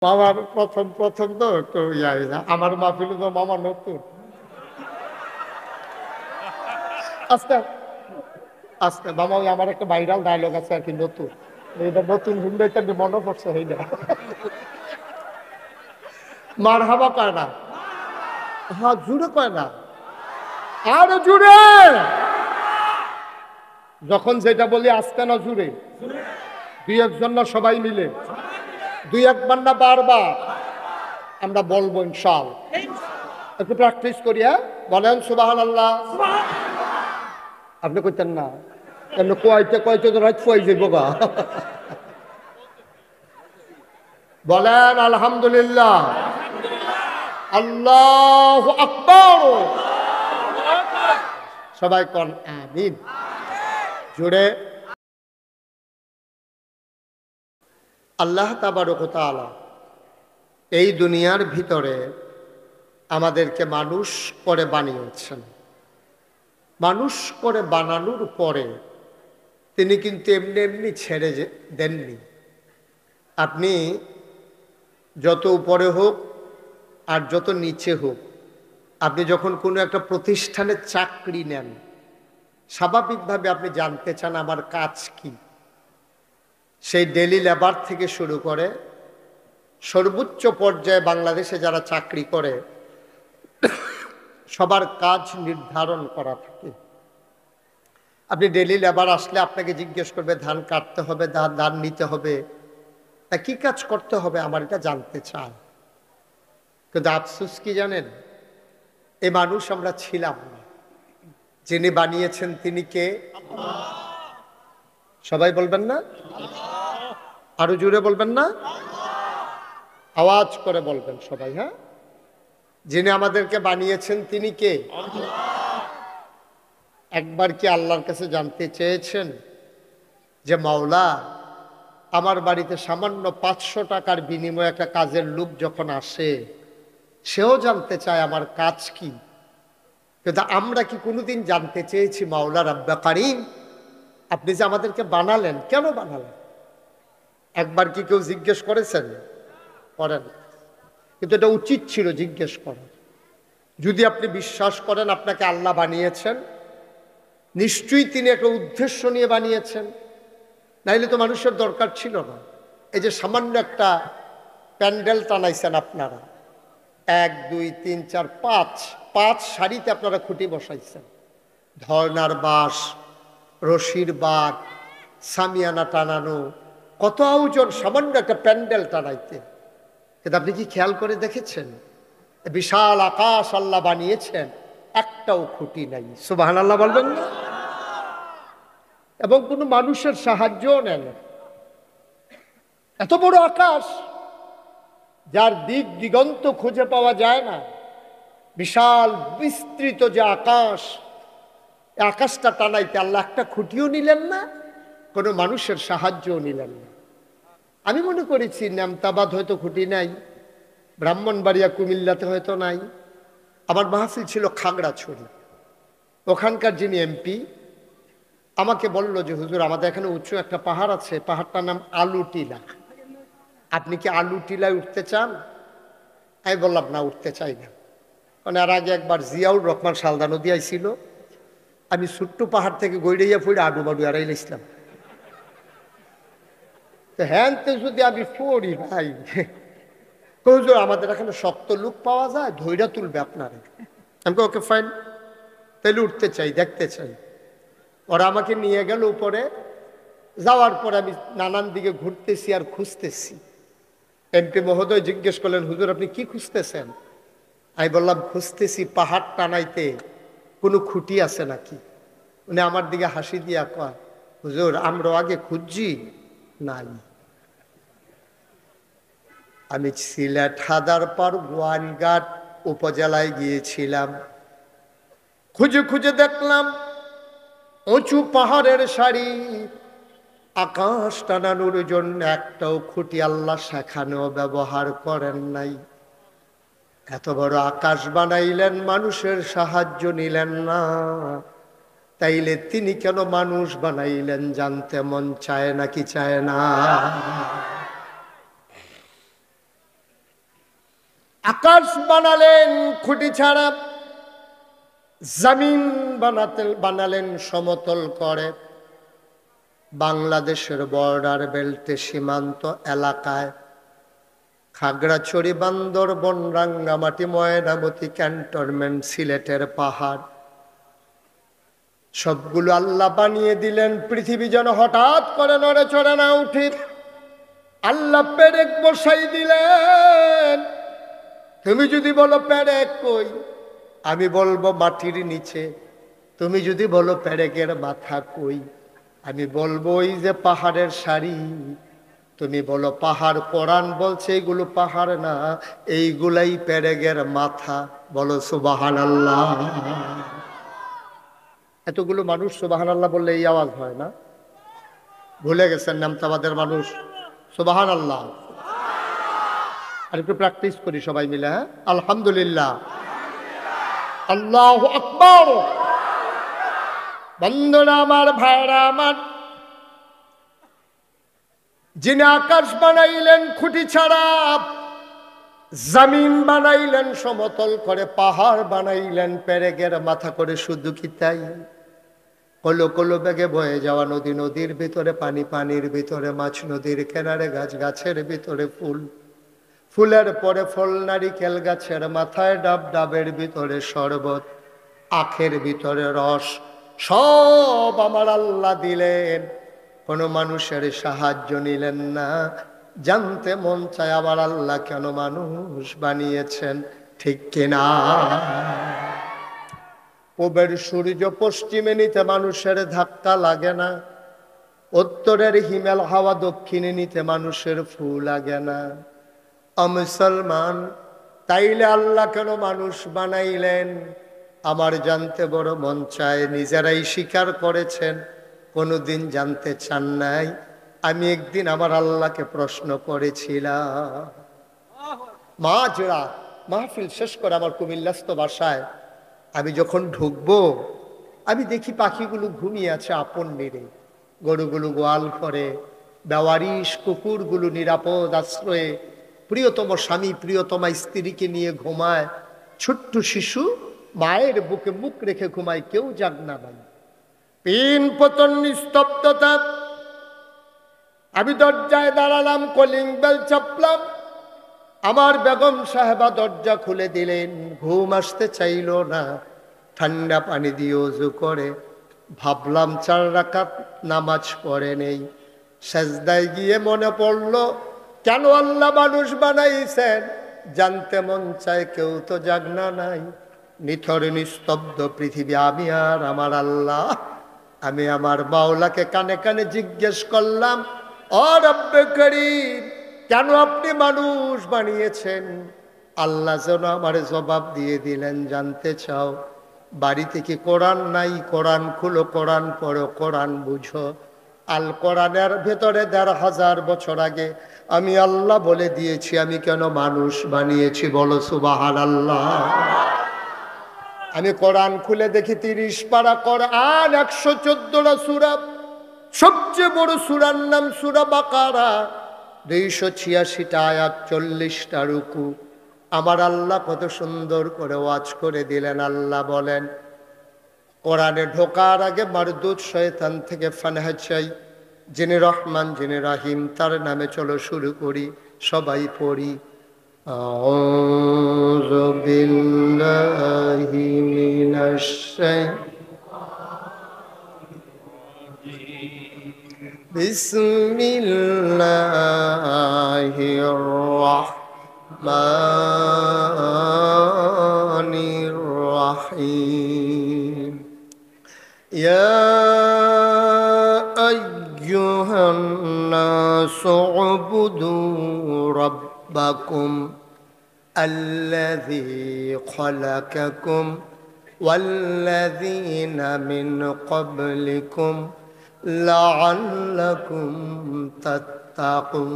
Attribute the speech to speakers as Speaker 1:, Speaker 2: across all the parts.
Speaker 1: মামার প্রথম প্রথম তো একটু আমার মাহফিল তো মামা নতুন। আস্তে আস্তে মামা, ওই আমার একটা ভাইরাল ডায়লগ আছে আর কি, নতুন এটা নতুন হিন্দিতে মনে পড়ছে এইটা। মার হাবা কয় না, হ্যাঁ জুড়ে কয় না, আরো জুড়ে। যখন যেটা বলি আস্তে না জুড়ে, দুই একজন না সবাই মিলে, দুই একবার না বারবার আমরা বলবো ইনশাআল্লাহ। একটু প্র্যাকটিস করি, হ্যাঁ বলেন সুবহানাল্লাহ। আপনি কইতেন না, এমনি কয়তে কয়তে তো রাত ফুয়াই যাইব গা। বলেন আলহামদুলিল্লাহ, আল্লাহু আকবার, সবাই কোন আমিন জুড়ে। আল্লাহ তাবারক ওয়া তাআলা এই দুনিয়ার ভিতরে আমাদেরকে মানুষ করে বানিয়েছেন। মানুষ করে বানানোর পরে তিনি কিন্তু এমনি এমনি ছেড়ে দেননি। আপনি যত উপরে হোক আর যত নিচে হোক, আপনি যখন কোনো একটা প্রতিষ্ঠানে চাকরি নেন, স্বাভাবিকভাবে আপনি জানতে চান আমার কাজ কি। সেই ডেলি লেবার থেকে শুরু করে সর্বোচ্চ পর্যায়ে বাংলাদেশে যারা চাকরি করে সবার কাজ নির্ধারণ করা থাকে। আপনি ডেলি লেবার আসলে আপনাকে জিজ্ঞেস করবে ধান কাটতে হবে, ধান নিতে হবে, তা কি কাজ করতে হবে, আমার এটা জানতে চান। কিন্তু আফসোস কি জানেন, এ মানুষ আমরা ছিলাম না। যিনি বানিয়েছেন তিনি কে? সবাই বলবেন না, আরো জোরে বলবেন না, আওয়াজ করে বলবেন সবাই, হ্যাঁ। যিনি আমাদেরকে বানিয়েছেন তিনি কে? একবার কি আল্লাহর কাছে জানতে চেয়েছেন যে মাওলা, আমার বাড়িতে সামান্য 500 টাকার বিনিময়ে একটা কাজের লোক যখন আসে, সেও জানতে চায় আমার কাজ কি? কিন্তু আমরা কি কোনোদিন জানতে চেয়েছি মাওলা রাব্বা কারীম, আপনি যে আমাদেরকে বানালেন, কেন বানালেন? একবার কি কেউ জিজ্ঞেস করেছেন? করেন। কিন্তু এটা উচিত ছিল জিজ্ঞেস করার। যদি আপনি বিশ্বাস করেন আপনাকে আল্লাহ বানিয়েছেন, নিশ্চয়ই তিনি একটা উদ্দেশ্য নিয়ে বানিয়েছেন, নাইলে তো মানুষের দরকার ছিল না। এই যে সামান্য একটা প্যান্ডেল টানাইছেন আপনারা, 1 2 3 4 5 সারিতে আপনারা খুঁটি বসাইছেন, ধর্নার বাঁশ, রশির বাগ, সামিয়ানা টানানো, কত আয়োজন সামান্য একটা প্যান্ডেল টানাইতে। কিন্তু আপনি কি খেয়াল করে দেখেছেন বিশাল আকাশ আল্লাহ বানিয়েছেন, একটাও খুঁটি নাই? সুবহানাল্লাহ বলবেন না? এবং কোনো মানুষের সাহায্যও নেন। এত বড় আকাশ, যার দিক দিগন্ত খুঁজে পাওয়া যায় না, বিশাল বিস্তৃত যে আকাশ, আকাশটা টানাইতে আল্লাহ একটা খুঁটিও নিলেন না, কোনো মানুষের সাহায্যও নিলেন না। আমি মনে করেছি নেমতাবাদ হয়তো খুঁটি নাই, ব্রাহ্মণবাড়িয়া কুমিল্লাতে হয়তো নাই। আমার মাহফিল ছিল খাগড়াছড়ি, ওখানকার যিনি এমপি আমাকে বলল যে হুজুর, আমাদের এখানে উঁচু একটা পাহাড় আছে, পাহাড়টার নাম আলুটিলা, আপনি কি আলুটিলায় উঠতে চান? আমি বললাম না, উঠতে চাই না। কারণ এর আগে একবার জিয়াউর রহমান সালদা নদী আইছিল, আমি ছোট্ট পাহাড় থেকে গৈড়াইয়া ফুড়ে আডু বাডু এড়াইল ইসলাম। তো হ্যানতে যদি আমি পড়ি ভাই, হুজুর আমাদের এখানে শক্ত লোক পাওয়া যায়, ধৈর্য তুলবে আপনারে। আমি ওকে ফাইন, তাইলে উঠতে চাই, দেখতে চাই। ওরা আমাকে নিয়ে গেল উপরে। যাওয়ার পরে আমি নানান দিকে ঘুরতেছি আর খুঁজতেছি। এমপি মহোদয় জিজ্ঞেস করলেন, হুজুর আপনি কি খুঁজতেছেন? আমি বললাম, খুঁজতেছি পাহাড় টানাইতে কোনো খুঁটি আছে নাকি। উনি আমার দিকে হাসি দিয়া কয়, হুজুর আমরা আগে খুঁজছি, নাই। আমি সিলেট হাদারপাড় গোয়াইনঘাট উপজেলায় গিয়েছিলাম, খুঁজে খুঁজে দেখলাম উঁচু পাহাড়ের সারি, আকাশ টানানোর জন্য একটাও খুঁটি আল্লাহ সেখানেও ব্যবহার করেন নাই। এত বড় আকাশ বানাইলেন, মানুষের সাহায্য নিলেন না, তাইলে তিনি কেন মানুষ বানাইলেন জানতে মন চায় নাকি চায় না? আকাশ বানালেন খুঁটি ছাড়া, জমিন বানালেন সমতল করে। বাংলাদেশের বর্ডার বেল্টে সীমান্ত এলাকায় খাগড়াছড়ি, বান্দরবন, রাঙ্গামাটি, ময়নামতি, ক্যান্টনমেন্ট, সিলেটের পাহাড় সবগুলো আল্লাহ বানিয়ে দিলেন পৃথিবী যেন হঠাৎ করে নড়ে চড়ে না উঠে। আল্লাহ পেরেক বসাই দিলেন। তুমি যদি বলো পেরেক কই, আমি বলবো মাটির নিচে। তুমি যদি বলো পেরেকের মাথা কই, আমি বলবো ওই যে পাহাড়ের সারি। তুমি বলো পাহাড়, কোরআন বলছে এগুলো পাহাড় না, এইগুলাই পেরেকের মাথা। বলো সুবহানাল্লাহ। এতগুলো মানুষ সুবহানাল্লাহ বললে এই আওয়াজ হয় না? ভুলে গেছেন নামতাবাদের মানুষ? সুবহানাল্লাহ। আর একটু প্র্যাকটিস করি সবাই মিলে। হ্যাঁ, আলহামদুলিল্লাহ, আল্লাহু আকবার। বন্ধুরা আমার, ভাইরা আমার, যিনি আকাশ বানাইলেন খুঁটি ছাড়া, জমিন বানাইলেন সমতল করে, পাহাড় বানাইলেন পেরেকের মাথা করে, শুধু কি তাই? কলো কলো বেগে বয়ে যাওয়া নদী, নদীর ভিতরে পানি, পানির ভিতরে মাছ, নদীর কিনারে গাছ, গাছের ভিতরে ফুল, ফুলের পরে ফল, নারিকেল গাছের মাথায় ডাব, ডাবের ভিতরে শরবত, আখের ভিতরে রস, সব আমার আল্লাহ দিলেন। কোনো মানুষের সাহায্য নিলেন না। জানতে মন চায় আমার আল্লাহ কেন মানুষ বানিয়েছেন, ঠিক কিনা? পূবের সূর্য পশ্চিমে নিতে মানুষের ধাক্কা লাগে না, উত্তরের হিমেল হাওয়া দক্ষিণে নিতে মানুষের ফু লাগে না। মুসলমান, তাইলে আল্লাহ কেন মানুষ বানাইলেন? আমার জানতে বড় মন চায়। নিজেরাই স্বীকার করেছেন, কোনোদিন জানতে চান নাই। আমি একদিন আমার আল্লাহকে প্রশ্ন করেছিলাম। মাঝরাত মাহফিল শেষ করে আমার কুমিল্লাস্থ বাসায় আমি যখন ঢুকবো, আমি দেখি পাখিগুলো ঘুমিয়ে আছে আপন নিরে, গরুগুলো গোয়াল করে, বেওয়ারিশ কুকুরগুলো নিরাপদ আশ্রয়ে প্রিয়তম স্বামী প্রিয়তমা স্ত্রীকে নিয়ে ঘুমায়। ছোট্ট শিশু মায়ের বুকে মুখ রেখে ঘুমায়, কেউ জাগনা নাই, পিন পতন নিস্তব্ধতা। আমি দরজায় দাঁড়ালাম, কলিং বেল চাপলাম। আমার বেগম সাহেবা দরজা খুলে দিলেন। ঘুম আসতে চাইল না, ঠান্ডা পানি দিয়ে ওযু করে ভাবলাম 4 রাকাত নামাজ পড়ে নেই। সেজদায় গিয়ে মনে পড়লো কেন আল্লাহ মানুষ বানাইছেন। জানতে মন চায়, কেউ তো জাগনা নাই, নিথর নিস্তব্ধ পৃথিবী, আমি আর আমার আল্লাহ। আমি আমার মাওলাকে কানে কানে জিজ্ঞেস করলাম, ও রব্বে করিম, কেন আপনি মানুষ বানিয়েছেন? আল্লাহ যেন আমার জবাব দিয়ে দিলেন, জানতে চাও? বাড়িতে কি কোরআন নাই? কোরআন খুলো, কোরআন পড়ো, কোরআন বুঝো। আল কোরআনের ভেতরে ১,৫০০ বছর আগে আমি আল্লাহ বলে দিয়েছি আমি কেন মানুষ বানিয়েছি। বলো সুবহানাল্লাহ। আমি কোরআন খুলে দেখি 30 পারা কোরআন, 114টা সূরা। সবচেয়ে বড় সূরার নাম সূরা বাকারা, 286টা আয়াত, 40টা রুকু। আমার আল্লাহ কত সুন্দর করে ওয়াজ করে দিলেন। আল্লাহ বলেন, কোরআনে ঢোকার আগে মারদুদ শয়তান থেকে ফানাহ চাই। যিনি রহমান, যিনি রাহিম, তার নামে চলো শুরু করি, সবাই পড়ি। আউযু বিল্লাহি মিনাশ শাইতানির বিসমিল্লাহির রাহমানির রাহিম। ইয়া আইয়ুহান নাসু উবুদু রাব্বাকুম আল্লাযী খালাকাকুম ওয়াল্লাযীনা মিন ক্বাবলিকুম লাআল্লাকুম তাত্তাকুন।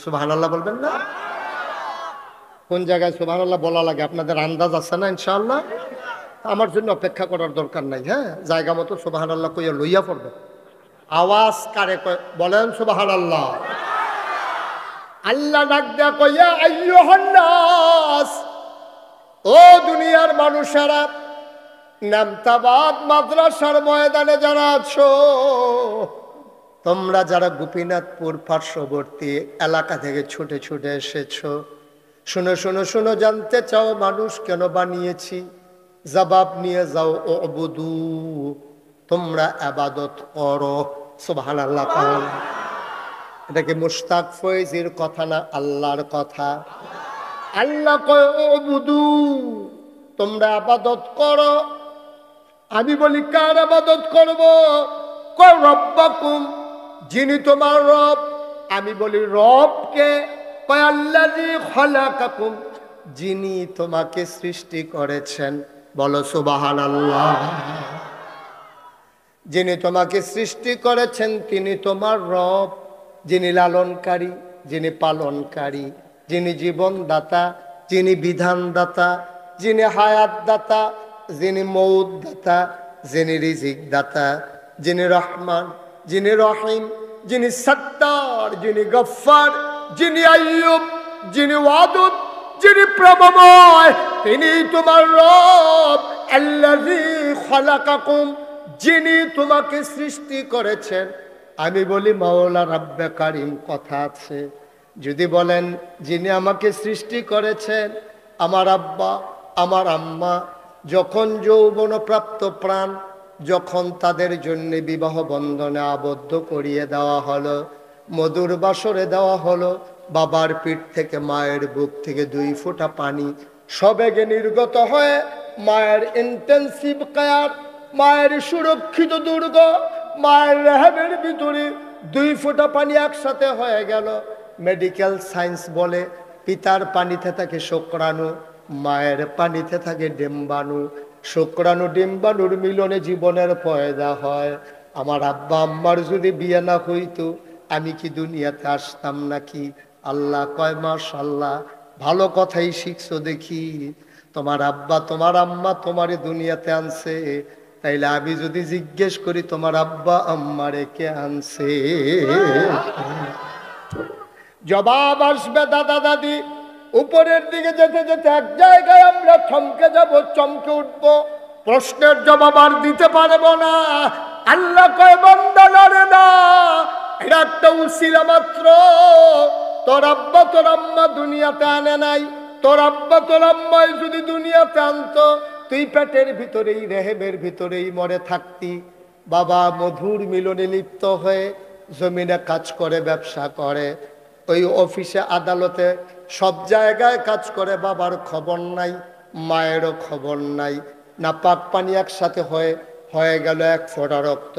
Speaker 1: সুবহানাল্লাহ বলবেন না? কোন জায়গায় সুবহানাল্লাহ বলা লাগে আপনাদের আন্দাজ আছে না? ইনশাআল্লাহ আমার জন্য অপেক্ষা করার দরকার নাই। হ্যাঁ, জায়গা মতো সুবহানাল্লাহ কইয়া লইয়া পড়বে। আওয়াজ কারে বলেন সুবহানাল্লাহ। আল্লাহ ডাক দেয়া কইয়া আইয়ুহান নাস, ও দুনিয়ার মানুষেরা, নামতাবাদ মাদ্রাসার ময়দানে যারা আছো, তোমরা যারা গোপীনাথপুর পার্শ্ববর্তী এলাকা থেকে ছুটে ছুটে এসেছো, শুনো শুনো শুনো, জানতে চাও মানুষ কেন বানিয়েছি? জবাব নিয়ে যাও, ও অবুদু, তোমরা ইবাদত করো। সুবহানাল্লাহ। এটা কি মুশতাক ফয়েজির কথা না আল্লাহর কথা? আল্লাহ কয় ও অবুদু, তোমরা ইবাদত করো। আমি বলি কার ইবাদত করব? কয় রব্বাকুম, যিনি তোমার রব। আমি বলি রবকে? কয় আল্লাযী খালাকাকুম, যিনি তোমাকে সৃষ্টি করেছেন। বলো সুবহানাল্লাহ। যিনি তোমাকে সৃষ্টি করেছেন তিনি তোমার রব, যিনি লালনকারী, যিনি পালনকারী, যিনি জীবনদাতা, যিনি বিধানদাতা, যিনি হায়াত দাতা, যিনি মৌত দাতা, যিনি রিজিক দাতা, যিনি রহমান, যিনি রহিম, যিনি সত্তার, যিনি গফফার, যিনি আইয়ুব, যিনি ওয়াদুদ, যিনি প্রভময়, তিনি তোমার রব। আল্লাযী খালাকাকুম, যিনি তোমাকে সৃষ্টি করেছেন। আমি বলি মাওলা রাব্বে কারিম কথা আছে। যদি বলেন যিনি আমাকে সৃষ্টি করেছেন, আমার আব্বা আমার আম্মা যখন যৌবনপ্রাপ্ত প্রাণ, যখন তাদের জন্য বিবাহ বন্ধনে আবদ্ধ করিয়ে দেওয়া হলো, মধুর বাসরে দেওয়া হলো, বাবার পিঠ থেকে মায়ের বুক থেকে 2 ফোঁটা পানি সবেগে নির্গত হয়ে মায়ের ইন্টেন্সিভ কেয়ার, মায়ের সুরক্ষিত দুর্গ, মায়ের রেহেমের ভিতরে 2 ফোঁটা পানি একসাথে হয়ে গেল। মেডিকেল সায়েন্স বলে পিতার পানিতে থাকে শুক্রাণু, মায়ের পানিতে থাকে ডিম্বাণু। শুক্রাণু ডিম্বাণুর মিলনে জীবনের পয়দা হয়। আমার আব্বা আম্মার যদি বিয়ে না হইতো আমি কি দুনিয়াতে আসতাম নাকি? আল্লাহ কয় মাশাআল্লাহ, ভালো কথাই শিখছো দেখি। তোমার আব্বা তোমার আম্মা তোমারে দুনিয়াতে আনছে, তাইলে আমি যদি জিজ্ঞেস করি তোমার আব্বা আম্মারে কে আনছে, জবাব আসবে দাদা দাদি। উপরের দিকে যেতে যেতে এক জায়গায় আমরা থমকে যাব, চমকে উঠব, প্রশ্নের জবাব আর দিতে পারবো না। আল্লাহ কয় বান্দা লড়ে না, এটা একটা উসিলা মাত্র। তোর আব্বা তোর আম্মা দুনিয়াতে আনে নাই, তোর আব্বা তোর আম্মাই যদি দুনিয়াতে আনতো তুই পেটের ভিতরেই রেহেমের ভিতরেই মরে থাকতি। বাবা মধুর মিলনে লিপ্ত হয়ে জমিনে কাজ করে, ব্যবসা করে, ওই অফিসে আদালতে সব জায়গায় কাজ করে, বাবার খবর নাই, মায়েরও খবর নাই। না পাক পানি একসাথে হয়ে গেল 1 ফোঁটা রক্ত,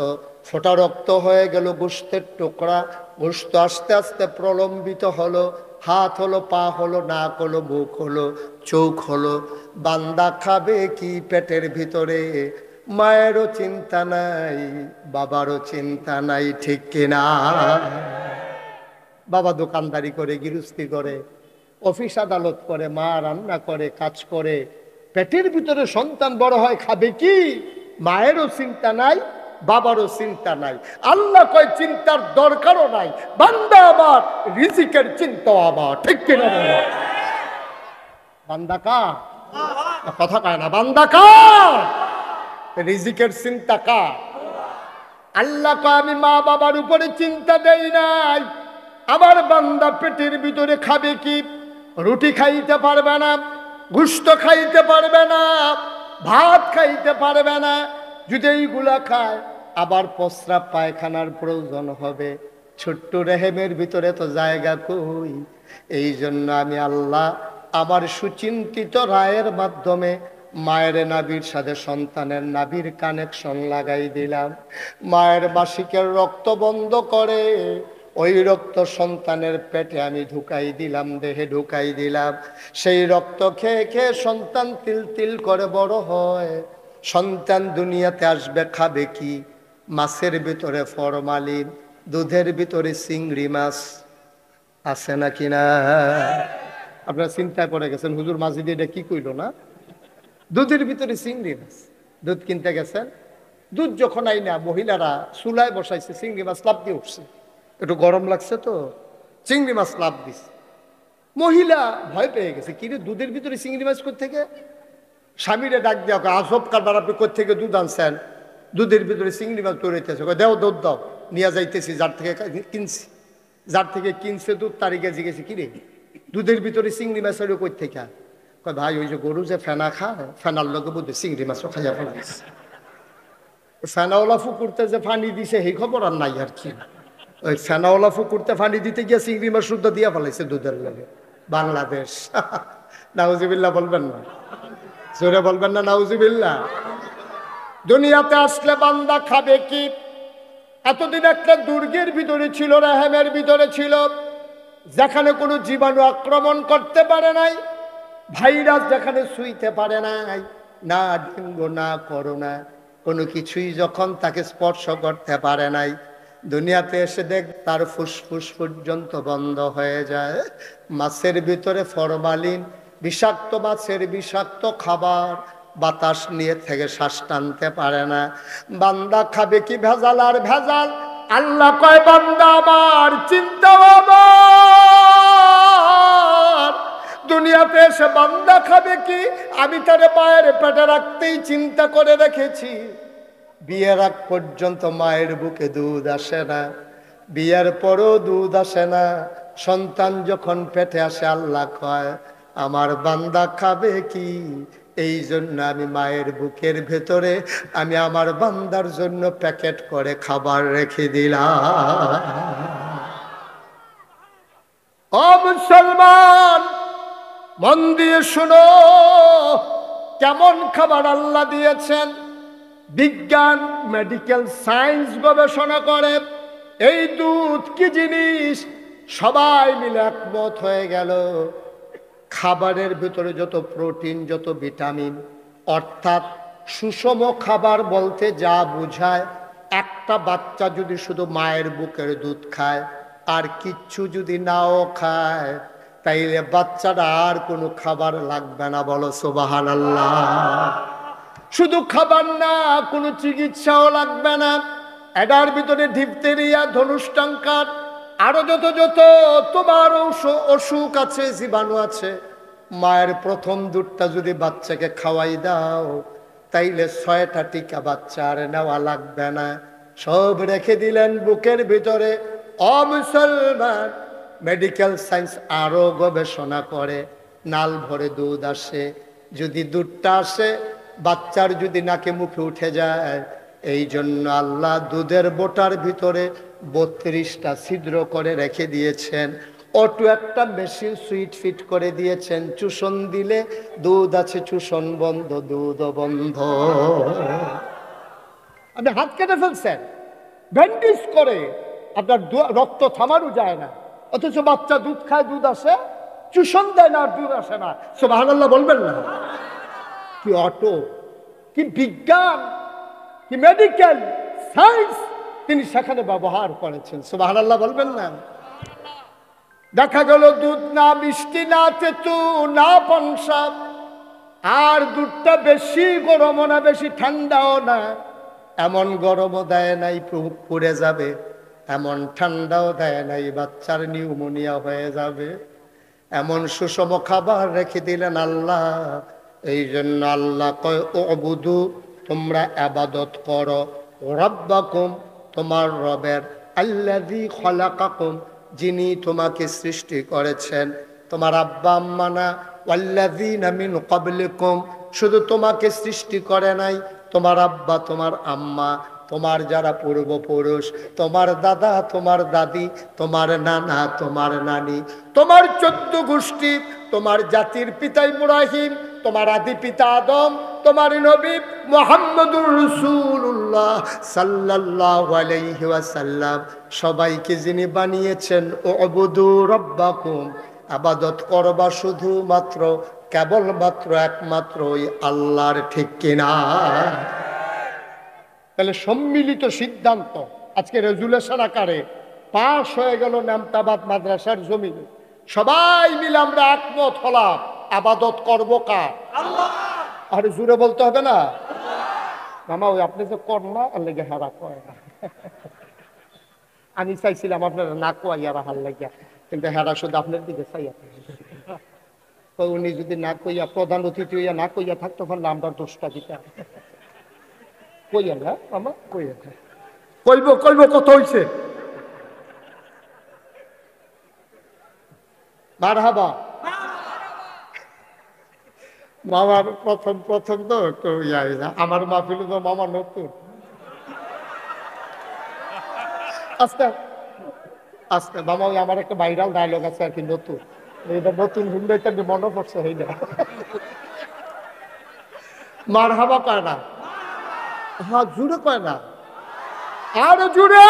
Speaker 1: ফোঁটা রক্ত হয়ে গেল গোশতের টুকরা, গোশত আস্তে আস্তে প্রলম্বিত হলো, হাত হলো, পা হলো, নাক হলো, মুখ হলো, চোখ হলো। বান্দা খাবে কি পেটের ভিতরে? মায়েরও চিন্তা নাই, বাবারও চিন্তা নাই, ঠিক কিনা? বাবা দোকানদারি করে, গৃহস্থী করে, অফিস আদালত করে, মা রান্না করে, কাজ করে, পেটের ভিতরে সন্তান বড় হয়, খাবে কি? মায়েরও চিন্তা নাই, বাবারও চিন্তা নাই। আল্লাহ কয় চিন্তার দরকারও নাই, বান্দা আমার রিজিকের চিন্তাও আমার, ঠিক কিনা? বান্দা কার? কথা কয় না, বান্দা কার? রিজিকের চিন্তা কার? আল্লাহ কয় আমি মা বাবার উপরে চিন্তা দেই নাই। আমার বান্দা পেটের ভিতরে খাবে কি? রুটি খাইতে পারবে না, গোশত খাইতে পারবে না, ভাত খাইতে পারবে না। যদি এইগুলা খায় আবার প্রস্রাব পায়খানার প্রয়োজন হবে, ছোট্ট রেহেমের ভিতরে তো জায়গা কই। এই জন্য আমি আল্লাহ আমার সুচিন্তিত রায়ের মাধ্যমে মায়ের নাভির সাথে সন্তানের নাভির কানেকশন লাগাই দিলাম। মায়ের মাসিকের রক্ত বন্ধ করে ওই রক্ত সন্তানের পেটে আমি ঢুকাই দিলাম, দেহে ঢুকাই দিলাম। সেই রক্ত খেয়ে খেয়ে সন্তান তিল তিল করে বড় হয়। সন্তান দুনিয়াতে আসবে, খাবে কি? মাছের ভিতরে ফরমালিন, দুধের ভিতরে চিংড়ি মাছ আছে নাকি না? আপনারা চিন্তায় পড়ে গেছেন, হুজুর মাঝিদি এটা কি কইল না? দুধের ভিতরে চিংড়ি মাছ। দুধ কিনতে গেছেন, দুধ যখন আইনা মহিলারা চুলায় বসাইছে, চিংড়ি মাছ লাফ দিয়ে উঠছে। একটু গরম লাগছে তো চিংড়ি মাছ লাফ দিছে। মহিলা ভয় পেয়ে গেছে, কিরে দুধের ভিতরে চিংড়ি মাছ থেকে? স্বামীরে ডাক দেওয়া, আসব কারবার আপনি থেকে দুধ আনছেন, দুধের ভিতরে চিংড়ি মাছ দৌড়াইতেছে, দেও দুধ দাও, নিয়ে যাইতেছি যার থেকে কিনছি। যার থেকে কিনছে দুধ তারিখে জিজ্ঞেসি, কিরে দুধের ভিতরে চিংড়ি মাছ হলো কই থেকে? কয় ভাই ওই যে গরু যে ফেনা খায়, ফেনার লোকে বুঝে চিংড়ি মাছও খাইয়া ফেলাইছে। ফেনাওয়ালা ফুকুরতে যে পানি দিছে সেই খবর আর নাই আর কি। ওই ফেনাওয়ালা ফুকুরতে পানি দিতে গিয়ে চিংড়ি মাছ শুদ্ধ দিয়া ফেলাইছে দুধের লাগে। বাংলাদেশ নাউজুবিল্লাহ বলবেন না, জোরে বলবেন না নাউজুবিল্লাহ। দুনিয়াতে আসলে বান্দা খাবে কি? এতদিন একটা দুর্গের ভিতরে ছিল, রেহেমের ভিতরে ছিল, যেখানে কোনো জীবাণু আক্রমণ করতে পারে নাই, ভাইরাস যেখানে ছুঁইতে পারে নাই, না ডেঙ্গু না করোনা কোনো কিছুই যখন তাকে স্পর্শ করতে পারে নাই, দুনিয়াতে এসে দেখ তার ফুসফুস পর্যন্ত বন্ধ হয়ে যায়। মাছের ভিতরে ফরমালিন, বিষাক্ত মাছের বিষাক্ত খাবার, বাতাস নিয়ে থেকে শ্বাস টানতে পারে না। বান্দা খাবে কি ভেজাল আর ভেজাল। আল্লাহ কয় বান্দা আমার চিন্তা আমার, দুনিয়াতে এসে বান্দা খাবে কি? আমি তার মায়ের পেটে রাখতেই চিন্তা করে রেখেছি। বিয়ের আগ পর্যন্ত মায়ের বুকে দুধ আসে না, বিয়ের পরও দুধ আসে না। সন্তান যখন পেটে আসে আল্লাহ কয় আমার বান্দা খাবে কি? এই জন্য আমি মায়ের বুকের ভেতরে আমি আমার বান্দার জন্য প্যাকেট করে খাবার রেখে দিলাম। ও মুসলমান, মন দিয়ে শুনো কেমন খাবার আল্লাহ দিয়েছেন। বিজ্ঞান মেডিকেল সায়েন্স গবেষণা করে এই দুধ কি জিনিস, সবাই মিলে একমত হয়ে গেল খাবারের ভিতরে যত প্রোটিন যত ভিটামিন, অর্থাৎ সুষম খাবার বলতে যা বোঝায়, একটা বাচ্চা যদি শুধু মায়ের বুকের দুধ খায় আর কিচ্ছু যদি নাও খায়, তাইলে বাচ্চাটা আর কোনো খাবার লাগবে না। বলো সুবহানাল্লাহ। শুধু খাবার না, কোনো চিকিৎসাও লাগবে না। এটার ভিতরে ডিপথেরিয়া, ধনুষ্টঙ্কার, আরো যত যত তোমার অসুখ আছে, জীবাণু আছে, মায়ের প্রথম দুধটা যদি বাচ্চাকে খাওয়াই দাও, তাইলে 6টা টিকা বাচ্চার নেওয়া লাগবে না, সব রেখে দিলেন বুকের ভিতরে। অমুসলমান, মেডিকেল সায়েন্স আরো গবেষণা করে নাল ভরে দুধ আসে, যদি দুধটা আসে বাচ্চার যদি নাকে মুখে উঠে যায়, এই জন্য আল্লাহ দুধের বোটার ভিতরে 32টা ছিদ্র করে রেখে দিয়েছেন। অটো একটা মেশিন সুইচ ফিট করে দিয়েছেন, চুষণ দিলে দুধ আছে, চুষণ বন্ধ দুধ বন্ধ। আপনি হাত কেটে ফেলছেন, ব্যান্ডেজ করে আপনার রক্ত থামানো যায় না, অথচ বাচ্চা দুধ খায়, দুধ আসে, চুষণ দেয় না আর দুধ আসে না। সুবহানাল্লাহ বলবেন না? কি অটো, কি বিজ্ঞান, কি মেডিকেল সায়েন্স তিনি সেখানে ব্যবহার করেছেন। সুবহানাল্লাহ বলবেন না? দেখা গেল দুধ না মিষ্টি, না তেতু, না পানসা, আর দুধটা বেশি গরমও না বেশি ঠান্ডাও না, এমন গরমও দেয় নাই পুড়ে যাবে, এমন ঠান্ডাও দেয় নাই বাচ্চার নিউমোনিয়া হয়ে যাবে। এমন সুষম খাবার রেখে দিলেন আল্লাহ। এই জন্য আল্লাহ কয় উবুদু, তোমরা ইবাদত করো, রাব্বাকুম, তোমার রবের, আল্লাযী খলাকাকুম, যিনি তোমাকে সৃষ্টি করেছেন, তোমার আব্বা আম্মা না, ওয়াল্লাযীনা মিন ক্বাবলিকুম, শুধু তোমাকে সৃষ্টি করে নাই, তোমার আব্বা তোমার আম্মা, তোমার যারা পূর্বপুরুষ, তোমার দাদা তোমার দাদি, তোমার নানা তোমার নানি, তোমার 14 গোষ্ঠী, তোমার জাতির পিতা ইব্রাহিম, তোমার আদি পিতা আদম, তোমার নবী মুহাম্মদুর রাসূলুল্লাহ সাল্লাল্লাহু আলাইহি ওয়াসাল্লাম, সবাইকে যিনি বানিয়েছেন উবুদু রাব্বাকুম, ইবাদত করবা শুধুমাত্র কেবলমাত্র একমাত্র ওই আল্লাহর, ঠিক কিনা? তাহলে সম্মিলিত সিদ্ধান্ত আজকে রেজুলেশন আকারে পাশ হয়ে গেল নামতাবাদ মাদ্রাসার জমিনে। সবাই মিলে আমরা একমত হলাম, ইবাদত করব কার? আল্লাহ। আর জুড়ে বলতে হবে না মামা, ওই আপনি যে কর না আর লেগে হারা কয় না। আমি চাইছিলাম আপনারা না কোয়াইয়া হার লাগিয়া, কিন্তু হেরা শুধু আপনার দিকে চাই। তো উনি যদি না কইয়া প্রধান অতিথি হইয়া না কইয়া থাকতে পারলে আমরা দোষটা দিতে কইয়া না আমার কইয়া কইব কইব কত হইছে মারহাবা মামার প্রথম প্রথম তো একটু আমার মাহফিল তো মামা নতুন আস্তে আস্তে মামা ওই আমার একটা ভাইরাল ডায়লগ আছে আর কি নতুন এইটা নতুন শুনতে মনে পড়ছে এই না মারহাবা কয় না হ্যাঁ জুড়ে কয় না আর জুড়ে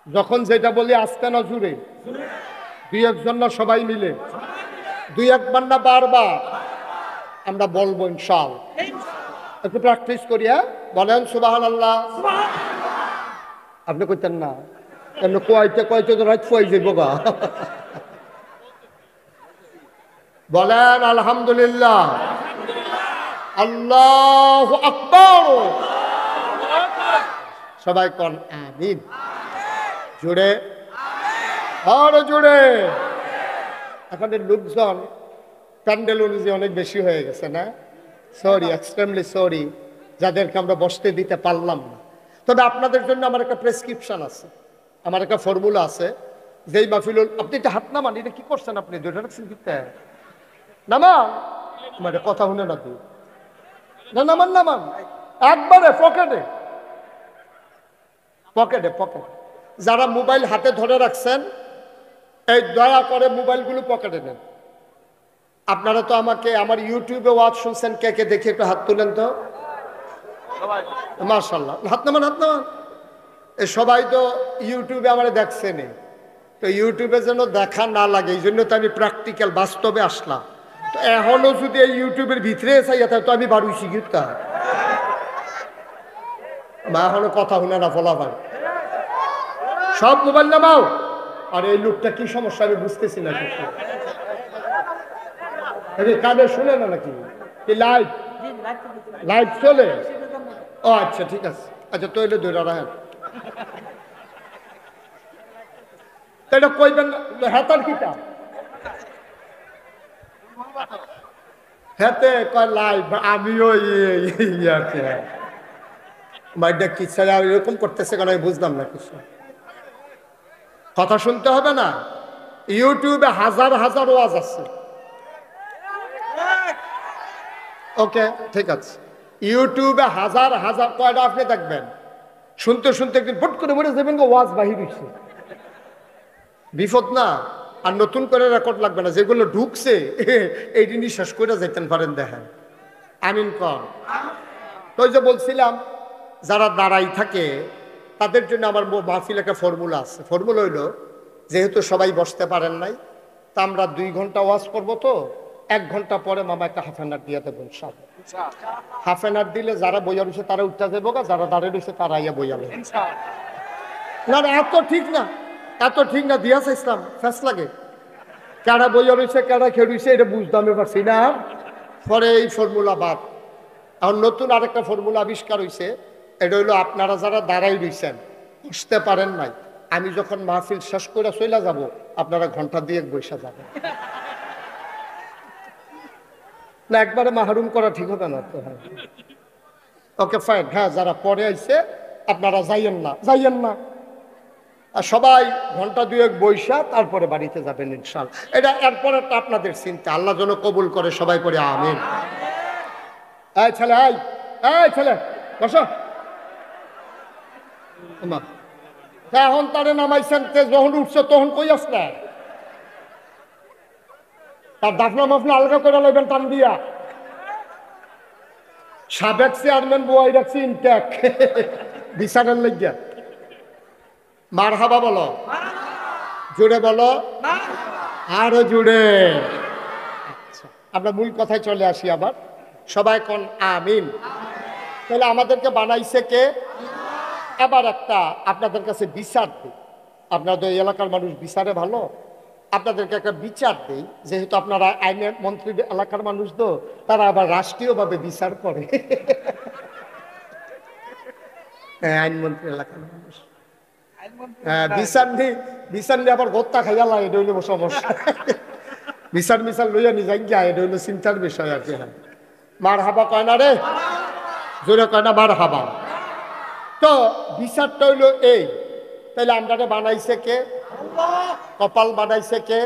Speaker 1: যখন যেটা বলি আসতে না জুড়ে দুই একজন না সবাই মিলে দুই একবার না বারবার আমরা বলবো ইনশাআল্লাহ একটু প্র্যাকটিস করি হ্যাঁ বলেন সুবহানাল্লাহ আপনি কইতেন না এমনি কয়তে কয়তে তো রাত ফুয়াই যাইব গা বলেন আলহামদুলিল্লাহ আল্লাহু আকবার সবাই কোন আমিন জুড়ে আর জুড়ে এখন লোকজন প্যান্ডেল অনুযায়ী অনেক বেশি হয়ে গেছে না সরি এক্সট্রিমলি সরি যাদেরকে আমরা বসতে দিতে পারলাম না তবে আপনাদের জন্য আমার একটা প্রেসক্রিপশন আছে আমার একটা ফর্মুলা আছে যেই মাহফিলুল আপনি এটা হাত নামান এটা কি করছেন আপনি দুইটা রাখছেন দিতে নামা মানে কথা শুনে না তুই না নামান নামান একবারে পকেটে পকেটে পকেটে যারা মোবাইল হাতে ধরে রাখছেন এই দয়া করে মোবাইলগুলো পকেটে নেন আপনারা তো আমাকে আমার ইউটিউবে ওয়াচ শুনছেন কে কে দেখে একটু হাত তুলেন তো মাশাআল্লাহ হাত নামান হাত নামান এই সবাই তো ইউটিউবে আমার দেখছেন তো ইউটিউবে যেন দেখা না লাগে এই জন্য তো আমি প্র্যাকটিক্যাল বাস্তবে আসলাম তো এখনো যদি এই ইউটিউবের ভিতরে চাইয়া থাকে তো আমি বাড়ুই শিখিতা মা এখনো কথা শুনে না ফলাফল সব মোবাইল নামাও আর এই লোকটা কি সমস্যা আমি বুঝতেছি না কিছু কানে শুনে না নাকি কি লাইভ লাইভ চলে ও আচ্ছা ঠিক আছে আচ্ছা তো এলে ধরে রাখেন এটা কইবেন হেতার কিটা হেতে কয় লাইভ আমিও মাইডা কি ছাড়া এরকম করতেছে কেন আমি বুঝলাম না কিছু কথা শুনতে হবে না ইউটিউবে হাজার হাজার ওয়াজ আছে ওকে ঠিক আছে ইউটিউবে হাজার হাজার কয়টা আপনি দেখবেন শুনতে শুনতে একদিন ফুট করে মরে যাবেন ওয়াজ বাহির হইছে বিপদ না আর নতুন করে রেকর্ড লাগবে না যেগুলো ঢুকছে এই জিনিস শেষ করে যাইতেন পারেন দেখেন আমিন কর তো যে বলছিলাম যারা দাঁড়াই থাকে তাদের জন্য আমার মাহফিল একটা ফর্মুলা আছে ফর্মুলা হইলো যেহেতু সবাই বসতে পারেন নাই তা আমরা 2 ঘন্টা ওয়াজ করবো তো 1 ঘন্টা পরে মামা একটা হাফ অ্যান আওয়ার দিয়ে দেবেন সব হাফ অ্যান আওয়ার দিলে যারা বইয়া রয়েছে তারা উঠতে যাবো যারা দাঁড়িয়ে রয়েছে তারা ইয়া বইয়া না এত ঠিক না এত ঠিক না দিয়াছে ইসলাম ফেস লাগে কারা বইয়া রয়েছে কারা খেয়ে রয়েছে এটা বুঝতে আমি পারছি না পরে এই ফর্মুলা বাদ আর নতুন আরেকটা ফর্মুলা আবিষ্কার হয়েছে এটা হইলো আপনারা যারা দাঁড়াই রয়েছেন বসতে পারেন নাই আমি যখন মাহফিল শেষ করে চলে যাব আপনারা ঘন্টা দিয়ে বসে যাবেন না একবারে মাহরুম করা ঠিক হবে না তো ওকে ফাইন হ্যাঁ যারা পরে আইছে আপনারা যাইয়েন না আর সবাই ঘন্টা 2 বৈশা তারপরে বাড়িতে যাবেন ইনশাআল্লাহ এটা এরপরে আপনাদের চিন্তা আল্লাহ যেন কবুল করে সবাই করে আমিন এই ছেলে এই ছেলে বসো এখন তারে নামাইছেন যখন উঠছে তখন কই আসলে তার দাফনা মাফনা আলগা করে লইবেন টান দিয়া সাবেক চেয়ারম্যান বই রাখছি ইনটেক বিচারের লাগিয়া মারহাবা বলো জুড়ে বলো আরো জুড়ে আচ্ছা আমরা মূল কথায় চলে আসি আবার সবাই কোন আমিন তাহলে আমাদেরকে বানাইছে কে এবার একটা আপনাদের কাছে বিচার দিই আপনাদের এলাকার মানুষ বিচারে ভালো আপনাদেরকে একটা বিচার দেই যেহেতু আপনারা আইনের মন্ত্রী এলাকার মানুষ তো তারা আবার রাষ্ট্রীয়ভাবে বিচার করে আইনমন্ত্রী এলাকার মানুষ হ্যাঁ বিচার নিয়ে আবার গোত্তা খাইয়া লাগে এটা হইলে সমস্যা মিশাল মিশাল লইয়া নি যাই গিয়া, এটা হইলো চিন্তার বিষয় আর কি। হ্যাঁ, মার হাবা কয় না রে, জোরে কয় না মার হাবা। তো বিচারটা হইলো এই, তাইলে আমরা বানাইছে কে? কপাল বানাইছে কে?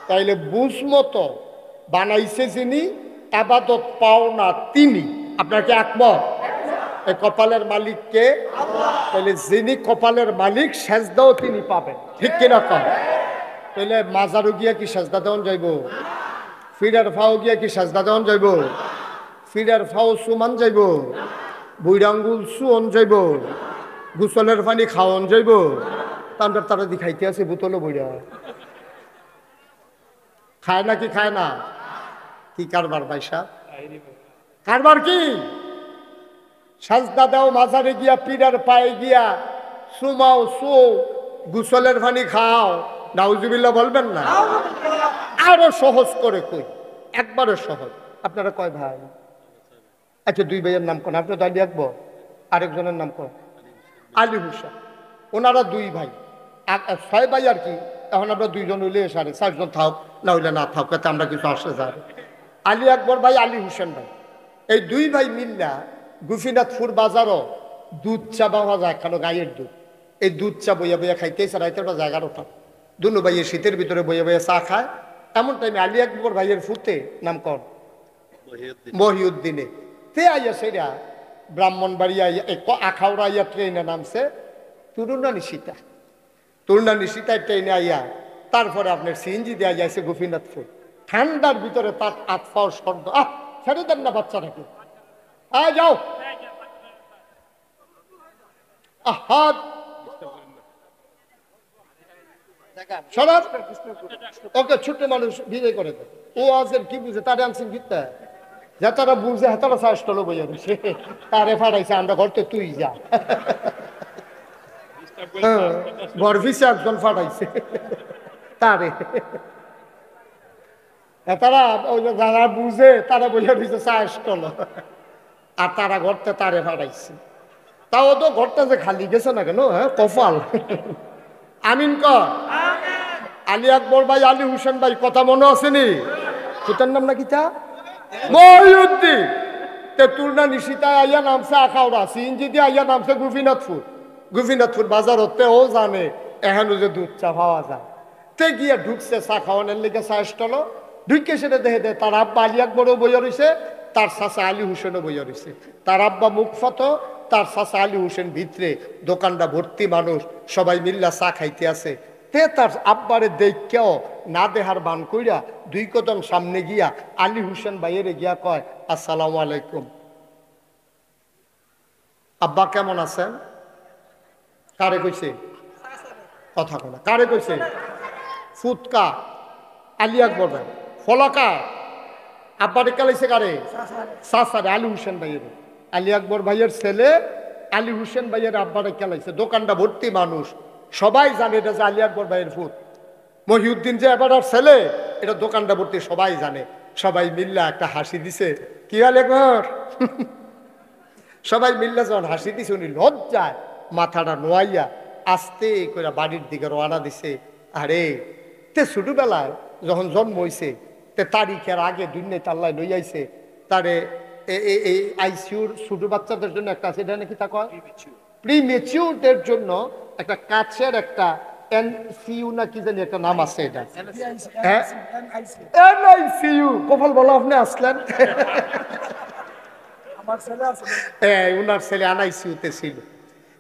Speaker 1: তাইলে বুঝ মতো বানাইছে যিনি, আবাদত পাও না তিনি। আপনার কি একমত? এই কপালের মালিক কে? তাহলে যিনি কপালের মালিক, সেজদাও তিনি পাবেন, ঠিক কিনা কম? তাহলে মাজারু গিয়া কি সেজদা দেওয়ান যাইব? ফিরার ফাও গিয়া কি সেজদা দেওয়ান যাইব? ফিরার ফাও সুমান যাইব? বুইরাঙ্গুল সুয়ন যাইব? গুসলের পানি খাওয়ান যাইব? তারা দেখাইতে আছে বোতলে বইরা খায় না কি খায় না? কি কারবার পয়সা? কারবার কি? সাজদা দাও মাজারে গিয়া, পীরের পায়ে গিয়া সুমাও সু, গুসলের পানি খাও, নাউজুবিল্লাহ বলবেন না? আরো সহজ করে কই, একবারে সহজ। আপনারা কয় ভাই? আচ্ছা, দুই ভাইয়ের নাম কোন? আপনি তো আলী আকবর, আরেকজনের নাম কোন? আলী হুসেন। ওনারা দুই ভাই, 6 ভাই আর কি। এখন আমরা 2 জন হইলে 4.5 জন থাক, না হইলে না থাক, এতে আমরা কিছু আসে যাবে। আলী আকবর ভাই, আলী হুসেন ভাই, এই 2 ভাই মিল্লা গোপীনাথপুর বাজারও দুধ চা পাওয়া যায়, খানো গাইয়ের দুধ। এই দুধ চা বইয়া বইয়া খাইতেছে, রাইতে ওটা জায়গার ওঠা। দুনো ভাইয়ে শীতের ভিতরে বইয়া বইয়া চা খায়। এমন টাইমে আলী আকবর ভাইয়ের ফুতে নাম কর মহিউদ্দিনে, তে আইয়া সেরা ব্রাহ্মণবাড়িয়া আখাউড়া আইয়া ট্রেনে নামছে তরুণা নিশিতা। তরুণা নিশিতায় ট্রেনে আইয়া তারপরে আপনার সিএনজি দেওয়া যাইছে গোপীনাথপুর। ঠান্ডার ভিতরে তার আতফাও সর্দ, ছেড়ে দেন না বাচ্চাটাকে, যাও হাত ওকে, ছোট্ট মানুষ বিজয় করে দেয়। ও আজের কি বুঝে? তারে আনছেন গীতা, যা তারা বুঝে হাতারা চাষটলো বইয়া দিছে, তারে ফাটাইছে আমরা ঘরতে, তুই যা। গর্ভিসে একজন ফাটাইছে তারে, তারা যারা বুঝে তারা বইয়া দিছে চাষটলো, আর তারা ঘরতে তারে ফাটাইছে। তাও তো ঘরটা যে খালি গেছে না কেন? হ্যাঁ, কপাল। আমিন কর। আলী আকবর ভাই, আলী হুসেন ভাই, কথা মনে আসেনি? পুতার নাম নাকি তা মহিউদ্দিন। তুলনা নিশিতায় আইয়া নামছে আখাউড়া, সিএনজি দিয়ে আইয়া নামছে গোপীনাথপুর। গোপীনাথপুর বাজার হতে ও জানে এখানে যে দুধ চা পাওয়া যায়। তে গিয়া ঢুকছে চা খাওয়ানোর লেগে, চা স্টল ঢুকে সেটা দেখে দেয় তার আব্বা আলী আকবরও বইয়া রয়েছে, তার চাচা আলী হুসেনও বইয়া রয়েছে। তার আব্বা মুখফত, তার চাচা আলী হুসেন ভিতরে, দোকানটা ভর্তি মানুষ, সবাই মিল্লা চা খাইতে আছে। তে তার আব্বারে দেখেও না দেহার বান কইরা 2 কদম সামনে গিয়া আলী হুসেন ভাইয়ের গিয়া কয়, আসসালামু আলাইকুম, আব্বা কেমন আছেন? কারে কইছে? কথা কয় না। কারে কইছে? ফুৎকা আলী আকবর ভাই। ফলকা আব্বারে কালাইছে কারে? চাচারে, আলী হুসেন ভাইয়ের। আলী আকবর ভাইয়ের ছেলে আলী হুসেন ভাইয়ের আব্বারে খেলাইছে। দোকানটা ভর্তি মানুষ, সবাই জানে এটা যে আলী আকবর ভাইয়ের ফুট। মহিউদ্দিন যে এবার ছেলে, এটা দোকানটা ভর্তি সবাই জানে। সবাই মিল্লা একটা হাসি দিছে, কি আলী আকবর? সবাই মিল্লা যখন হাসি দিছে, উনি লজ্জায় মাথাটা নোয়াইয়া আস্তে করে বাড়ির দিকে রওনা দিছে। আরে তে ছোটবেলায় যখন জন্ম হয়েছে, তে তারিখের আগে দুনিয়াতে আল্লাহ লই আইছে তারে। এই আইসিউর ছোট বাচ্চাদের জন্য একটা আছে, এটা নাকি তা কয় প্রিমেচিউরদের জন্য একটা কাছের একটা এনসিইউ না কি জানি একটা নাম আছে, এটা এনআইসিইউ। কপাল বলো আপনি আসলেন। উনার ছেলে এনআইসিইউতে ছিল।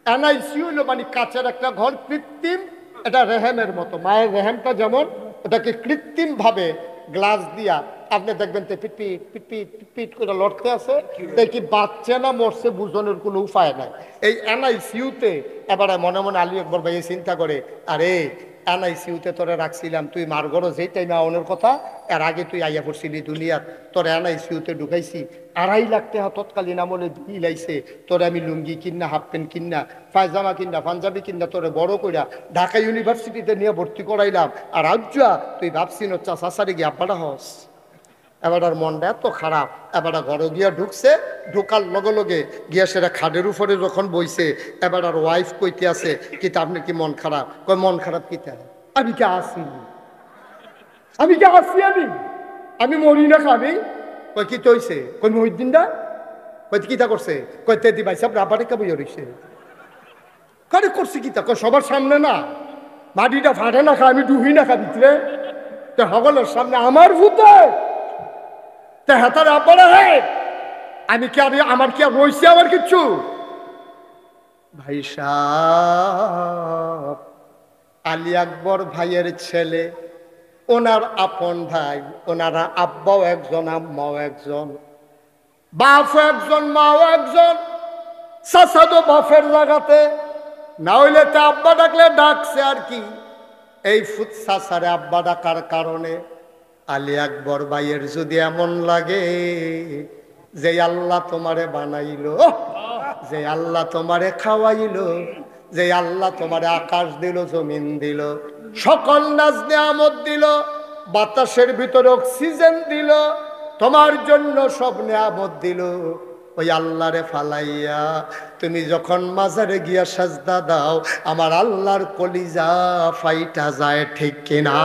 Speaker 1: এনআইসিইউ হলো মানে কাছের একটা ঘর, কৃত্রিম, এটা রেহেমের মতো। মায়ের রেহেমটা যেমন, ওটাকে কৃত্রিম ভাবে গ্লাস দিয়া আপনি দেখবেন তো পিটপিট পিটপিট পিটপিট করে লড়তে আছে, দেখি বাচ্চা না মরছে বুঝনের কোনো উপায় নাই। এই এনআইসিইউতে এবারে মনে মনে আলী আকবর ভাই চিন্তা করে, আরে এনআইসিইউতে তোরে রাখছিলাম, তুই মার ঘরও যেই টাইমে আওনের কথা, এর আগে তুই আইয়া পড়ছিলি দুনিয়ার, তোর এনআইসিইউতে ঢুকাইছি, 2.5 লাখ টাকা তৎকালীন আমলে বিল আইছে, তোরে আমি লুঙ্গি কিনা, হাফ প্যান্ট কিনা, পায়জামা কিনা, পাঞ্জাবি কিনা, তোরে বড় কইরা ঢাকা ইউনিভার্সিটিতে নিয়ে ভর্তি করাইলাম। আর আজ্জা তুই ভাবছিস চাষারে গিয়ে আব্বাটা হস। এবার মনটা এত খারাপ, এবার ঘরে গিয়া ঢুকছে, ঢুকার লগে লগে গিয়া সেটা খাটের উপরে যখন বইছে, এবার আর ওয়াইফ কইতে আছে, কিতা আপনি কি মন খারাপ? কয় মন খারাপ কিতা, আমি কি আসি
Speaker 2: আমি কি আসছি? আমি মরি না খাবি।
Speaker 1: কই কি তৈছে?
Speaker 2: কই মহিউদ্দিন দা
Speaker 1: কই কিতা করছে? কই তেদি ভাই সব রাবারে কা বইয়া রইছে।
Speaker 2: কারে করছি কিতা? কই সবার সামনে না, মাটিটা ফাটে না খা, আমি ডুবি না খা ভিতরে। তে সকলের সামনে আমার ভূতে তে হাতার আব্বারা হে, আমি কি আর আমার কি আর রইছে আমার কিচ্ছু?
Speaker 1: ভাই সাহেব, আলী আকবর ভাইয়ের ছেলে, ওনার আপন ভাই, ওনারা আব্বাও একজন আম্মাও একজন,
Speaker 2: বাপ একজন মাও একজন, চাচাতো বাপের জায়গাতে, না হইলে তে আব্বা ডাকলে ডাকছে আর কি।
Speaker 1: এই ফুৎসা সারে আব্বা ডাকার কারণে আলী আকবর ভাইয়ের যদি এমন লাগে যে আল্লাহ তোমারে বানাইলো, যে আল্লাহ তোমারে খাওয়াইলো, যে আল্লাহ তোমারে আকাশ দিল, জমিন দিল,
Speaker 2: সকল নাজ নিয়ামত দিল, বাতাসের ভিতরে অক্সিজেন দিল, তোমার জন্য সব নিয়ামত দিল,
Speaker 1: ওই আল্লাহরে ফালাইয়া তুমি যখন মাজারে গিয়া সাজদা দাও, আমার আল্লাহর কলিজা ফাইটা যায়, ঠিক কিনা?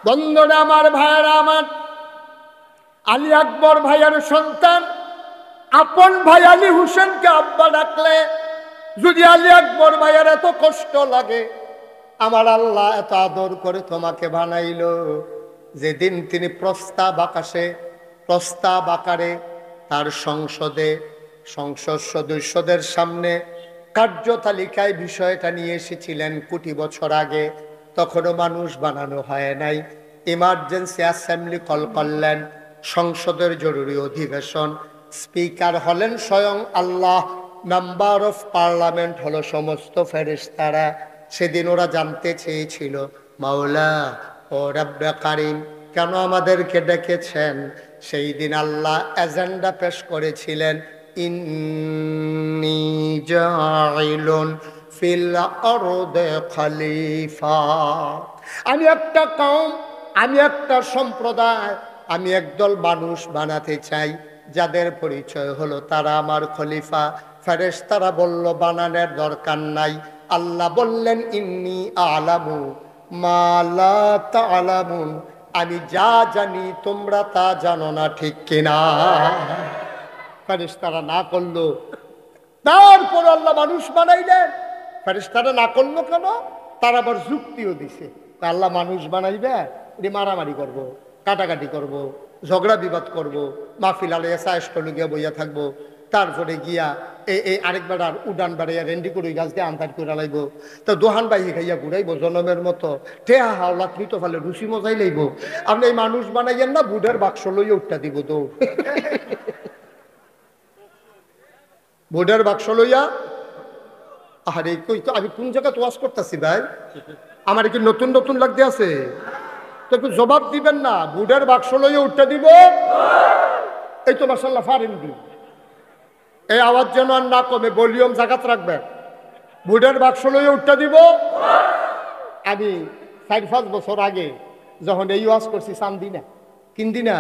Speaker 2: বন্ধুরা আমার, ভাইয়েরা আমার, আলী আকবর ভাইয়ের সন্তান আপন ভাই আলী হোসেনকে আব্বা ডাকলে যদি আলী আকবর ভাইয়ের এত কষ্ট লাগে,
Speaker 1: আমার আল্লাহ এত আদর করে তোমাকে বানাইলো, যেদিন তিনি প্রস্তাব আকাশে, প্রস্তাব আকারে তার সংসদে সংসদ সদস্যদের সামনে কার্যতালিকায় বিষয়টা নিয়ে এসেছিলেন কোটি বছর আগে, তখনও মানুষ বানানো হয় নাই। ইমার্জেন্সি অ্যাসেম্বলি কল করলেন, সংসদের জরুরি অধিবেশন, স্পিকার হলেন স্বয়ং আল্লাহ, মেম্বার অফ পার্লামেন্ট হলো সমস্ত ফেরেশতারা। সেদিন ওরা জানতে চেয়েছিল, মাওলা ও রব্বে কারিম কেন আমাদেরকে ডেকেছেন? সেই দিন আল্লাহ এজেন্ডা পেশ করেছিলেন, ইন্নী জাইলুন ফিল আরদে খলিফা।
Speaker 2: আমি একটা কওম, আমি একটা সম্প্রদায়, আমি একদল মানুষ বানাতে চাই
Speaker 1: যাদের পরিচয় হলো তারা আমার খলিফা। ফেরেশতারা বলল বানানোর দরকার নাই। আল্লাহ বললেন, ইন্নী আলামু মা লা তা'লামুন, আমি যা জানি তোমরা তা জানো না, ঠিক কিনা?
Speaker 2: ফেরেশতারা না করলো, তারপর আল্লাহ মানুষ বানাইলেন। ফেরেশতারা না করলো কেন? তার আবার যুক্তিও দিছে, আল্লাহ মানুষ বানাইবে, এটি মারামারি করব, কাটাকাটি করব, ঝগড়া বিবাদ করব, মাহফিল আলাইয়া সায়েস করলে গিয়া বইয়া থাকবো, তারপরে গিয়া এই আরেকবার আর উডান বাড়াইয়া রেন্ডি করে গাছ দিয়ে আন্তার করে লাইব, তো দোহান বাইয়ে খাইয়া ঘুরাইব জনমের মতো, ঠেহা হাওলা তো ফালে রুচি মজাই লাইব। আপনি এই মানুষ বানাইয়েন না, বুধের বাক্স লইয়া উঠটা দিব দৌড়, বুধের বাক্স লইয়া। আরে কই তো আমি কোন জায়গায় তোয়াজ করতেছি ভাই? আমার কি নতুন নতুন লাগতে আছে? তো একটু জবাব দিবেন না। বুধের বাক্স লইয়া উঠটা দিব, এই তো মাশাআল্লাহ ফারেন দি, এই আওয়াজ যেন আর না কমে, ভলিউম জাগাত রাখবেন। বুধের বাক্স লইয়া উঠটা দিব। আমি 4-5 বছর আগে যখন এই ওয়াজ করছি চান্দিনা, কিন্দিনা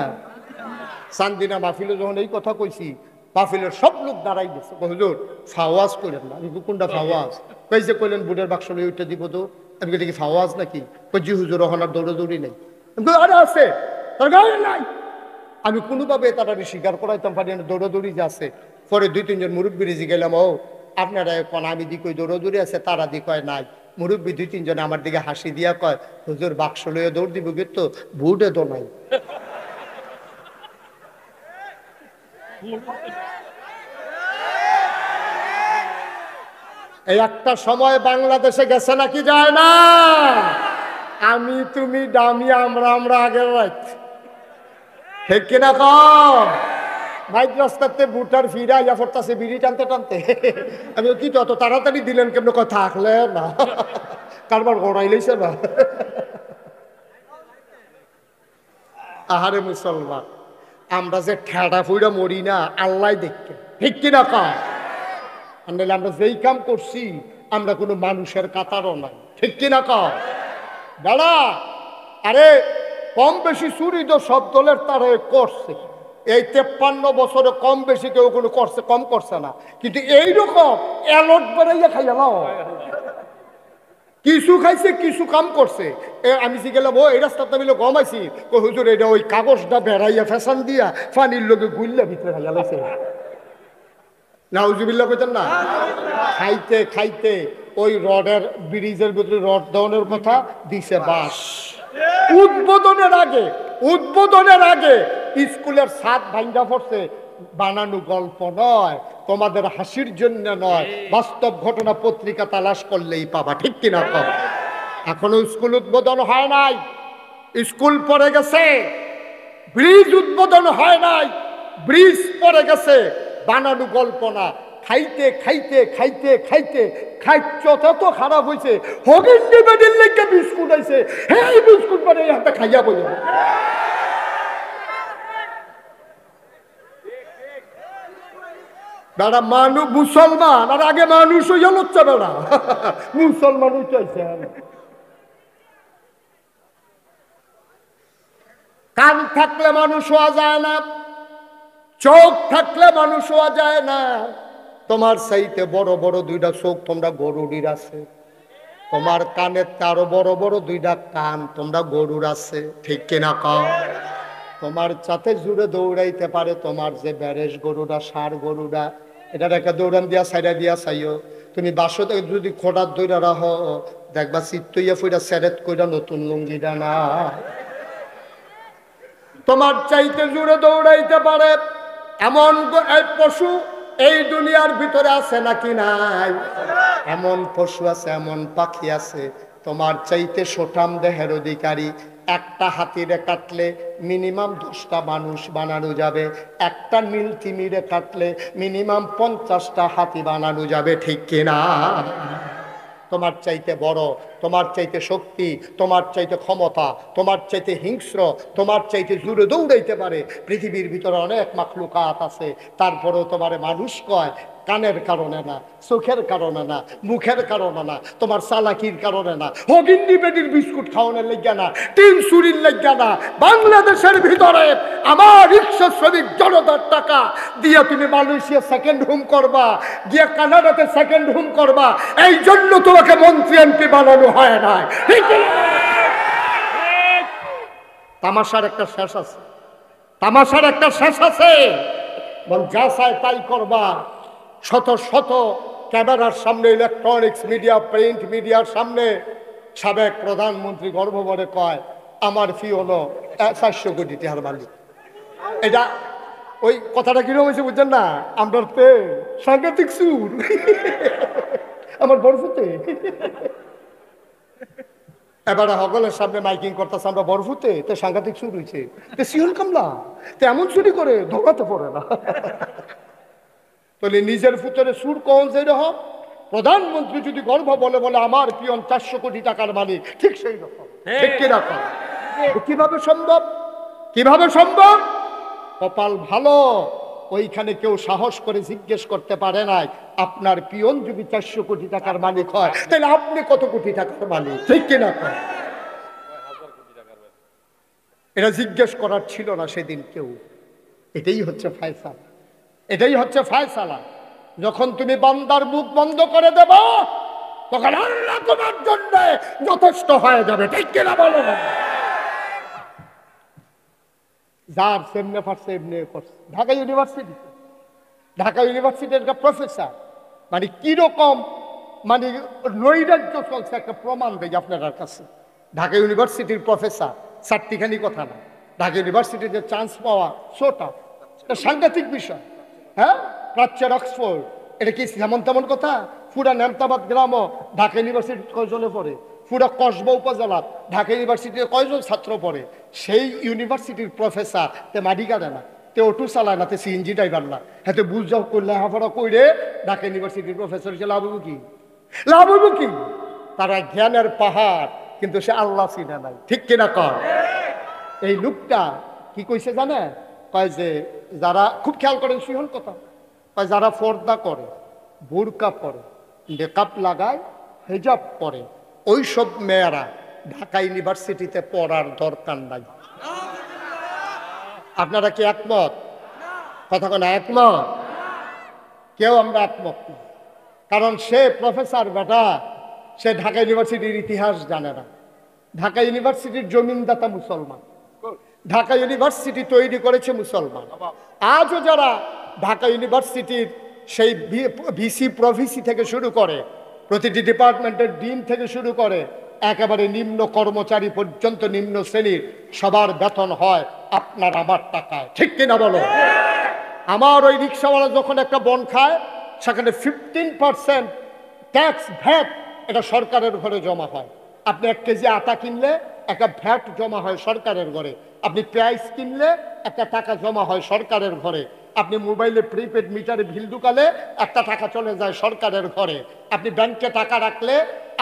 Speaker 2: চান্দিনা মাহফিলে যখন এই কথা কইছি, মাহফিলের সব লোক দাঁড়াই গেছে, হুজুর ফাওয়াজ করেন না। আমি কোনটা ফাওয়াজ? কইছে কইলেন বুধের বাক্স লইয়া উঠটা দিব। তো আমি কি ফাওয়াজ নাকি? জি হুজুর, ওখান আর দৌড়াদৌড়ি নাই। আরে আছে, তার গায়ে নাই। আমি কোনোভাবে তারা স্বীকার করাইতাম পারি না দৌড়াদৌড়ি যে আছে। পরে 2-3 জন মুরব্বী রেজি গেলাম, ও আপনারা কোন আমি দি কই দৌড়াদৌড়ি আছে, তারা দি কয় নাই। মুরব্বী 2-3 জন আমার দিকে হাসি দিয়া কয়, হুজুর বাক্স লইয়া দৌড় দিব, কিন্তু বুটে তো নাই। এই একটা সময় বাংলাদেশে গেছে নাকি যায় না? আমি তুমি দামি আমরা আগের রাত, ঠিক কিনা কম? মাইক রাস্তাতে বুটার ফিরা ইয়া পড়তাছে বিড়ি টানতে টানতে। আমি কি তো অত তাড়াতাড়ি দিলেন কেমন? কথা থাকলে না, কারবার গড়াইলেছে না। আহারে মুসলমান, আমরা যে ঠেড়া ফুইরা মরি না, আল্লাহ দেখে, ঠিক কিনা কম? আমরা যেই কাম করছি, আমরা কোনো মানুষের কাতারও নাই, ঠিক কিনা কম? দাঁড়া, আরে কম বেশি চুরি তো সব দলের তারা করছে। এই 53 বছরে কম বেশি কেউ কোনো করছে, কম করছে না। কিন্তু এইরকম অ্যালট বেড়াইয়া খাইয়া নাও, কিছু খাইছে কিছু কাম করছে। আমি যে গেলাম ও এই রাস্তাটা মিলে গমাইছি, হুজুর এটা ওই কাগজটা বেড়াইয়া ফ্যাশন দিয়া পানির লোকে গুল্লা ভিতরে খাইয়া লাইছে। নাউজুবিল্লাহ কইতেন না? খাইতে খাইতে ওই রডের ব্রিজের ভিতরে রড দেওয়ানোর কথা দিছে বাস। উদ্বোধনের আগে স্কুলের ছাদ ভাঙ্গা পড়ছে। বানানো গল্প নয়, তোমাদের হাসির জন্য নয়, বাস্তব ঘটনা পত্রিকা তালাশ করলেই পাবা, ঠিক কিনা কম? এখনো স্কুল উদ্বোধন হয় নাই, স্কুল পড়ে গেছে। ব্রিজ উদ্বোধন হয় নাই, ব্রিজ পড়ে গেছে। বানানো গল্প না। খাইতে খাইতে খাইতে খাইতে খাইতে তো খারাপ হয়েছে। হগিন্ডি বেডির লেগে বিস্কুট আইছে, এই বিস্কুট মানে হাতে খাইয়া বলে বেড়া মানুষ মুসলমান, আর আগে মানুষ হইয়া লচ্ছে বেড়া মুসলমান হইতেছে। কান থাকলে মানুষ হওয়া যায় না, চোখ থাকলে মানুষ হওয়া যায় না। তোমার চাইতে বড় বড় দুইটা চোখ তোমরা গরুড়ির আছে, তোমার কানের আরো বড় বড় দুইটা কান তোমরা গরুর আছে, ঠিক কিনা কও? তোমার সাথে জুড়ে দৌড়াইতে পারে তোমার যে ব্যারেজ গরুরা, ষাঁড় গরুরা, এটার একটা দৌড়ান দিয়া সাইডা দিয়া চাইও। তুমি বাসতে যদি খোঁড়ার দৌড়া রাহ, দেখবা চিত্তইয়া ফুইরা সেরেট কইরা নতুন লুঙ্গিটা না। তোমার চাইতে জুড়ে দৌড়াইতে পারে এমন পশু এই দুনিয়ার ভিতরে আছে নাকি নাই? এমন পশু আছে, এমন পাখি আছে তোমার চাইতে সোটাম দেহের অধিকারী। একটা হাতিরে কাটলে মিনিমাম 10টা মানুষ বানানো যাবে, একটা নীল তিমিরে কাটলে মিনিমাম 50টা হাতি বানানো যাবে, ঠিক কিনা? তোমার চাইতে বড়, তোমার চাইতে শক্তি, তোমার চাইতে ক্ষমতা, তোমার চাইতে হিংস্র, তোমার চাইতে জুড়ে দৌড়াইতে পারে পৃথিবীর ভিতরে অনেক মাখলুকাত আছে। তারপরেও তোমারে মানুষ কয় কানের কারণে না, চোখের কারণে না, মুখের কারণে না, তোমার চালাকির কারণে না, হগিন্ডি বেডির বিস্কুট খাওয়ানোর লেগে না, টিন চুরির লেগে না। বাংলাদেশের ভিতরে আমার রিক্সা শ্রমিক জনতার টাকা দিয়ে তুমি মালয়েশিয়া সেকেন্ড হোম করবা, গিয়ে কানাডাতে সেকেন্ড হোম করবা, এই জন্য তোমাকে মন্ত্রী এমপি বানানো হয় না। তামাশার একটা শেষ আছে, তামাশার একটা শেষ আছে। যা চায় তাই করবা। শত শত ক্যামেরার সামনে, ইলেকট্রনিক্স মিডিয়া, প্রিন্ট মিডিয়ার সামনে সাবেক প্রধানমন্ত্রী গর্বভরে কয় আমার ফি হলো 400 কোটি টাকার মালিক। এটা ওই কথাটা কিরকম হয়েছে বুঝছেন না? আমরা সাংঘাতিক সুর আমার বরফুতে এবারে সকলের সামনে মাইকিং করতেছে, আমরা বরফুতে তো সাংঘাতিক সুর হয়েছে, তো শিউল কামলা তো এমন চুরি করে ধোকাতে পড়ে না। তাহলে নিজের ফুতরে সুর কখন সেই রকম, প্রধানমন্ত্রী যদি গর্ব বলে বলে আমার পিয়ন 400 কোটি টাকার মালিক, ঠিক সেই রকম, ঠিক কিরকম? কিভাবে সম্ভব? কিভাবে সম্ভব? কপাল ভালো ওইখানে কেউ সাহস করে জিজ্ঞেস করতে পারে নাই আপনার পিয়ন যদি 400 কোটি টাকার মালিক হয় তাহলে আপনি কত কোটি টাকার মালিক, ঠিক কিনা? এটা জিজ্ঞেস করার ছিল না সেদিন কেউ। এটাই হচ্ছে ফায়সালা, এটাই হচ্ছে ফায়সালা। যখন তুমি বান্দার মুখ বন্ধ করে দেব তখন আল্লাহ তোমার জন্য যথেষ্ট হয়ে যাবে, ঠিক কিনা বলো? যার সেমনে পারছে এমনি করছে। ঢাকা ইউনিভার্সিটির একটা প্রফেসর, মানে কিরকম মানে নৈরাজ্য চলছে একটা প্রমাণ দেয় আপনার কাছে। ঢাকা ইউনিভার্সিটির প্রফেসর, চারটিখানি কথা না, ঢাকা ইউনিভার্সিটিতে চান্স পাওয়া ছোটা সাংঘাতিক বিষয়। হ্যাঁ, প্রাচ্যের অক্সফোর্ড, এটা কি যেমন তেমন কথা? পুরা নেমতাবাদ গ্রামও ঢাকা ইউনিভার্সিটি কয়জনে পড়ে, পুরা কসবা উপজেলা ঢাকা ইউনিভার্সিটিতে কয়জন ছাত্র পড়ে। সেই ইউনিভার্সিটির প্রফেসর তে মাটি কাটে না, তে অটো চালায় না, তে সিএনজি ড্রাইভার না, হাতে বুঝাও করলে লেখাপড়া করে ঢাকা ইউনিভার্সিটির প্রফেসর হিসেবে লাভ হইব কি? লাভ হইব কি? তারা জ্ঞানের পাহাড়, কিন্তু সে আল্লাহ চিনে নাই, ঠিক কিনা কর? এই লোকটা কি কইছে জানে? কয় যে যারা, খুব খেয়াল করেন সিহন কথা, কয় যারা পর্দা করে, বুরকা পরে, মেকআপ লাগায়, হেজাব পরে, ওই সব মেয়েরা ঢাকা ইউনিভার্সিটিতে পড়ার দরকার নাই।
Speaker 1: আপনারা কি একমত? কথা কোন একমত? কেউ আমরা একমত না। কারণ সে প্রফেসর বেটা, সে ঢাকা ইউনিভার্সিটির ইতিহাস জানে না। ঢাকা ইউনিভার্সিটির জমিনদাতা মুসলমান, ঢাকা ইউনিভার্সিটি তৈরি করেছে মুসলমান। আজও যারা ঢাকা ইউনিভার্সিটির সেই ভিসি প্রভিসি থেকে শুরু করে, প্রতিটি ডিপার্টমেন্টের ডিন থেকে শুরু করে একেবারে নিম্ন কর্মচারী পর্যন্ত, নিম্ন শ্রেণীর সবার বেতন হয় আপনার আমার টাকায়, ঠিক কিনা বলো? আমার ওই রিক্সাওয়ালা যখন একটা বন খায়, সেখানে 15% ট্যাক্স ভ্যাট এটা সরকারের ঘরে জমা হয়। আপনি 1 কেজি আটা কিনলে একটা ভ্যাট জমা হয় সরকারের ঘরে। আপনি পেঁয়াজ কিনলে একটা টাকা জমা হয় সরকারের ঘরে। আপনি মোবাইলে প্রিপেড মিটারে বিল ঢুকালে একটা টাকা চলে যায় সরকারের ঘরে। আপনি ব্যাংকে টাকা রাখলে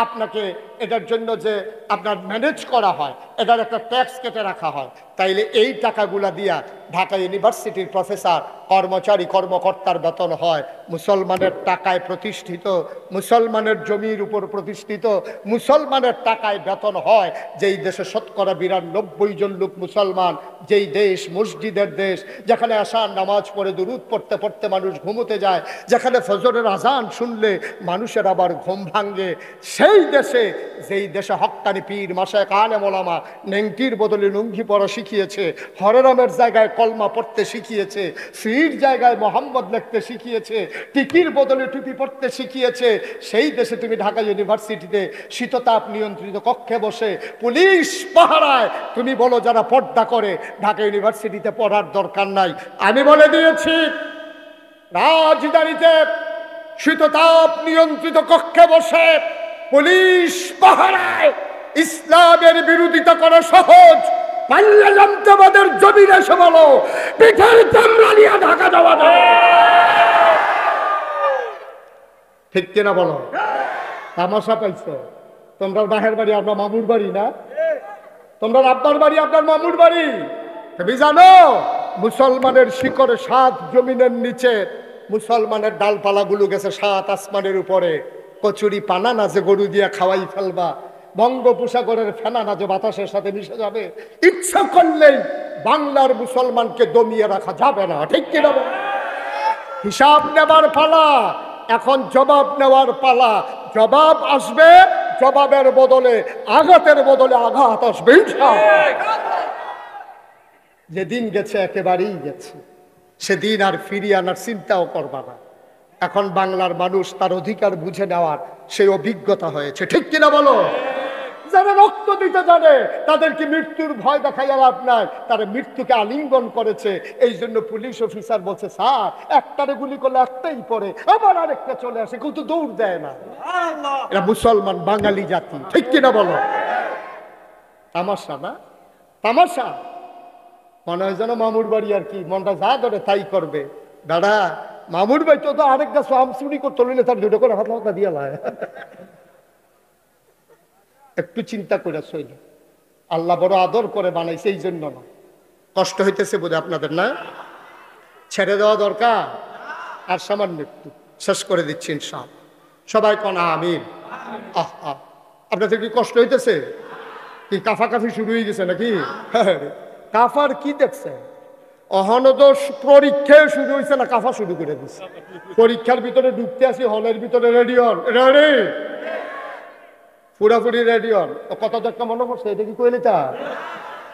Speaker 1: আপনাকে এটার জন্য যে আপনার ম্যানেজ করা হয়, এটার একটা ট্যাক্স কেটে রাখা হয়। তাইলে এই টাকাগুলা দিয়া ঢাকা ইউনিভার্সিটির প্রফেসর, কর্মচারী, কর্মকর্তার বেতন হয় মুসলমানের টাকায় প্রতিষ্ঠিত, মুসলমানের জমির উপর প্রতিষ্ঠিত, মুসলমানের টাকায় বেতন হয়। যেই দেশে 92% জন লোক মুসলমান, যেই দেশ মসজিদের দেশ, যেখানে আশার নামাজ পড়ে দুরূদ পড়তে পড়তে মানুষ ঘুমোতে যায়, যেখানে ফজরের আজান শুনলে মানুষের আবার ঘুম ভাঙ্গে, সেই দেশে, যেই দেশে হক্কানি পীর মাশায়েখ আলেম ওলামা নেংটির বদলে লুঙ্গি পরা শিখিয়েছে, হরেরামের জায়গায় কলমা পড়তে শিখিয়েছে, ফির জায়গায় মোহাম্মদ লিখতে শিখিয়েছে, টিকির বদলে টুপি পড়তে শিখিয়েছে, সেই দেশে তুমি ঢাকা ইউনিভার্সিটিতে শীততাপ নিয়ন্ত্রিত কক্ষে বসে পুলিশ পাহারায় তুমি বলো যারা পর্দা করে ঢাকা ইউনিভার্সিটিতে পড়ার দরকার নাই। আমি বলে দিয়েছি, রাজধানীতে শীততাপ নিয়ন্ত্রিত কক্ষে বসে পুলিশ পাহারায় ইসলামের বিরোধিতা করা সহজ। পাল্লা জামতাবাদের জমিনে এসে বলো পিঠের চামড়া নিয়ে ঢাকা যাওয়া যাবে, ঠিক কিনা বলো? তামাশা পাইছো? তোমরা বাহের বাড়ি, আপনার মামুর বাড়ি না? তোমরা আব্বার বাড়ি, আপনার মামুর বাড়ি। তুমি জানো মুসলমানের শিকড়ে 7 জমিনের নিচে, মুসলমানের ডালপালাগুলো গেছে 7 আসমানের উপরে। কচুরি পানা না যে গরু দিয়া খাওয়াই ফেলবা, বঙ্গোপসাগরের ফেনা না যে বাতাসের সাথে মিশে যাবে, ইচ্ছা করলেই বাংলার মুসলমানকে দমিয়ে রাখা যাবে না, ঠিক কিনা? হিসাব নেবার পালা, এখন জবাব নেওয়ার পালা। জবাব আসবে, জবাবের বদলে আঘাতের বদলে আঘাত আসবে। যেদিন গেছে একেবারেই গেছে, সেদিন আর ফিরিয়ে আনার চিন্তাও করবা না। এখন বাংলার মানুষ তার অধিকার বুঝে নেওয়ার সেই অভিজ্ঞতা হয়েছে, ঠিক কিনা বলো? যারা রক্ত দিতে জানে তাদেরকে মৃত্যুর ভয় দেখাইয়া লাভ নাই, তারা মৃত্যুকে আলিঙ্গন করেছে। এই জন্য পুলিশ অফিসার বলছে, স্যার একটারে গুলি করলে একটাই পড়ে, আবার আরেকটা চলে আসে, কিন্তু দৌড় দেয় না। এরা মুসলমান বাঙালি জাতি, ঠিক কিনা বলো? তামাশা না? তামাশা। মনে হয় যেন মামুর বাড়ি আর কি, মনটা যা ধরে তাই করবে। দাদা মামুর বাড়ি তো আরেক গাছ আম চুরি করতে নিলে তার 2 করে হাতা দিয়ে লায়। একটু চিন্তা করে শৈল, আল্লাহ বড় আদর করে বানাইছে, এই জন্য না। কষ্ট হইতেছে বোধ আপনাদের না? ছেড়ে দেওয়া দরকার। আর সামান্য একটু শেষ করে দিচ্ছি ইনশাআল্লাহ। সবাই কনা আমিন। আহা, আপনাদের কি কষ্ট হইতেছে? কি কাফাকাফি শুরু হয়ে গেছে নাকি? কাফার কি দেখছে? অহনদ পরীক্ষায় শুরু হয়েছে না, কাফা শুরু করে দিচ্ছে। পরীক্ষার ভিতরে ঢুকতে আসি, হলের ভিতরে রেডিয়ন রেডি, পুরাপুরি রেডিয়ন। কত একটা মনে পড়ছে, এটা কি কইলে তা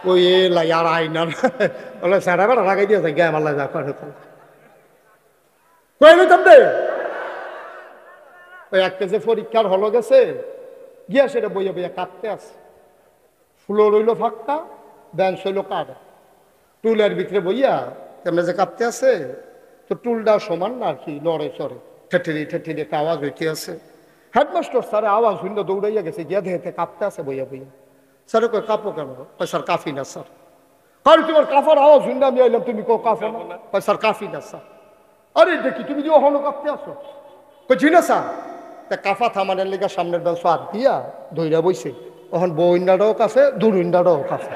Speaker 1: ওই লাই আর আইনা বলে স্যার আবার লাগাই দিয়েছে গে আমার লাগা কইলে তামরে ওই একটা যে পরীক্ষার হলো গেছে গিয়া সেটা বইয়া বইয়া কাঁদতে আছে। ফ্লোর হইলো ফাঁকা, বেঞ্চ হইলো কাদা, টুলের ভিতরে বইয়া তেমনি যে কাঁপতে আছে, তো টুলটা সমান না আর কি, লড়ে চড়ে ঠেঠেরি ঠেঠেরি একটা আওয়াজ হইতে আছে। হেডমাস্টার স্যারে আওয়াজ শুনলে দৌড়াইয়া গেছে, গিয়া দেখে কাঁপতে আছে বইয়া বইয়া। স্যারে কই কাঁপো কেন? কয় স্যার কাফি না স্যার। কারণ তোমার কাফার আওয়াজ শুনলে আমি আইলাম, তুমি কো কাফো না? কয় স্যার কাফি না স্যার। আরে দেখি তুমি যে ওখানে কাঁপতে আসো। কই জি না স্যার। তা কাফা থামানের লেগে সামনের বেঞ্চ হাত দিয়া ধইরা বইছে, তখন বইন্ডাটাও কাছে, দুরুইন্ডাটাও কাছে।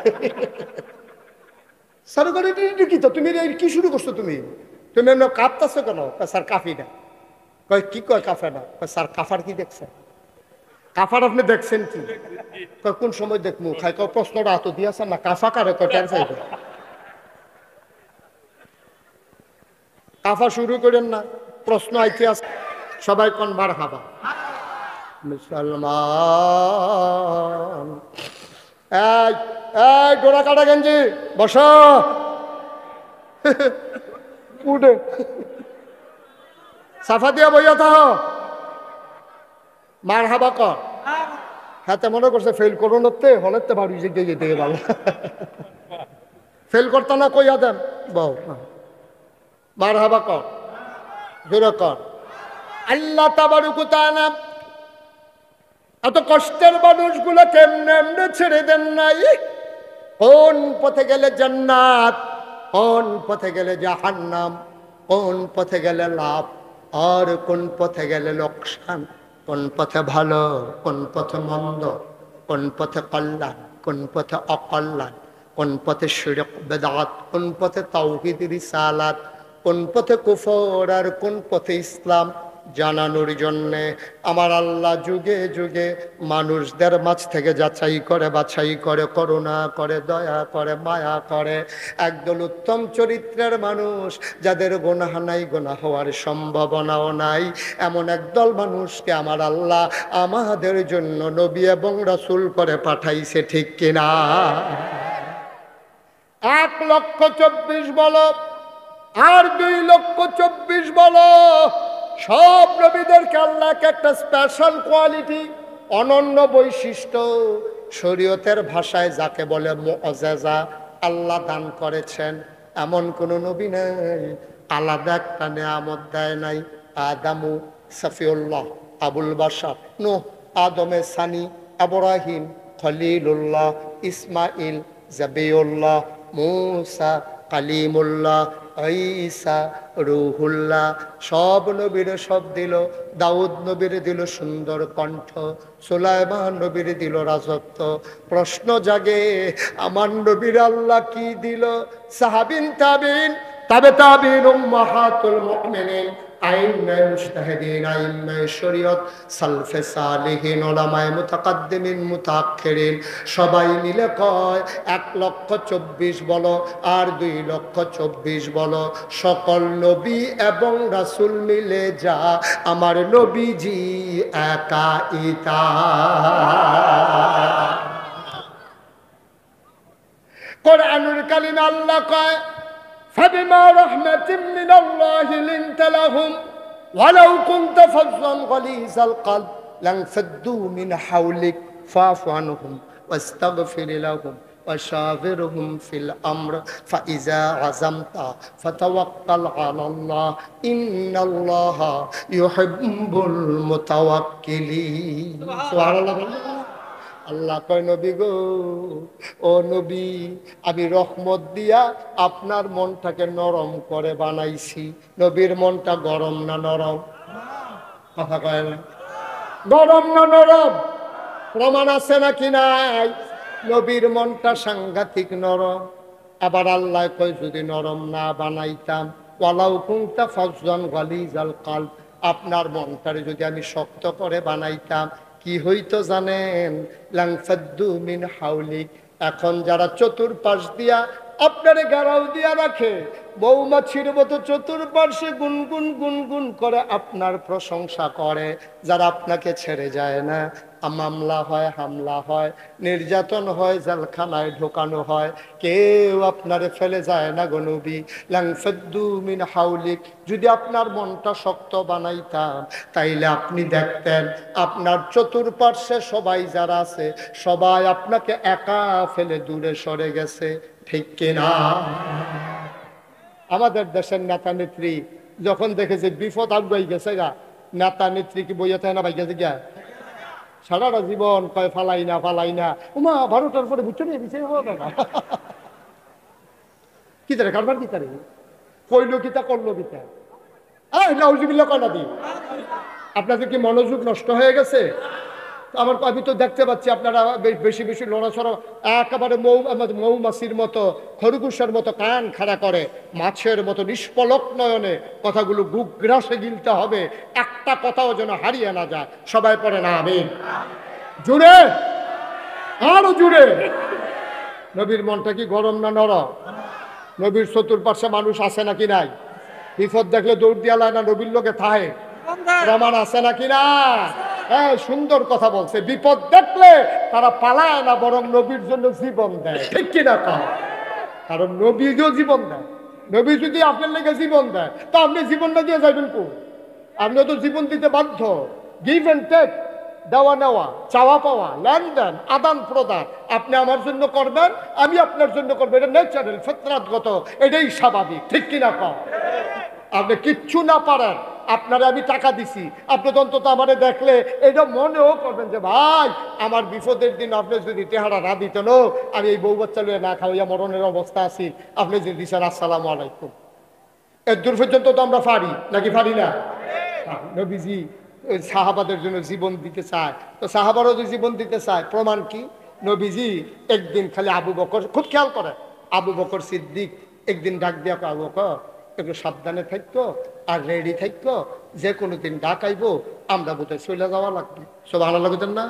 Speaker 1: স্যার কি তো তুমি কি শুরু করছো? তুমি তুমি এমন কাঁপতেছো কেন? স্যার কাফি না। কয় কি কয় কাফে না? স্যার কাফার কি দেখছেন? কাফার আপনি দেখছেন কি? কোন সময় দেখবো? খাই প্রশ্নটা হাত দিয়েছেন না, কাফা কারে কয় টের চাইবে।
Speaker 2: হাফা শুরু করেন না, প্রশ্ন আইতে আছে, সবাই কোন মার হাবা। মুসলমান এই এই ডোরা কাটা গেঞ্জি বস, উঠে সাফা দিয়া বইয়া থাহ, মার হাবা কর। হাতে মনে করছে ফেল করো নতে হলেতে বাড়ি যেতে যেতে ভালো ফেল করতে না কইয়া দেন বউ মার হাবা কর, জোরে কর। আল্লাহ তাবারক ওয়া তাআলা এত কষ্টের মানুষগুলো কেমনে এমনে ছেড়ে দেন নাই। কোন পথে গেলে জান্নাত, কোন পথে গেলে জাহান্নাম, কোন পথে গেলে লাভ আর কোন পথে গেলে লোকসান, কোন পথে ভালো কোন পথে মন্দ, কোন পথে কল্যাণ কোন পথে অকল্যাণ, কোন পথে শিরক বেদাত, কোন পথে তাওহীদ রিসালাত, কোন পথে কুফর আর কোন পথে ইসলাম জানানোর জন্যে আমার আল্লাহ যুগে যুগে মানুষদের মাঝ থেকে যাচাই করে বাছাই করে, করুণা করে, দয়া করে, মায়া করে। একদল উত্তম চরিত্রের মানুষ যাদের গুনাহ নাই, গুনাহ হওয়ার সম্ভাবনাও নাই, এমন একদল মানুষকে আমার আল্লাহ আমাদের জন্য নবী এবং রাসূল করে পাঠাইছে, ঠিক কিনা? 1,24,000 বলো আর 2,24,000 বলো, সব নবীদেরকে আল্লাহকে একটা স্পেশাল কোয়ালিটি, অনন্য বৈশিষ্ট্য, শরীয়তের ভাষায় যাকে বলে মুআজিজা আল্লাহ দান করেছেন। এমন কোন নবী নাই আলাদা একটা নিয়ামত দেয় নাই। আদামু সফিউল্লাহ, আবুল বাশার নূহ, আদমে সানি, ইব্রাহিম খলিলুল্লাহ, ইসমাইল জাবিউল্লাহ, মূসা কালিমুল্লাহ, ঈসা রুহুল্লাহ, সব নবীর সব দিল। দাউদ নবীর দিল সুন্দর কণ্ঠ, সুলাইমান নবীর দিল রাজত্ব। প্রশ্ন জাগে আমার নবীর আল্লাহ কি দিল? সাহাবিন তাবিন তাবে তাবিন উম্মাহাতুল মুমিনিন, আইম্মায়ে মুজতাহিদিন, আইম্মায়ে শরীয়ত, সালফে সালিহিন, উলামায়ে মুতাকাদ্দিমিন মুতাআখিরিন, সবাই মিলে কয় 1,24,000 বলো আর 2,24,000 বলো, সকল নবী এবং রাসূল মিলে যা আমার নবীজি একা ইতা। কোরআনুল কারীমে আল্লাহ কয় فبما رحمة من الله لنت لهم ولو كنت فظا غليظ القلب لانفضوا من حولك فاعف عنهم واستغفر لهم وشاورهم في الأمر فإذا عزمت فتوكل على الله إن الله يحب المتوكلين. سبحان الله. আল্লাহ কয় নবী গো, ও নবী, আমি রহমত দিয়া আপনার মনটাকে নরম করে বানাইছি। নবীর মনটা গরম না নরম? কথা কয় না, গরম না নরম? প্রমাণ আছে নাকি নাই? নবীর মনটা সাংঘাতিক নরম। আবার আল্লাহ কয় যদি নরম না বানাইতাম, ওয়ালাউ কুনতা ফাজ্জান গালিজাল কলব, আপনার মনটারে যদি আমি শক্ত করে বানাইতাম, কি হইতো জানেন? লাংফাদ্দু মিন হাউলিক, এখন যারা চতুর্পাশ দিয়া আপনারে গারাও দিয়া রাখে, মৌমাছির মতো চতুর্পাশে গুনগুন গুনগুন করে আপনার প্রশংসা করে, যারা আপনাকে ছেড়ে যায় না, মামলা হয়, হামলা হয়, নির্যাতন হয়, জেলখানায় ঢোকানো হয়, কেউ আপনারে ফেলে যায় না গো নবী। লাংফাদ্দু মিন হাউলিক, যদি আপনার মনটা শক্ত বানাইতাম, তাইলে আপনি দেখতেন আপনার চতুর্পার্শ্বে সবাই যারা আছে সবাই আপনাকে একা ফেলে দূরে সরে গেছে, ঠিক কিনা? আমাদের দেশের নেতা নেত্রী যখন দেখেছে বিপদ আগুয়াই গেছে গা, নেতা নেত্রী কি বইয়া থাকে না ভাই গেছে গিয়া সারাটা জীবন কয় ফালাই না ফালাই না, উমা 12টার পরে ভিতরে বিষয় হবে না কি তারে কারবার কি তারে কইলো কিতা করলো কিতা, নাউজুবিল্লাহ কয় না দি। আপনাদের কি মনোযোগ নষ্ট হয়ে গেছে? আমার আমি তো দেখতে পাচ্ছি আপনারা বেশি বেশি লড়াছড়া, একেবারে মৌমাছির মতো, খরগোশের মতো কান খাড়া করে, মাছের মতো নিষ্পলক নয়নে কথাগুলো গুগ্রাসে গিলতে হবে, একটা কথাও যেন হারিয়ে না যায়। সবাই পড়ে না আমিন, জুড়ে আরো জুড়ে। নবীর মনটা কি গরম না নরম? নবীর চতুর্পাশে মানুষ আছে নাকি নাই? বিপদ দেখলে দৌড় দিয়া লায় না নবীর লোকে থাহে, প্রমাণ আছে নাকি না? হ্যাঁ, সুন্দর কথা বলছে। বিপদ দেখলে তারা পালায় না, বরং নবীর জন্য জীবন দেয়। ঠিক কিনা কয়? কারণ নবীও জীবন দেয়। নবী যদি আপনার লেগে জীবন দেয়, তা আপনি জীবন না দিয়ে যাবেন কো? আপনিও তো জীবন দিতে বাধ্য। গিভ এন্ড টেক, দেওয়া নেওয়া, চাওয়া পাওয়া, লেনদেন, আদান প্রদান আপনি আমার জন্য করবেন, আমি আপনার জন্য করবো। এটা ন্যাচারাল, ফিতরাতগত, এটাই স্বাভাবিক। ঠিক কিনা কয়? আপনি কিচ্ছু না পারেন, আপনারে আমি টাকা দিছি, আপনি তো অন্তত আমারে দেখলে এটা মনেও করবেন যে ভাই আমার বিপদের দিন আপনি যদি টেহারা না দিতেন, আমি এই বউ বাচ্চা লুয়ে না খাওয়াইয়া মরণের অবস্থা আছি, আপনি যদি দিচ্ছেন আসসালামু আলাইকুম। এর দূর পর্যন্ত তো আমরা পারি নাকি পারি না? নবীজি ওই সাহাবাদের জন্য জীবন দিতে চায়, তো সাহাবারও যদি জীবন দিতে চায়, প্রমাণ কি? নবীজি একদিন খালি আবু বকর, খুব খেয়াল করে, আবু বকর সিদ্দিক একদিন ডাক দিয়া, আবু বকর একটু সাবধানে থাকতো আর রেডি থাকতো, যে কোনো দিন ডাক আইব আমরা বোধহয় চলে যাওয়া লাগবে। সব ভালো লাগতেন না?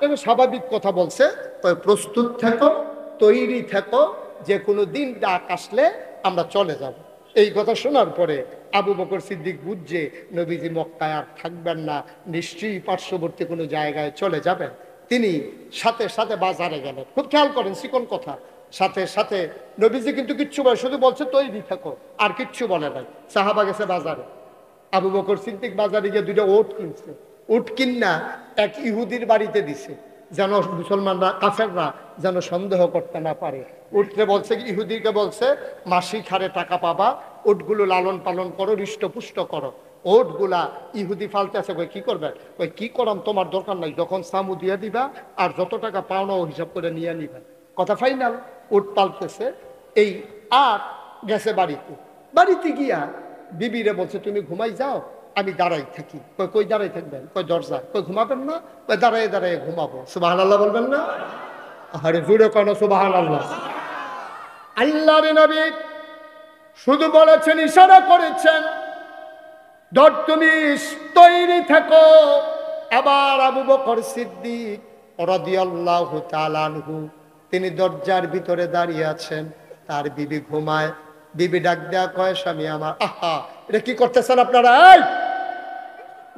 Speaker 2: এটা স্বাভাবিক কথা বলছে, প্রস্তুত থাকো, তৈরি থাকো, যে কোনো দিন ডাক আসলে আমরা চলে যাব। এই কথা শোনার পরে আবু বকর সিদ্দিক বুঝছে নবীজি মক্কায় আর থাকবেন না, নিশ্চয়ই পার্শ্ববর্তী কোনো জায়গায় চলে যাবেন। তিনি সাথে সাথে বাজারে গেলেন। খুব খেয়াল করেন, চিকন কথা। সাথে সাথে নবীজি কিন্তু কিচ্ছু বলে, শুধু বলছে তৈরি থাকো, আর কিচ্ছু বলে নাই। সাহাবা গেছে বাজারে, আবু বকর সিদ্দিক বাজারে গিয়ে দুইটা ওট কিনছে। উট কিন্না এক ইহুদির বাড়িতে দিছে, যেন মুসলমানরা, কাফেররা যেন সন্দেহ করতে না পারে। উঠতে বলছে, ইহুদিকে বলছে মাসিক হারে টাকা পাবা, উটগুলো লালন পালন করো, হৃষ্টপুষ্ট করো। ওটগুলা ইহুদি ফালতে আছে, কই কি করবে? কই কি করাম, তোমার দরকার নাই, যখন সামু দিয়ে দিবা আর যত টাকা পাওনা ও হিসাব করে নিয়ে নিবা। কথা ফাইনাল। উট পালতেছে এই, আর গেছে বাড়িতে। বাড়িতে গিয়া বিবিরে বলছে তুমি ঘুমাই যাও, আমি দাঁড়াই থাকি। কই কই দাঁড়াই থাকবেন? কই দরজা। কই ঘুমাবেন না? কই দাঁড়ায় দাঁড়ায় ঘুমাবো। সুবহানাল্লাহ বলবেন না? আরে জুড়ে কেন সুবহানাল্লাহ? আল্লাহর নবী শুধু বলেছেন, ইশারা করেছেন, ধর তুমি তৈরি থাকো। আবার আবু বকর সিদ্দিক রাদিয়াল্লাহু তাআলা আনহু তিনি দরজার ভিতরে দাঁড়িয়ে আছেন, তার বিবি ঘুমায়। বিবি ডাক দেয়া কয়, স্বামী আমার। আহা, এটা কি করতেছেন আপনারা? এই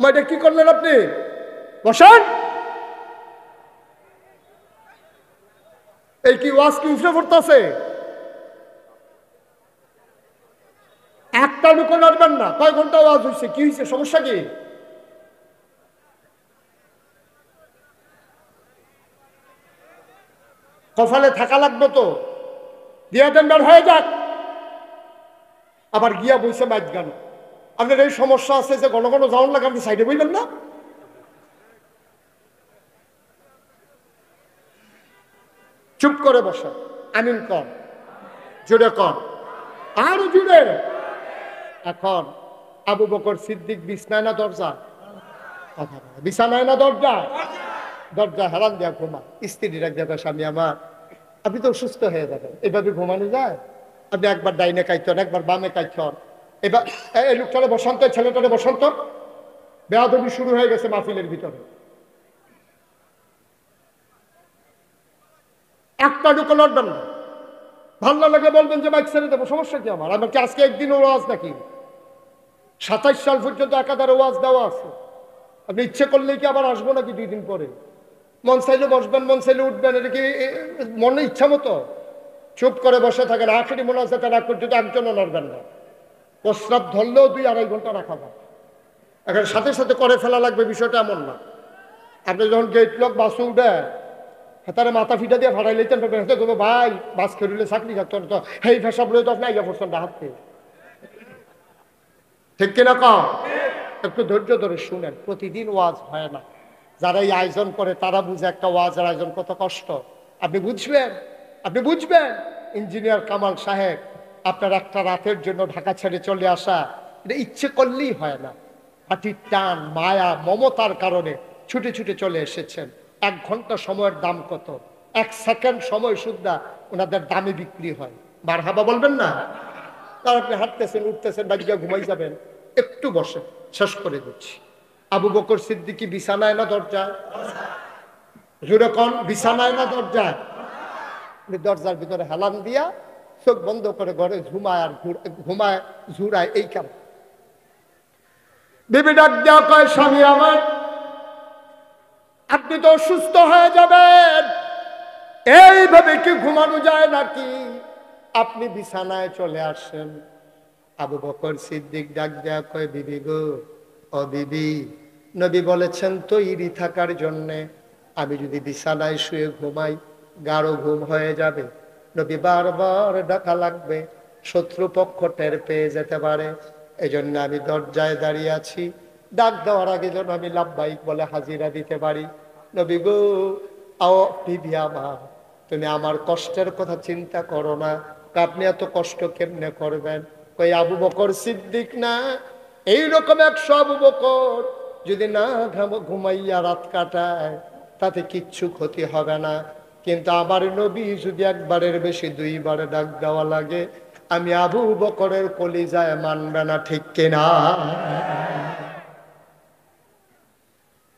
Speaker 2: এটা কি করলেন আপনি? বসেন। এই কি ওয়াজ কি উঠে পড়তেছে? একটা লুকো নড়বেন না। কয় ঘন্টা ওয়াজ হয়েছে? কি হয়েছে? সমস্যা কি? কপালে থাকা লাগবে তো, দিয়া দেন, বের হয়ে যাক। আবার গিয়া বইছে মাইক গান। আপনার এই সমস্যা আছে যে ঘন ঘন যাওয়ার লাগে, আপনি সাইডে বইবেন না? চুপ করে বসে আমিন কর, জুড়ে কর, আরো জুড়ে। এখন আবু বকর সিদ্দিক বিছনায় না দরজা? বিছানায় না দরজা? দরজা হেরান দেয়া ঘুমা। স্ত্রী রাখ দেবে, স্বামী আমার আপনি তো অসুস্থ হয়ে যাবেন, এভাবে ঘুমানো যায়? আপনি একবার ডাইনে কাইতেন, একবার বামে কাইতেন। এবার এই লোকটারে বসন্ত, ছেলেটারে বসন্ত। বেয়াদবি শুরু হয়ে গেছে মাহফিলের ভিতরে। একটা ঢুকে লড়বেন না। ভাল না লাগে বলবেন যে বাইক ছেড়ে দেবো, সমস্যা কি আমার? আমার কি আজকে একদিন ওয়াজ নাকি? 27 সাল পর্যন্ত একাধারে ওয়াজ দেওয়া আছে। আপনি ইচ্ছে করলেই কি আবার আসবো নাকি 2 দিন পরে? মন চাইলে বসবেন, মন চাইলে উঠবেন, এটা কি মনে ইচ্ছা মতো? চুপ করে বসে থাকেন। আখেরি মোনাজাতের রাগ পর্যন্ত একজনও লড়বেন না। প্রস্রাব ধরলেও 2-2.5 ঘন্টা রাখা যায়। এখন সাথে সাথে করে ফেলা লাগবে, বিষয়টা এমন না। আপনি যখন গেট লক বাসে উঠে তারা মাথা ফিটা দিয়ে ফাটাই লেতেন, ভাই বাস খেলে চাকরি থাকতো তো, সেই ফেসাব লয়ে তো আপনি আইয়া পড়ছেন হাতে। ঠিক কিনা কম? একটু ধৈর্য ধরে শুনেন। প্রতিদিন ওয়াজ হয় না। যারা এই আয়োজন করে তারা বুঝে একটা ওয়াজের আয়োজন কত কষ্ট। আপনি বুঝবেন, আপনি বুঝবেন। ইঞ্জিনিয়ার কামাল সাহেব, আপনার একটা রাতের জন্য ঢাকা ছেড়ে চলে আসা, এটা ইচ্ছে করলেই হয় না। হাতির টান, মায়া, মমতার কারণে ছুটে ছুটে চলে এসেছেন। 1 ঘন্টা সময়ের দাম কত? 1 সেকেন্ড সময় সুদ্ধা ওনাদের দামে বিক্রি হয়। মারহাবা বলবেন না? তার আপনি হাঁটতেছেন, উঠতেছেন, বাড়িতে ঘুমাই যাবেন, একটু বসে, শেষ করে দিচ্ছি। আবু বকর সিদ্দিকী বিছানায় না দরজায়? জোরে কোন, বিছানায় না দরজায়? দরজার ভিতরে হেলান দিয়া চোখ বন্ধ করে ঘরে ঘুমায় আর ঘুমায় ঝুরায় এই কাম। বিবি ডাক দেওয়া কয়, স্বামী আমার, আপনি তো অসুস্থ হয়ে যাবেন, এইভাবে কি ঘুমানো যায় নাকি? আপনি বিছানায় চলে আসেন। আবু বকর সিদ্দিক ডাক দেয়া কয়, বিবি গো, ও বিবি, নবী বলেছেন তৈরি থাকার জন্যে, আমি যদি বিছানায় শুয়ে ঘুমাই গাঢ় ঘুম হয়ে যাবে, নবী বারবার ডাকা লাগবে, শত্রুপক্ষ টের পেয়ে যেতে পারে, এজন্য আমি দরজায় দাঁড়িয়ে আছি, ডাক দেওয়ার আগে যেন আমি লাব্বাইক বলে হাজিরা দিতে পারি। নবী গো, আও বিবি আমার, তুমি আমার কষ্টের কথা চিন্তা করো না। আপনি এত কষ্ট কেমনে করবেন? কই আবু বকর সিদ্দিক না, এইরকম 100 আবু বকর যদি না ঘুমাইয়া রাত কাটায় তাতে কিচ্ছু ক্ষতি হবে না, কিন্তু আমার নবী যদি একবারের বেশি 2 বার ডাক দেওয়া লাগে, আমি আবু বকরের কলিজায় মানবে না, ঠিক কিনা?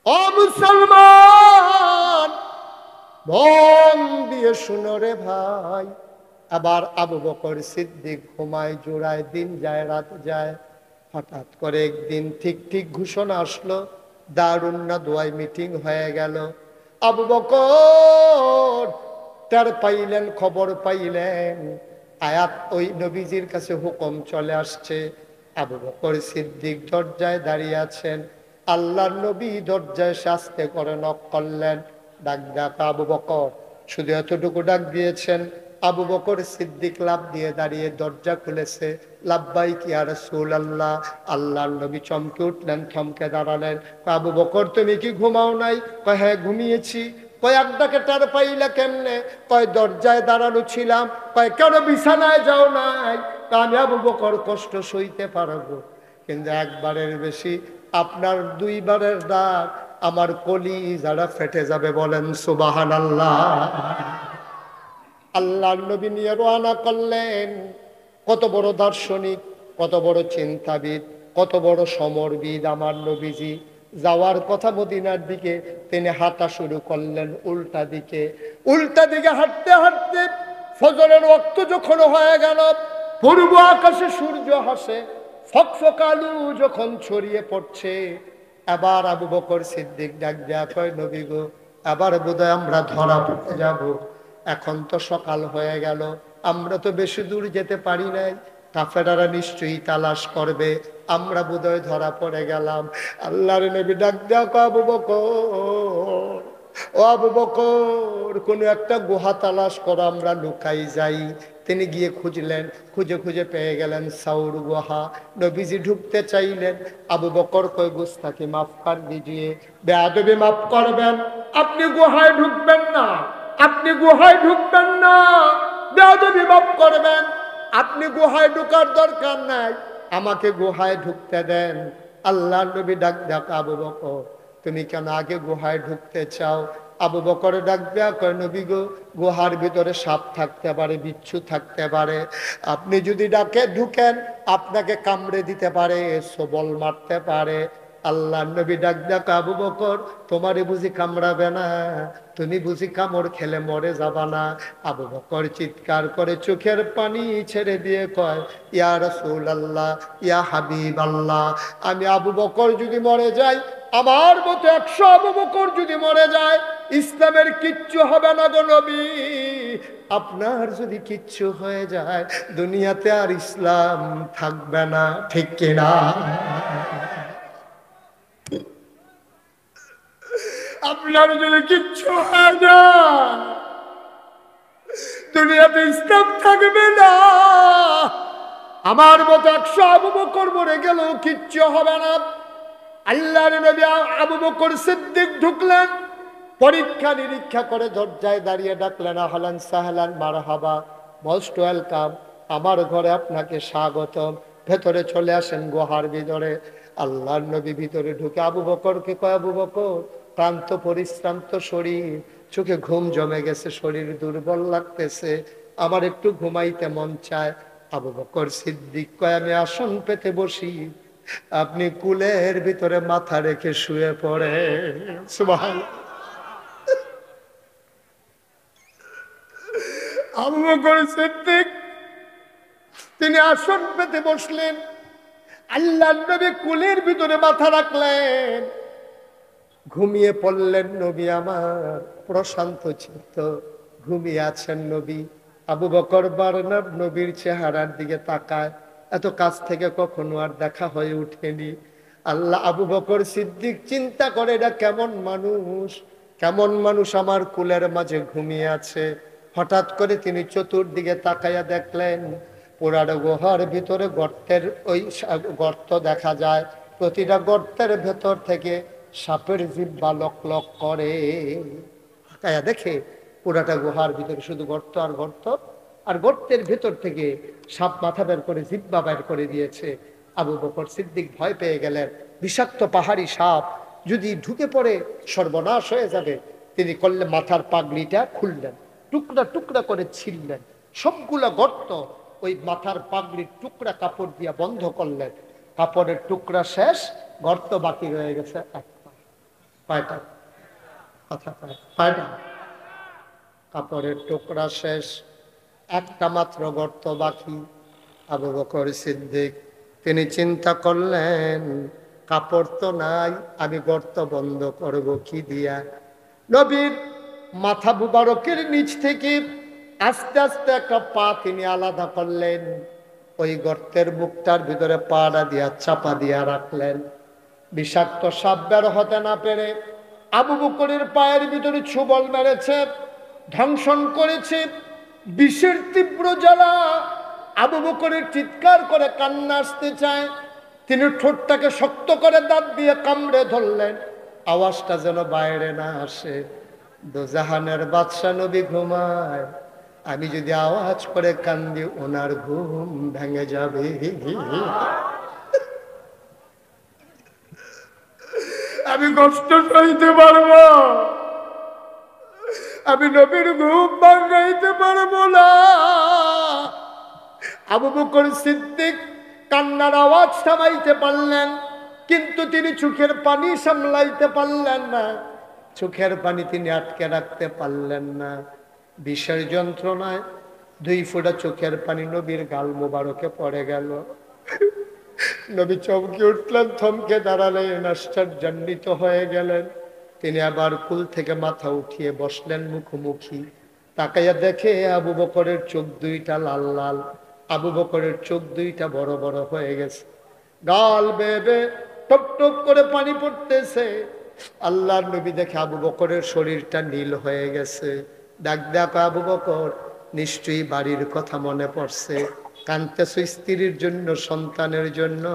Speaker 2: ও মুসলমান, মন দিয়ে শুনো রে ভাই। আবার আবু বকর সিদ্দিক ঘুমায় জোড়ায়, দিন যায় রাত যায়। হঠাৎ করে একদিন ঠিক ঠিক ঘোষণা আসলো, দারুন না দোয়ায় মিটিং হয়ে গেল। আবু বকর তার পাইলেন, খবর পাইলেন, আয়াত ওই নবীজির কাছে হুকুম চলে আসছে। আবু বকর সিদ্দিক দরজায় দাঁড়িয়ে আছেন, আল্লাহর নবী দরজায় শাস্তে করে নক করলেন, ডাক ডাক আবু বকর। শুধু এতটুকু ডাক দিয়েছেন, আবু বকর সিদ্দিক লাফ দিয়ে দাঁড়িয়ে দরজা খুলেছে। লাব্বাইক ইয়া রাসূলুল্লাহ। আল্লাহর নবী চমকে উঠলেন, থমকে দাঁড়ালেন। আবু বকর তুমি কি ঘুমাও নাই? কয় হ্যাঁ ঘুমিয়েছি। কয় আড্ডাকে টার পাইলা কেমনে? কয় দরজায় দাঁড়ানো ছিলাম। কয় কেন বিছানায় যাও নাই? আমি আবু বকর কষ্ট সইতে পারবো, কিন্তু একবারের বেশি আপনার 2 বারের ডাক আমার কলিজাটা ফেটে যাবে, বলেন সুবহানাল্লাহ। আল্লাহর নবী নিয়ে রওনা করলেন। কত বড় দার্শনিক, কত বড় চিন্তাবিদ, কত বড় সমরবিদ আমার নবীজি। যাওয়ার কথা মদিনার দিকে, তিনি হাঁটা শুরু করলেন উল্টা দিকে। উল্টা দিকে হাঁটতে হাঁটতে ফজরের ওয়াক্ত যখন হয়ে গেল, পূর্ব আকাশে সূর্য হাসে, ফকফক আলু যখন ছড়িয়ে পড়ছে, এবার আবু বকর সিদ্দিক ডাক দেয়া কয়, নবী গো, আবার বোধহয় আমরা ধরা পড়ে যাব। এখন তো সকাল হয়ে গেল, আমরা তো বেশি দূর যেতে পারি নাই, কাফেরারা নিশ্চয়ই তালাশ করবে, আমরা বোধহয় ধরা পড়ে গেলাম। আল্লাহর নবী ডাক দেয়া কয়, আবু বকর, ও আবু বকর, কোনো একটা গুহা তালাশ করো, আমরা লুকাই যাই। তিনি গিয়ে খুঁজলেন, খুঁজে খুঁজে পেয়ে গেলেন সাউর গুহা। নবীজি ঢুকতে চাইলেন, আবু বকর কয়, গুস্তাখি মাফ কর দিজিয়ে, বেয়াদবি মাফ করবেন, আপনি গুহায় ঢুকবেন না, আপনি গুহায় ঢুকবেন না, বেয়াদবি মাফ করবেন, আপনি গুহায় ঢুকার দরকার নাই, আমাকে গুহায় ঢুকতে দেন। আল্লাহর নবী ডাক ডাক, আবু বকর তুমি কেন আগে গুহায় ঢুকতে চাও? আবু বকর ডাক দেয়া কয়, নবী গো, গুহার ভিতরে সাপ থাকতে পারে, বিচ্ছু থাকতে পারে, আপনি যদি ডাকে ঢুকেন আপনাকে কামড়ে দিতে পারে, সবল মারতে পারে। আল্লাহ নবী ডাক ডাক, আবু বকর তোমারে বুঝি কামড়াবে না? তুমি বুঝি কামড় খেলে মরে যাবা না? আবু বকর চিৎকার করে চোখের পানি ছেড়ে দিয়ে কয়, ইয়া রাসূলুল্লাহ, ইয়া হাবিবাল্লাহ, আমি আবু বকর যদি মরে যাই, আমার মতো 100 আবু বকর যদি মরে যায়, ইসলামের কিচ্ছু হবে না গো নবী। আপনার যদি কিচ্ছু হয়ে যায়, দুনিয়াতে আর ইসলাম থাকবে না, ঠিক কিনা? আপনার যদি কিচ্ছু হয়ে যায়, দুনিয়াতে ইসলাম থাকবে না। আমার মতো 100 আবু বকর মরে গেলেও কিচ্ছু হবে না। আল্লাহর নবী আবু বকর সিদ্দিক ঢুকলেন, পরীক্ষা নিরীক্ষা করে দরজায় দাঁড়িয়ে ডাকলেন, আহলান সাহলান মারহাবা, মোস্ট ওয়েলকাম, আমার ঘরে আপনাকে স্বাগতম, ভেতরে চলে আসেন গুহার ভিতরে। আল্লাহর নবী ভিতরে ঢুকে আবু বকরকে কয়, আবু বকর, ক্লান্ত পরিশ্রান্ত শরীর, চোখে ঘুম জমে গেছে, শরীর দুর্বল লাগতেছে, আমার একটু ঘুমাইতে মন চায়। আবু বকর সিদ্দিক কয়, আমি আসন পেতে বসি, আপনি কুলের ভিতরে মাথা রেখে শুয়ে পড়ে। সুবহানাল্লাহ। আবু বকর সিদ্দিক তিনি আসন পেতে বসলেন, আল্লাহ নবী কুলের ভিতরে মাথা রাখলেন, ঘুমিয়ে পড়লেন নবী আমার, প্রশান্ত চিত্ত ঘুমিয়ে আছেন নবী। আবু বকর বারবার নবীর চেহারার দিকে তাকায়, এত কাছ থেকে কখনো আর দেখা হয়ে উঠেনি। আল্লাহ আবু বকর সিদ্দিক চিন্তা করে, এটা কেমন মানুষ, কেমন মানুষ আমার কুলের মাঝে ঘুমিয়ে আছে। হঠাৎ করে তিনি চতুর্দিকে তাকাইয়া দেখলেন, পুরানো গুহার ভিতরে গর্তের ওই গর্ত দেখা যায়, প্রতিটা গর্তের ভেতর থেকে সাপের জিহ্বা লক লক করে। তাকাইয়া দেখে পুরাটা গুহার ভিতরে শুধু গর্ত আর গর্ত, আর গর্তের ভেতর থেকে সাপ মাথা বের করে জিহ্বা বের করে দিয়েছে। আবু বকর সিদ্দিক ভয় পেয়ে গেলেন, বিষাক্ত পাহাড়ি সাপ যদি ঢুকে পড়ে সর্বনাশ হয়ে যাবে। তিনি করলেন, মাথার পাগড়িটা খুললেন, টুকরা টুকরা করে ছিঁড়লেন, সবগুলা গর্ত ওই মাথার পাগড়ির টুকরা কাপড় দিয়া বন্ধ করলেন। কাপড়ের টুকরা শেষ, গর্ত বাকি রয়ে গেছে একটা। কয়টা কথা কয়টা? কাপড়ের টুকরা শেষ, একটা মাত্র গর্ত বাকি। আবু বকর সিদ্দিক তিনি চিন্তা করলেন, কাপড় তো নাই, আমি গর্ত বন্ধ করব কি দিয়া? নবীর মাথা মুবারকের নিচ থেকে আস্তে আস্তে একটা পা তিনি আলাদা করলেন, ওই গর্তের মুখটার ভিতরে পাড়া দিয়া চাপা দিয়া রাখলেন। বিষাক্ত সাপ বের হতে না পেরে আবু বকরের পায়ের ভিতরে ছুবল মেরেছে, ধ্বংসন করেছে। বিষের তীব্র জ্বালা, আবু বকরের চিৎকার করে কান্না আসতে চায়। তিনি ঠোঁটটাকে শক্ত করে দাঁত দিয়ে কামড়ে ধরলেন, আওয়াজটা যেন বাইরে না আসে। দোজাহানের বাদশা নবী ঘুমায়, আমি যদি আওয়াজ করে কান্দি ওনার ঘুম ভেঙে যাবে। আমি কষ্ট সইতে পারবো, আমি নবীর ঘুম ভাঙাইতে পারবো না। আবু বকর সিদ্দিক কান্নার আওয়াজ থামাইতে পারলেন, কিন্তু তিনি চোখের পানি সামলাইতে পারলেন না। চোখের পানি তিনি আটকে রাখতে পারলেন না। বিষের যন্ত্রণায় 2 ফোঁটা চোখের পানি নবীর গাল মোবারকে পড়ে গেল। নবী চমকে উঠলেন, থমকে দাঁড়ালেন, আশ্চর্যান্বিত হয়ে গেলেন। তিনি আবার কুল থেকে মাথা উঠিয়ে বসলেন মুখোমুখি। তাকাইয়া দেখে আবু বকরের চোখ 2টা লাল লাল, আবু বকরের চোখ 2টা বড় বড় হয়ে গেছে, গাল বেবে টপ টপ করে পানি পড়তেছে। আল্লাহর নবী দেখে আবু বকরের শরীরটা নীল হয়ে গেছে। ডাক দেখো আবু বকর, নিশ্চয়ই বাড়ির কথা মনে পড়ছে, কাঁদতেছো স্ত্রীর জন্য, সন্তানের জন্য।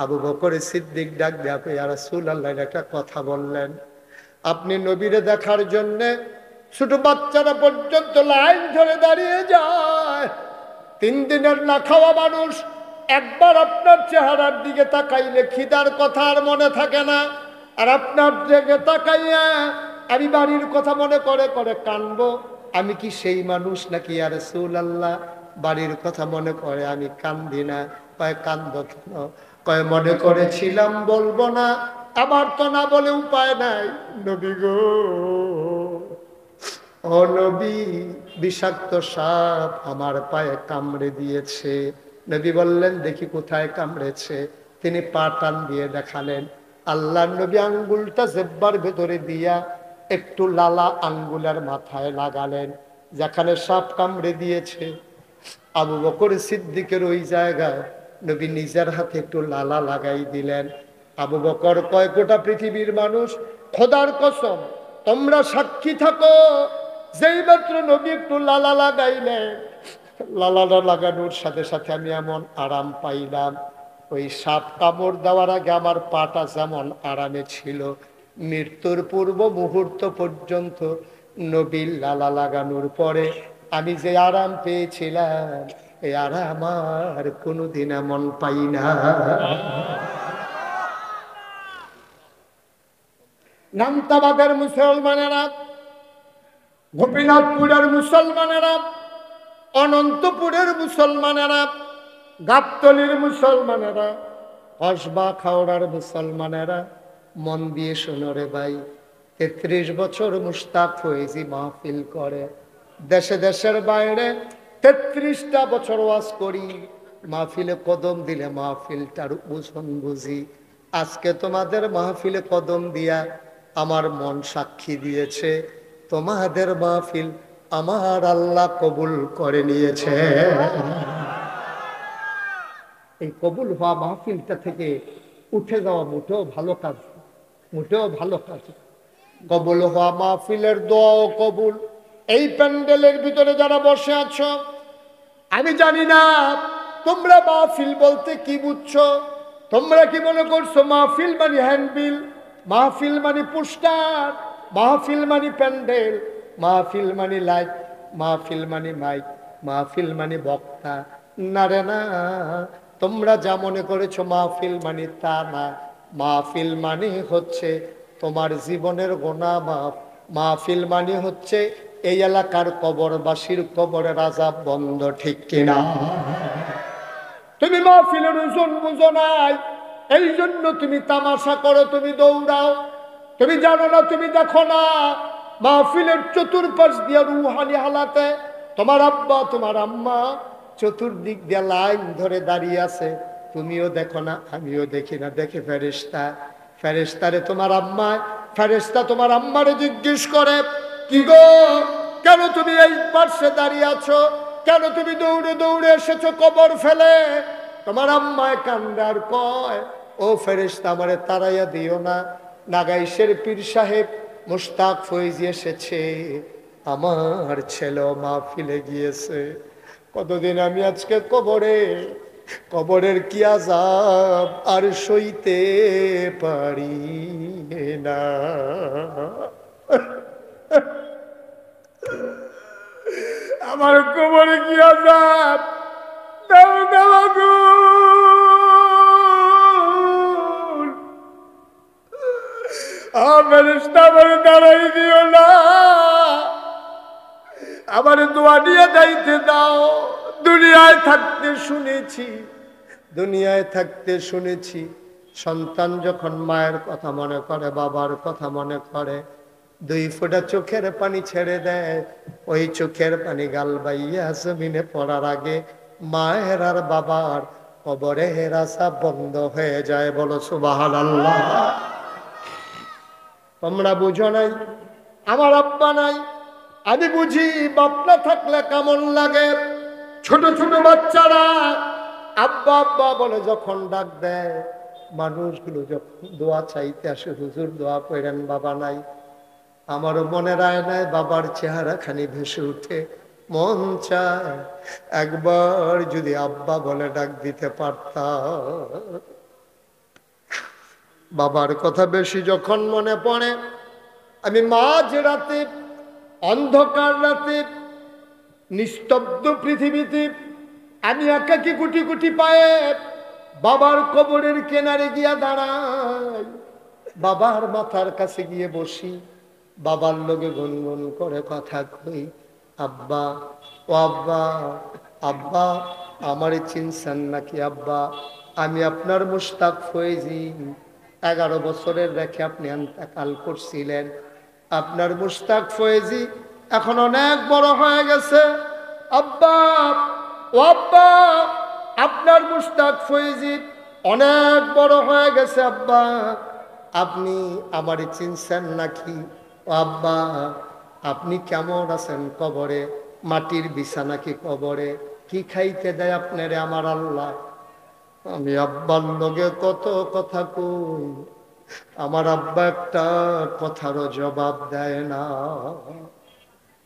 Speaker 2: আবু বকর সিদ্দিক ডাক দেখো, ইয়া রাসূলুল্লাহ, একটা কথা বললেন। আপনি নবীরে দেখার জন্য ছোট বাচ্চারা পর্যন্ত লাইন ধরে দাঁড়িয়ে যায়। 3 দিনের না খাওয়া মানুষ একবার আপনার চেহারার দিকে তাকাইলে খিদার কথা আর মনে থাকে না, আর আপনার দিকে তাকাইয়া আমি বাড়ির কথা মনে করে করে কানবো। আমি কি সেই মানুষ নাকি ইয়া রাসূলুল্লাহ? বাড়ির কথা মনে করে আমি কান্দি না। কয় কান্দো কেন? কয় মনে করেছিলাম বলবো না, আমার তো না বলে উপায় নাই। নবী গো, ও নবী, বিষাক্ত সাপ আমার পায়ে কামড়ে দিয়েছে। নবী বললেন, দেখি কোথায় কামড়েছে। তিনি পা টান দিয়ে দেখালেন। আল্লাহর নবী আঙ্গুলটা জেব্বার ভেতরে দিয়া একটু লালা আঙ্গুলের মাথায় লাগালেন, যেখানে সাপ কামড়ে দিয়েছে। আবু বকর সিদ্দিকের ওই জায়গায় নবী নিজের হাতে একটু লালা লাগাই দিলেন। আবু বকর কয়, গোটা পৃথিবীর মানুষ, খোদার কসম তোমরা সাক্ষী থাকো, যেই মাত্র নবী একটু লালা লাগাইলেন, লালাটা লাগানোর সাথে সাথে আমি এমন আরাম পাইলাম, ওই সাপ কামড় দেওয়ার আগে আমার পাটা যেমন আরামে ছিল, মৃত্যুর পূর্ব মুহূর্ত পর্যন্ত নবীর লালা লাগানোর পরে আমি যে আরাম পেয়েছিলাম, এই আরাম আর কোনোদিন এমন পাই না। নামতাবাদের মুসলমানেরা, গোপীনাথপুরের মুসলমানেরা, অনন্তপুরের মুসলমানেরা, গাবতলীর মুসলমানেরা, কসবা খাওড়ার মুসলমানেরা, মন দিয়ে শোনো রে ভাই, 33 বছর মুশতাক ফয়েজি মাহফিল করে, দেশে দেশের বাইরে 33টা বছর ওয়াজ করি, মাহফিলে কদম দিলে মাহফিলটার ওজন বুঝি। আজকে তোমাদের মাহফিলে কদম দিয়া আমার মন সাক্ষী দিয়েছে, তোমাদের মাহফিল আমার আল্লাহ কবুল করে নিয়েছে। এই কবুল হওয়া মাহফিলটা থেকে উঠে যাওয়া মোটেও ভালো কাজ, মোটেও ভালো কাজ। কবুল হওয়া মাহফিলের দোয়াও কবুল। এই প্যান্ডেলের ভিতরে যারা বসে আছো, আমি জানি না তোমরা মাহফিল বলতে কি বুঝছো। তোমরা কি মনে করছো মাহফিল মানে হ্যান্ডবিল, মাহফিল মানে পোস্টার, মাহফিল মানে প্যান্ডেল, মাহফিল মানে লাইট, মাহফিল মানে মাইক, মাহফিল মানে বক্তা? না রে না, তোমরা যা মনে করেছো মাহফিল মানে তা না। মাহফিল মানে হচ্ছে তোমার জীবনের গুনাহ মাফ। মাহফিল মানে হচ্ছে এই এলাকার কবরবাসীর কবরের আযাব বন্ধ, ঠিক কিনা? তুমি মাহফিলের ওজন বুঝো নাই, এই জন্য তুমি তামাশা করো, তুমি দৌড়াও। তুমি জানো না, তুমি দেখো না মাহফিলের চতুর্পাশ দিয়ে রুহানি হালাতে তোমার আব্বা তোমার আম্মা চতুর্দিক দিয়ে লাইন ধরে দাঁড়িয়ে আছে। তুমিও দেখো না, আমিও দেখি না, দেখে ফেরেশতা। ফেরেশতারে তোমার আম্মা, ফেরেশতা তোমার আম্মারে জিজ্ঞেস করে, কি গো, কেন তুমি এই পাশে দাঁড়িয়ে আছো? কেন তুমি দৌড়ে দৌড়ে এসেছো কবর ফেলে? তোমার আম্মায় কান্দার কয়, ও ফেরেশতা আমারে তাড়াইয়া দিও না, নাগাইশের পীর সাহেব মুশতাক ফৈজি এসেছে, আমার ছেলে মাহফিলে গিয়েছে। কতদিন আমি আজকে কবরে, কবরের কি আযাব আর সইতে পারি না। আমার কবরে কি আযাব, দাও দাও আগুন, ফেরেশতা আমারে দাঁড়াই দিও না, আমার দোয়া নিয়ে যাইতে দাও। দুনিয়ায় থাকতে শুনেছি, দুনিয়ায় থাকতে শুনেছি সন্তান যখন মায়ের কথা মনে করে, বাবার কথা মনে করে, 2 ফোঁটা চোখের পানি ছেড়ে দেয়। ওই চোখের পানি গাল বাইয়া জমিনে পড়ার আগে মায়ের আর বাবার কবরের আশা বন্ধ হয়ে যায়। বলো সুবহানাল্লাহ। তোমরা বুঝো নাই, আমার আব্বা নাই, আমি বুঝি বাপ না থাকলে কেমন লাগে। ছোট ছোট বাচ্চারা আব্বা আব্বা বলে যখন ডাক দেয়, মানুষগুলো যখন দোয়া চাইতে আসে, হুজুর দোয়া করেন, বাবা নাই। আমারও মনের আয়নায় বাবার চেহারা খানি ভেসে উঠে, মন চায় একবার যদি আব্বা বলে ডাক দিতে পারতাম। বাবার কথা বেশি যখন মনে পড়ে, আমি মাঝ রাতে, অন্ধকার রাতে, নিস্তব্ধ পৃথিবীতে আমি একাকি গুটি গুটি পায়ে বাবার কবরের কিনারে গিয়া দাঁড়াই, বাবার মাথার কাছে গিয়ে বসি, বাবার লগে গুনগুন করে কথা কই, আব্বা, ও আব্বা, আব্বা আমারে চিনছেন নাকি আব্বা? আমি আপনার মুশতাক ফৈজি, 11 বছরের রেখে আপনি ইন্তেকাল করছিলেন। আপনার মুশতাক ফৈজি এখন অনেক বড় হয়ে গেছে আব্বা, ও আব্বা আপনার মুশতাক ফৈজি অনেক বড় হয়ে গেছে আব্বা, আপনি আমারে চিনছেন নাকি? ও আব্বা আপনি কেমন আছেন কবরে? মাটির বিছানা কি কবরে? কি খাইতে দেয় আপনারে আমার আল্লাহ? আমি আব্বার লগে কত কথা কই, আমার আব্বা একটা কথারও জবাব দেয় না।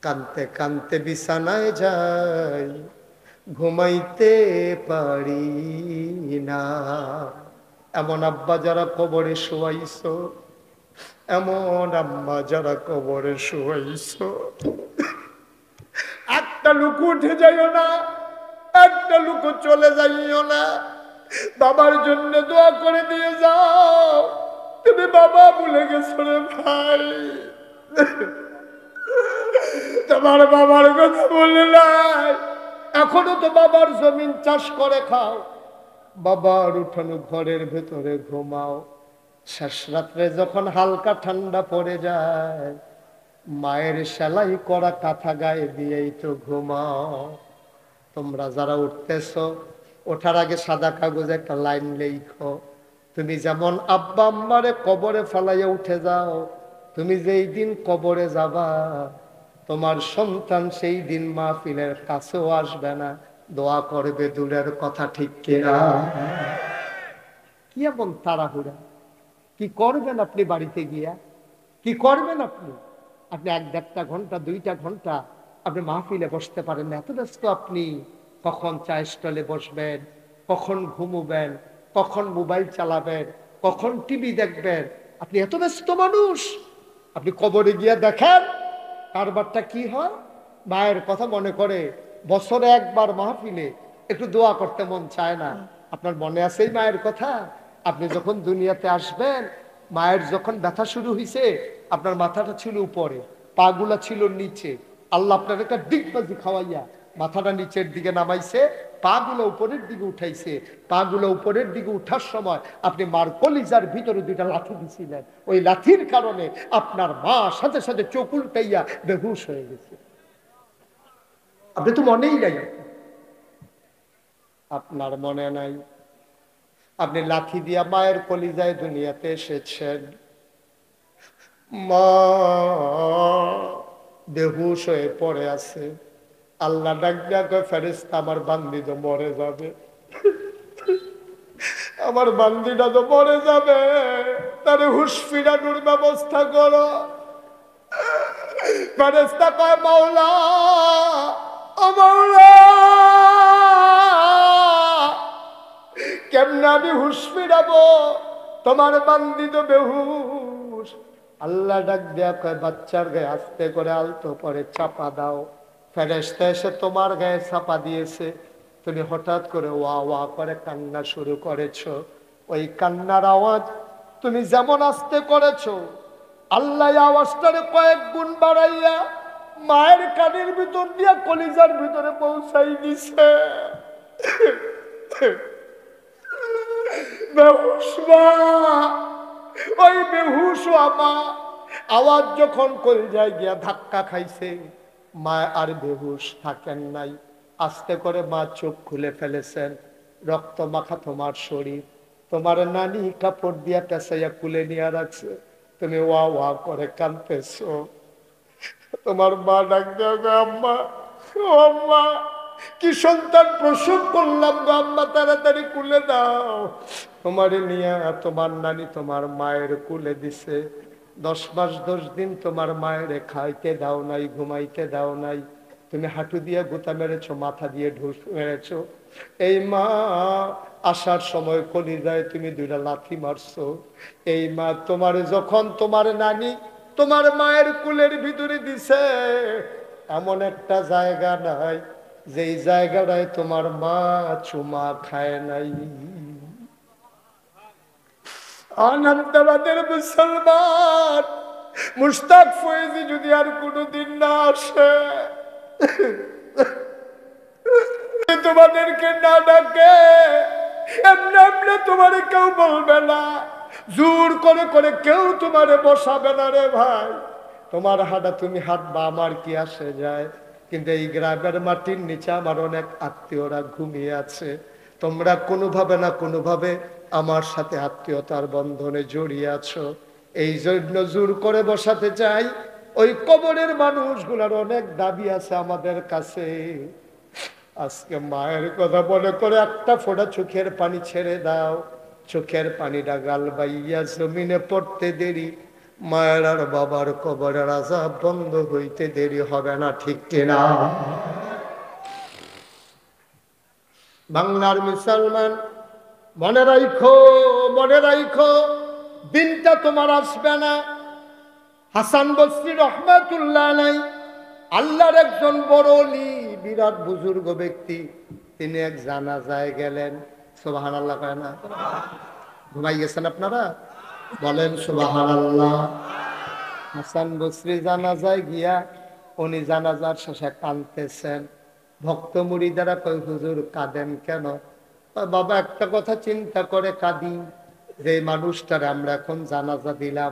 Speaker 2: কানতে কানতে বিছানায় যাই, ঘুমাইতে পারি না। এমন আব্বা যারা কবরে শোয়াইছো, এমন আম্মা যারা কবরে শোয়াইছো, একটা লোক উঠে যাইও না, একটা লোক চলে যাইও না, বাবার জন্য দোয়া করে দিয়ে যাও। তুমি বাবা ভুলে গেছো রে ভাই, তোমার বাবার কথা বলে নাই। এখনো তো বাবার জমিন চাষ করে খাও, বাবার উঠানো ঘরের ভেতরে ঘুমাও। শেষ রাত্রে যখন হালকা ঠান্ডা পড়ে যায়, মায়ের সেলাই করা কাঁথা গায়ে দিয়েই তো ঘুমাও।
Speaker 1: তোমরা যারা উঠতেছো, ওঠার আগে সাদা কাগজে একটা লাইন লেখো, তুমি যেমন আব্বা আম্মারে কবরে ফেলাইয়া উঠে যাও, তুমি যেই দিন কবরে যাবা তোমার সন্তান সেই দিন মাহফিলের কাছেও আসবে না, দোয়া করবে দূরের কথা, ঠিক কিনা? কি এমন তাড়াহুড়া? কি করবেন আপনি বাড়িতে গিয়া? কি করবেন আপনি? আপনি 1-1.5 ঘন্টা 2টা ঘন্টা আপনি মাহফিলে বসতে পারেন না, এত ব্যস্ত আপনি। কখন চায়ের স্টলে বসবেন, কখন ঘুমুবেন, কখন মোবাইল চালাবেন, কখন টিভি দেখবেন, আপনি এত ব্যস্ত মানুষ। আপনি কবরে গিয়া দেখেন কারবারটা কি হয়। মায়ের কথা মনে করে বছরে একবার মাহফিলে একটু দোয়া করতে মন চায় না। আপনার মনে আছে এই মায়ের কথা? আপনি যখন দুনিয়াতে আসবেন, মায়ের যখন ব্যথা শুরু হয়েছে, আপনার মাথাটা ছিল উপরে, পাগুলা ছিল নিচে। আল্লাহ আপনার একটা ডিগবাজি খাওয়াইয়া মাথাটা নিচের দিকে নামাইছে, পাগুলো উপরের দিকে উঠাইছে। পাগুলো উপরের দিকে উঠার সময় আপনি মার কলিজার ভিতরে 2টা লাথি দিছিলেন। ওই লাথির কারণে আপনার মা সাথে সাথে চোখ উল্টাইয়া বেহুশ হয়ে গেছে। আপনি তো মনেই নাই, আপনার মনে নাই। আপনি লাথি দিয়া মায়ের কলিজায় দুনিয়াতে এসেছেন, মা বেহুশ হয়ে পড়ে আছে। আল্লাহ ডাক দিয়া কয়, ফেরেশতা আমার বান্দি তো মরে যাবে, আমার বান্দিটা তো মরে যাবে, তারে হুশ ফিরানোর ব্যবস্থা করো। ফেরেশতা কয়, মাওলা ও মাওলা, কেমনে আমি হুশ ফিরাবো, তোমার বান্দি তো বেহুশ। আল্লাহ ডাক দেয়া কয়, বাচ্চার গায়ে আস্তে করে আলতো করে চাপা দাও। ফেরেশতা এসে তোমার গায়ে চাপা দিয়েছে, তুমি হঠাৎ করে ওয়া ওয়া করে কান্না শুরু করেছো। ওই কান্নার আওয়াজ তুমি যেমন আস্তে করেছো, আল্লাহ আওয়াজটারে কয়েক গুণ বাড়াইয়া মায়ের কানের ভিতর দিয়া কলিজার ভিতরে পৌঁছাই দিছে। বেহুশ মা, ওই বেহুশ আমা আওয়াজ যখন কলিজায় গিয়া ধাক্কা খাইছে, মা আর বেহুশ থাকেন নাই। আস্তে করে মা চোখ খুলে ফেলেছেন। রক্ত মাখা তোমার শরীর, তোমার নানি কাপড় দিয়া পেঁচাইয়া কুলে নিয়ে রাখছে, তুমি ওয়া ওয়া করে কাঁদতেছো। তোমার মা ডাক দেওয়া, আম্মা ও আম্মা, কি সন্তান প্রসব করলাম গো আম্মা, তাড়াতাড়ি কুলে দাও। তোমারে নিয়ে তোমার নানি তোমার মায়ের কুলে দিছে। 10 মাস 10 দিন তোমার মায়ের খাইতে দাও নাই, ঘুমাইতে দাও নাই। তুমি হাঁটু দিয়ে গোতা মেরেছো, মাথা দিয়ে ঢুস মেরেছো। এই মা আসার সময় কলিজায় তুমি 2টা লাথি মারছো। এই মা তোমার যখন তোমার নানি তোমার মায়ের কুলের ভিতরে দিছে, এমন একটা জায়গা নাই যেই জায়গাটায় তোমার মা চুমা খায় নাই। আনন্দাবাদের মুসলমান মুশতাক ফয়েজি যদি আর কোনোদিন না আসে, তোমাদেরকে না ডাকে, এমনি এমনি তোমার কেউ বলবে না, জোর করে করে কেউ তোমারে বসাবে না রে ভাই। তোমার হাঁটা তুমি হাঁটবা, আমার কি আসে যায়? কিন্তু এই গ্রামের মাটির নিচে আমার অনেক আত্মীয়রা ঘুমিয়ে আছে। তোমরা কোনোভাবে না কোনোভাবে আমার সাথে আত্মীয়তার বন্ধনে জড়িয়ে আছো, এই জন্য জোর করে বসাতে চাই। ওই কবরের মানুষগুলার অনেক দাবি আছে আমাদের কাছে। আজকে মায়ের কথা মনে করে একটা ফোঁটা চোখের পানি ছেড়ে দাও। চোখের পানিটা গাল বাইয়া জমিনে পড়তে দেরি, মায়ের আর বাবার কবরের আযাব বন্ধ হইতে দেরি হবে না, ঠিক কিনা? বাংলার মুসলমান মনে রাখো, মনে রাখো, দিনটা তোমার আসবে না। হাসান বসরি রহমাতুল্লাহ আলাইহি আল্লাহর একজন বড় ওলি, বিরাট বুজুর্গ ব্যক্তি, তিনি এক জানাজায় গেলেন। সুবহানাল্লাহ কয় না? ঘুমাই গেছেন আপনারা? বলেন সুবহানাল্লাহ। হাসান বসরি জানাজায় গিয়া উনি জানাজার শেষে কাঁদতেছেন। ভক্ত মুরিদারা কয়, হুজুর কাঁদেন কেন? কয়, বাবা একটা কথা চিন্তা করে কাঁদি, যে মানুষটার আমরা এখন জানাজা দিলাম,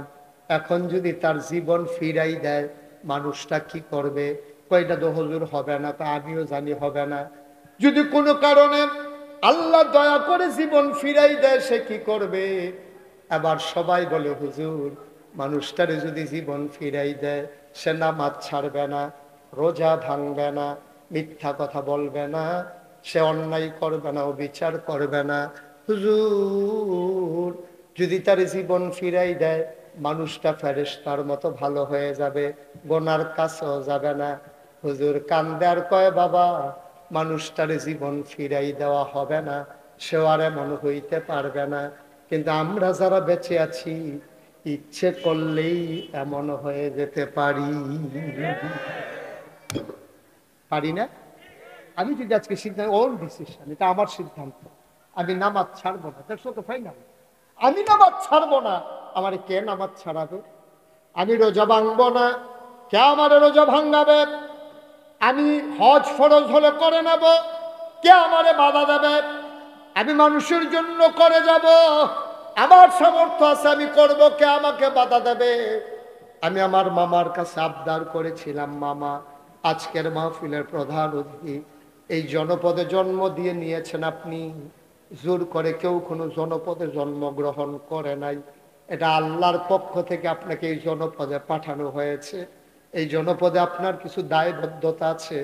Speaker 1: এখন যদি তার জীবন ফিরাই দেয় মানুষটা কি করবে? কয়টা তো হুজুর হবে না, তা আমিও জানি হবে না। যদি কোনো কারণে আল্লাহ দয়া করে জীবন ফিরাই দেয় সে কি করবে? আবার সবাই বলে হুজুর, মানুষটারে যদি জীবন ফিরাই দেয় সে নামাজ ছাড়বে না, রোজা ভাঙবে না, মিথ্যা কথা বলবে না, সে অন্যায় করবে না, অবিচার করবে না। হুজুর, যদি তার জীবন ফিরাই দেয় মানুষটা ফেরেশতার মতো ভালো হয়ে যাবে, গোনার কাছেও যাবে না। হুজুর কান্দে আর কয়, বাবা মানুষটার জীবন ফিরাই দেওয়া হবে না, সেও আর এমন হইতে পারবে না, কিন্তু আমরা যারা বেঁচে আছি ইচ্ছে করলেই এমন হয়ে যেতে পারি। পারি না? আমি যদি আজকে সিদ্ধান্ত, ওর ডিসিশন, এটা আমার সিদ্ধান্ত, আমি নামাজ ছাড়বো না, দেখছো তো ফাইনাল, আমি নামাজ ছাড়বো না, আমার কে নামাজ ছাড়াবে? আমি রোজা ভাঙবো না, কে আমার রোজা ভাঙাবে? আমি হজ ফরজ হলে করে নেব, কে আমারে বাধা দেবে? আমি মানুষের জন্য করে যাব, আমার সামর্থ্য আছে, আমি করব, কে আমাকে বাধা দেবে? আমি আমার মামার কাছে আবদার করেছিলাম, মামা আজকের মাহফিলের প্রধান অতিথি, এই জনপদে জন্ম দিয়ে নিয়েছেন আপনি, জোর করে কেউ কোনো জনপদে জন্মগ্রহণ করে নাই, এটা আল্লাহর পক্ষ থেকে আপনাকে এই জনপদে পাঠানো হয়েছে, এই জনপদে আপনার কিছু দায়বদ্ধতা আছে,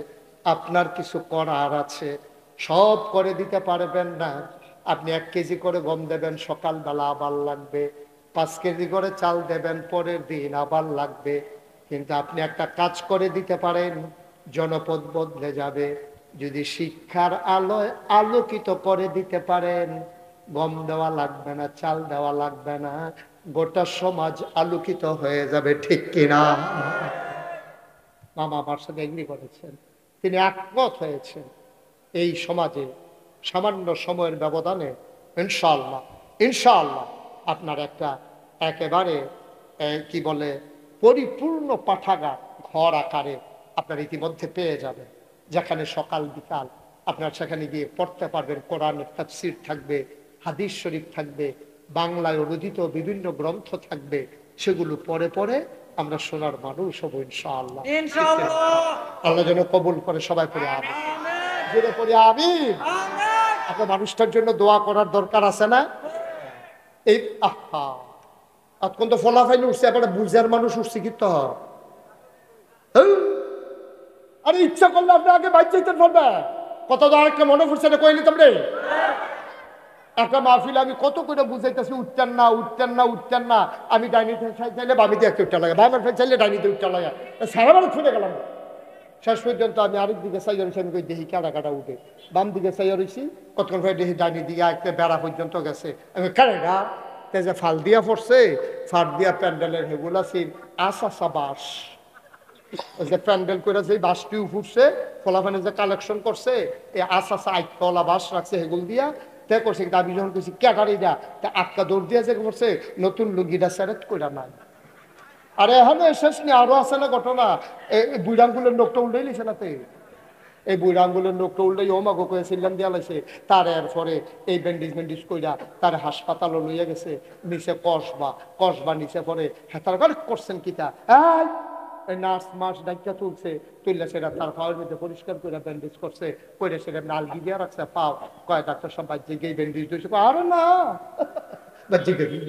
Speaker 1: আপনার কিছু করার আছে, সব করে দিতে পারবেন না। আপনি 1 কেজি করে গম দেবেন, সকালবেলা আবার লাগবে, 5 কেজি করে চাল দেবেন, পরের দিন আবার লাগবে, কিন্তু আপনি একটা কাজ করে দিতে পারেন, জনপদ বদলে যাবে। যদি শিক্ষার আলোয় আলোকিত করে দিতে পারেন, গম দেওয়া লাগবে না, চাল দেওয়া লাগবে না, গোটা সমাজ আলোকিত হয়ে যাবে, ঠিক কিনা? মামা আমার সাথে এগ্রি করেছেন, তিনি একমত হয়েছেন। এই সমাজে সামান্য সময়ের ব্যবধানে ইনশাআল্লাহ ইনশাআল্লাহ আপনার একটা একেবারে কি বলে পরিপূর্ণ পাঠাগার ঘর আকারে আপনার ইতিমধ্যে পেয়ে যাবেন, যেখানে সকাল বিকাল আপনার সেখানে গিয়ে পড়তে পারবেন, কোরআনের তাফসীর থাকবে, হাদিস শরীফ থাকবে, বাংলায় অনুদিত বিভিন্ন গ্রন্থ থাকবে, সেগুলো পড়ে পড়ে আমরা শোনার মানুষ হবো ইনশাআল্লাহ। আল্লাহ যেন কবুল করে, সবাই পড়ে আমিন, জোরে পড়ে আমিন। আপনার মানুষটার জন্য দোয়া করার দরকার আছে না? এই আহা এখন তো ফলাফাইল উঠছে, এবার বুঝার মানুষ উঠছে কি তো? আরে ইচ্ছা করলে আপনি আগে বাইক চাইতে পারবে, কত আরেকটা মনে পড়ছে না কইলি তোমরে? একটা মাহফিল আমি কত করে বুঝাইতেছি, উঠতেন না উঠতেন না উঠতেন না, আমি ডাইনিতে চাইলে বামিতে একটা উঠতে লাগে, বামের ফেল চাইলে ডাইনিতে উঠতে লাগে, সারাবার ছুটে গেলাম। শেষ পর্যন্ত আমি আরেক দিকে চাইয়া রয়েছি, আমি কই দেখি কাটা কাটা উঠে, বাম দিকে চাইয়া রয়েছি, কতক্ষণ পরে দেখি ডাইনি দিকে একটা বেড়া পর্যন্ত গেছে, আমি কারেগা তেজে ফাল দিয়া পড়ছে, ফার দিয়া প্যান্ডেলের হেগুলা ছিল আসা বাস, ওই যে প্যান্ডেল করে যে বাসটি উঠছে, ফলাফানে যে কালেকশন করছে, এই আসা আইকলা বাস রাখছে হেগুল দিয়া তে করছে, কিন্তু আমি যখন করছি ক্যাটারি দা তা আটকা দৌড় দিয়ে যে করছে, নতুন লুঙ্গিটা সেরেট করে নাই। আরে এখানে শেষ নেই, আরো আছে না ঘটনা, এই বুড়ি আঙ্গুলের নোকটা উল্টাই লিছে নাতে, এই বুড়ি আঙ্গুলের নোকটা উল্টাই ও মাগো করে সিল্লাম দিয়া লাইছে, তার এরপরে এই ব্যান্ডেজ কইরা তার হাসপাতালে লইয়া গেছে, নিচে কসবা নিচে পরে হেতার গাড়ি করছেন কিতা, এই নার্স মাস ডাক্তার তুলছে, তুললে সেটা তার পাওয়ার মধ্যে পরিষ্কার করে ব্যান্ডেজ করছে, করে সেটা নালগি দিয়ে রাখছে পাও, কয় ডাক্তার সব বাজ্যে গিয়ে ব্যান্ডেজ দিয়েছে, আরে না বাজ্যে গেলি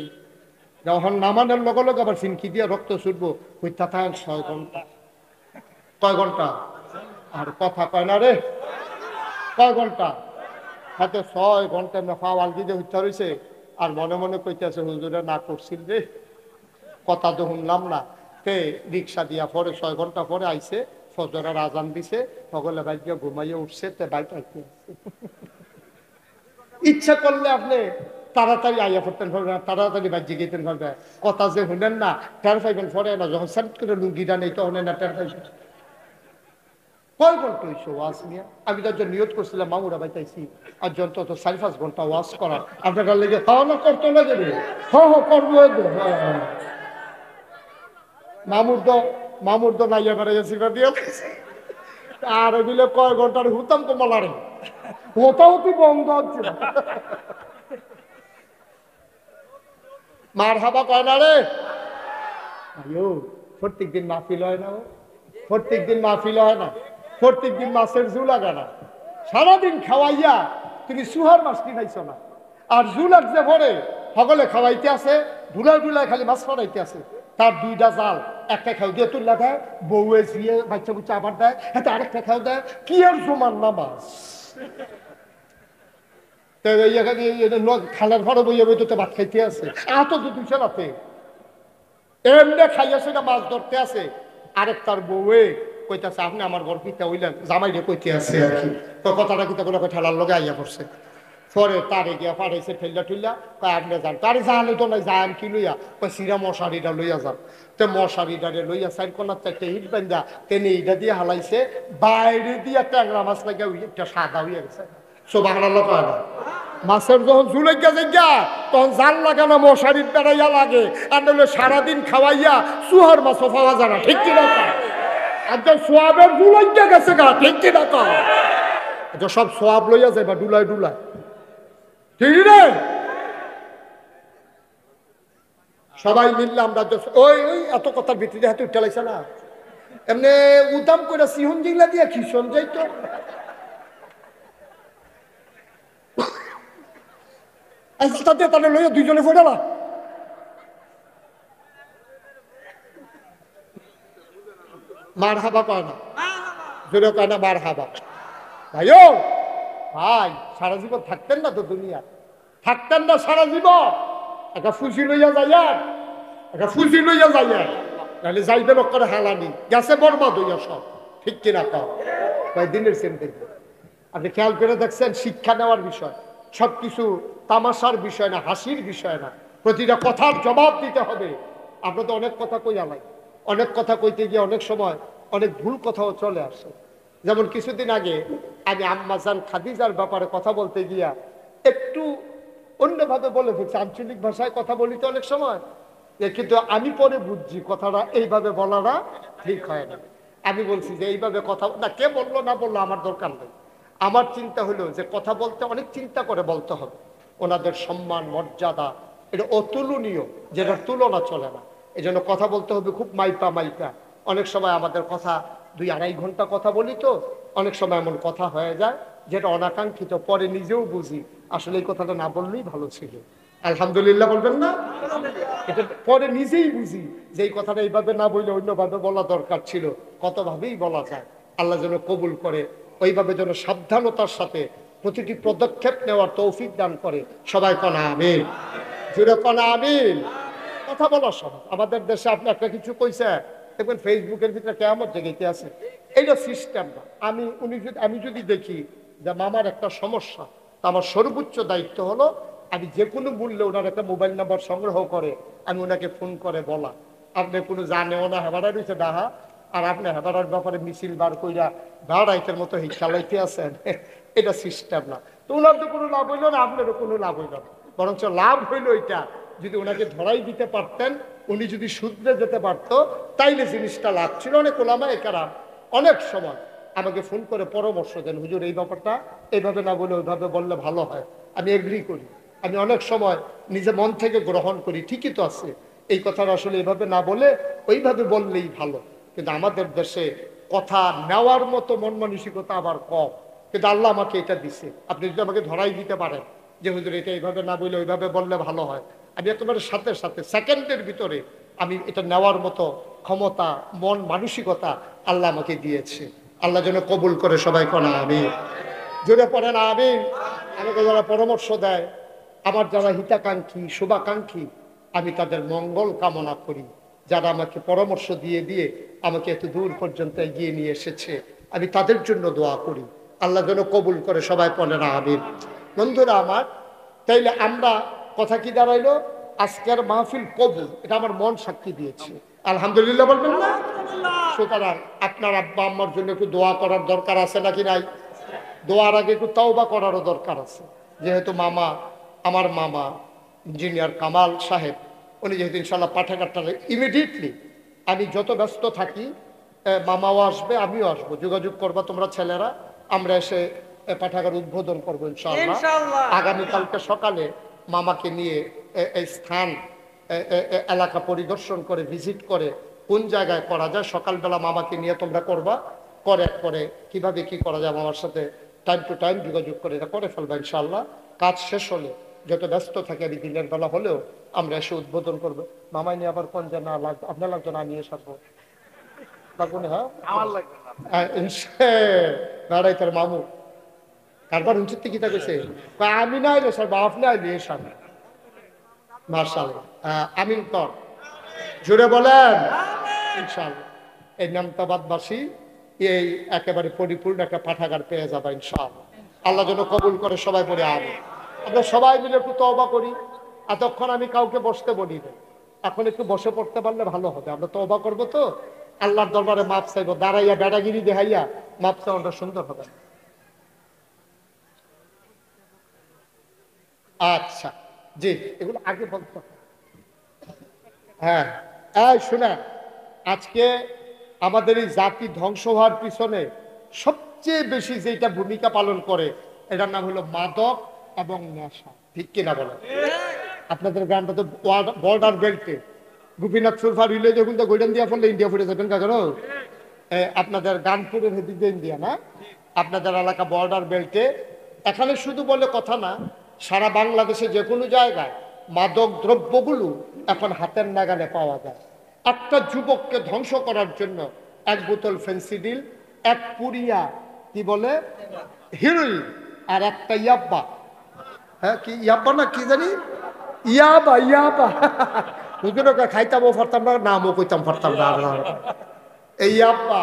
Speaker 1: যখন নামানোর লগে লগে আবার ফিনকি দিয়ে রক্ত ছুটবো, ওই তাতা 6 ঘন্টা, কয় ঘন্টা আর কথা কয় না রে, কয় ঘন্টা হাতে 6 ঘন্টা পাও আলগি দিয়ে হত্যা রয়েছে, আর মনে মনে কইতেছে হুজুরে না করছিল রে, কথা তো শুনলাম না, তে রিক্সা দিয়া পরে 6 ঘন্টা পরে আইছে, ফজরের আজান দিছে, সকলে বাইক দিয়ে ঘুমাইয়ে উঠছে, তে বাইক আইতে ইচ্ছা করলে আপনি তাড়াতাড়ি আইয়া পড়তেন পারবে না, তাড়াতাড়ি বাজ্যে গেতেন পারবে, কথা যে শুনেন না টের পাইবেন পরে না, যখন সেট করে লুঙ্গিটা নেই তখন না টের পাইবেন। কয় ঘন্টা হয়েছে ওয়াজ নিয়ে? আমি তার জন্য নিয়ত করছিলাম মামুরা বাইতাইছি, আর যখন তত 4-5 ঘন্টা ওয়াজ করার আপনার লেগে খাওয়া না করতো না যাবে, করবো মামুর তো নাইয়া বেড়াইছি দিয়ে আর এগুলো কয় ঘন্টার হুতাম কমলারে হতাহতি বন্ধ হচ্ছে না, মার হাবা কয় না রে, প্রত্যেক দিন মাহফিল হয় না, প্রত্যেক দিন মাহফিল হয় না, প্রত্যেক দিন মাছের ঝুল লাগে না,
Speaker 2: সারাদিন খাওয়াইয়া তুমি সুহার মাছ কিনাইছ না, আর জুলাক যে ভরে সকলে খাওয়াইতে আছে, ধুলায় ধুলায় খালি মাছ ফরাইতে আছে। তার দুইটা জাল, একটা খাও দিয়ে তুললা দেয়, বউয়ে ঝিয়ে বাচ্চা বুচ্চা আবার দেয়, হাতে আরেকটা খাও দেয়। কি আর জমান না মাছ খালের ঘরে বইয়ে বই তো ভাত খাইতে আছে, এত তো দুইশো রাতে এমনি খাইয়া সেটা মাছ ধরতে আছে। আরেক তার বউয়ে কইতাছে আপনি আমার ঘর পিতা হইলেন, জামাইরে কইতে আছে আর কি। তো কথাটা কিতা করে ঠেলার লগে আইয়া পড়ছে। পরে তারে গিয়া পাঠাইছে ঠেললা ঠুললা, কয় আপনি যান। তারে জানে তো নাই, যান কি লইয়া, কয় সিরা মশারিটা লইয়া যান। তো মশারিটারে লইয়া সাইড কোনার চারটে হিট বান্ধা তেনে এইটা দিয়ে হালাইছে, বাইরে দিয়া ট্যাংরা মাছ লাগিয়া একটা সাদা হইয়া গেছে। সুবহানাল্লাহ কয় না? মাছের যখন ঝুলেগা যাইগা তখন জাল লাগানো মশারির বেড়াইয়া লাগে, আর নইলে সারাদিন খাওয়াইয়া সুহার মাছও পাওয়া যায় না। ঠিক কিনা? একদম সোয়াবের ঝুলাইয়া গেছে গা। ঠিক কিনা? সব সোয়াব লইয়া যাইবা ডুলায় ডুলায়। ঠিক রে? সবাই মিললে আমরা ওই ওই এত কথার ভিত্তিতে হাতে উঠে লাগছে না, এমনি উদাম করে সিহন জিংলা দিয়ে খিসন যাইতো। তাতে তাহলে লইয়া দুইজনে ফোটা না। মার হাবা কয় না, জোরে কয় না মার হাবা। ভাইও ভাই, সারা জীবন থাকতেন না তো দুনিয়া, থাকতেন না সারা জীবন। একটা ফুসি লইয়া যাইয়া, একটা ফুসি লইয়া যাইয়া, তাহলে যাইবেন করে হালানি গেছে বরবাদ হইয়া সব। ঠিক কিনা? কয় দিনের সেন দেখবেন। আপনি খেয়াল করে দেখছেন, শিক্ষা নেওয়ার বিষয়, সবকিছু তামাশার বিষয় না, হাসির বিষয় না। প্রতিটা কথার জবাব দিতে হবে। আমরা তো অনেক কথা কই আলাই, অনেক কথা কইতে গিয়ে অনেক সময় অনেক ভুল কথাও চলে আসে। যেমন কিছুদিন আগে আমি আম্মাজান খাদিজার ব্যাপারে কথা বলতে গিয়া একটু অন্যভাবে বলে ফেলছি, আঞ্চলিক ভাষায় কথা বলি তো অনেক সময়, কিন্তু আমি পরে বুঝছি কথাটা এইভাবে বলাটা ঠিক হয় না। আমি বলছি যে এইভাবে কথা না, কে বললো না বললো আমার দরকার নেই। আমার চিন্তা হলো যে কথা বলতে অনেক চিন্তা করে বলতে হবে। ওনাদের সম্মান মর্যাদা এটা অতুলনীয়, যেটার তুলনা চলে না। এই জন্য কথা বলতে হবে খুব মাইপা মাইপা। অনেক সময় আমাদের কথা 2-2.5 ঘন্টা কথা বলি, তো অনেক সময় এমন কথা হয়ে যায় যেটা অনাকাঙ্ক্ষিত, পরে নিজেও বুঝি আসলে এই কথাটা না বললেই ভালো ছিল। আলহামদুলিল্লাহ বলবেন না? এটা পরে নিজেই বুঝি যে এই কথাটা এইভাবে না বললে অন্যভাবে বলা দরকার ছিল। কতভাবেই বলা যায়। আল্লাহ যেন কবুল করে, ওইভাবে যেন সাবধানতার সাথে প্রতিটি পদক্ষেপ নেওয়ার তৌফিক দান করে। সবাই কনা আমিন, জুড়ে কনা আমিন। কথা বলার সময় আমাদের দেশে আপনি একটা কিছু কইছে দেখবেন ফেসবুকের ভিতরে কেমন জেগেতে আছে। এইটা সিস্টেম না। আমি যদি দেখি যে মামার একটা সমস্যা, তা আমার সর্বোচ্চ দায়িত্ব হলো আমি যে কোনো মূল্যে ওনার একটা মোবাইল নাম্বার সংগ্রহ করে আমি ওনাকে ফোন করে বলা, আপনি কোনো জানেও না হেবাড়া রয়েছে ডাহা, আর আপনি হেবাড়ার ব্যাপারে মিছিল বার কইরা ভাড়াইতের মতো চালাইতে আছেন, এটা সিস্টেম না। তো ওনার তো কোনো লাভ হইল না, আপনারও কোনো লাভ হইল না। বরঞ্চ লাভ হইল এটা, যদি ওনাকে ধরাই দিতে পারতেন, উনি যদি শুধরে যেতে পারতো, তাইলে জিনিসটা লাভ ছিল। অনেক ওলামায়ে কেরাম অনেক সময় আমাকে ফোন করে পরামর্শ দেন, হুজুর এই ব্যাপারটা এইভাবে না বলে ওইভাবে বললে ভালো হয়। আমি এগ্রি করি। আমি অনেক সময় নিজে মন থেকে গ্রহণ করি, ঠিকই তো আছে, এই কথাটা আসলে এইভাবে না বলে ওইভাবে বললেই ভালো। কিন্তু আমাদের দেশে কথা নেওয়ার মতো মন মানসিকতা আবার কম। কিন্তু আল্লাহ আমাকে এটা দিছে। আপনি যদি আমাকে ধরাই দিতে পারেন যে হুজুর এটা এইভাবে না বলে ওইভাবে বললে ভালো হয়, আমি একেবারে সাথে সাথে সেকেন্ডের ভিতরে আমি এটা নেওয়ার মতো ক্ষমতা, মন মানসিকতা আল্লাহ আমাকে দিয়েছে। আল্লাহ যেন কবুল করে। সবাই কনা আমিন, জোরে পড়েন আমিন। আমাকে যারা পরামর্শ দেয়, আমার যারা হিতাকাঙ্ক্ষী শুভাকাঙ্ক্ষী, আমি তাদের মঙ্গল কামনা করি। যারা আমাকে পরামর্শ দিয়ে দিয়ে আমাকে এত দূর পর্যন্ত এগিয়ে নিয়ে এসেছে, আমি তাদের জন্য দোয়া করি। আল্লাহ যেন কবুল করে। সবাই পড়েন আমিন। বন্ধুরা আমার, তাইলে আমরা কথা কি দাঁড়াইলো, আজকের মাহফিল কবুল, এটা আমার মন সাক্ষী দিয়েছে। আলহামদুলিল্লাহ বলবেন না? সুতরাং আপনার আব্বা আম্মার জন্য একটু দোয়া করার দরকার আছে নাকি নাই? দোয়ার আগে একটু তাওবা করারও দরকার আছে। যেহেতু আমার মামা ইঞ্জিনিয়ার কামাল সাহেব, উনি যেহেতু ইনশাল্লাহ পাঠাগারটা ইমিডিয়েটলি, আমি যত ব্যস্ত থাকি মামাও আসবে, আমিও আসবো, যোগাযোগ করবা তোমরা ছেলেরা, আমরা এসে পাঠাগার উদ্বোধন করবো ইনশাআল্লাহ। আগামীকালকে সকালে মামাকে নিয়ে এই স্থান এলাকা পরিদর্শন করে ভিজিট করে কোন জায়গায় করা যায়, সকালবেলা মামাকে নিয়ে তোমরা করবা, করে কিভাবে কি করা যায় মামার সাথে টাইম টু টাইম যোগাযোগ করে এটা করে ফেলবো ইনশাআল্লাহ। কাজ শেষ হলে যত ব্যস্ত থাকে আমি দিনের বেলা হলেও আমরা এসে উদ্বোধন করবো। মামাই নিয়ে আবার কোন যে না লাগবে, আপনার লাগবে না, নিয়ে সারবো লাগবো না? হ্যাঁ বেড়াই তার মামু কারবার উচিত কি থাকেছে, আমি না আইলে স্যার বা আপনি আইলে সার মার্শাল্লাহ। আমিন কর জুড়ে বলেন ইনশাআল্লাহ। এই নামতাবাদবাসী এই একেবারে পরিপূর্ণ একটা পাঠাগার পেয়ে যাবে ইনশাআল্লাহ। আল্লাহ যেন কবুল করে সবাই পড়ে আনে। আমরা সবাই মিলে একটু তওবা করি। এতক্ষণ আমি কাউকে বসতে বলি না, এখন একটু বসে পড়তে পারলে ভালো হবে। আমরা তওবা করবো তো আল্লাহর দরবারে মাপ চাইবো, দাঁড়াইয়া বেড়াগিরি দেখাইয়া মাপ চাওয়াটা সুন্দর হবে। আচ্ছা জি, এগুলো আগে বলতে হবে। হ্যাঁ এই শুনে, আজকে আমাদের এই জাতি ধ্বংস হওয়ার পিছনে সবচেয়ে বেশি যেটা ভূমিকা পালন করে এটার নাম হলো মাদক এবং নেশা, ঠিক কিনা বলেন? আপনাদের গ্রামটা তো বর্ডার বেল্টে, গোপীনাথ সুরফার হইলে যখন তো গোল্ডেন দিয়া পড়লে ইন্ডিয়া ফুটে যাবেন কারণ আপনাদের গানপুরের হেদিকে ইন্ডিয়া না, আপনাদের এলাকা বর্ডার বেল্টে। এখানে শুধু বলে কথা না, সারা বাংলাদেশে যে কোনো জায়গায় মাদক দ্রব্যগুলো এখন হাতের নাগালে পাওয়া যায়। একটা যুবককে ধ্বংস করার জন্য এক বোতল ফেন্সিডিল, এক পুরিয়া কি বলে হিরোইন, আর একটা ইয়াব্বা, হ্যাঁ কি ইয়াব্বা না কি জানি, ইয়াবা ইয়াবা হুজুরকে খাইতামও পারতাম না, নামও কইতাম পারতাম না। এই ইয়াব্বা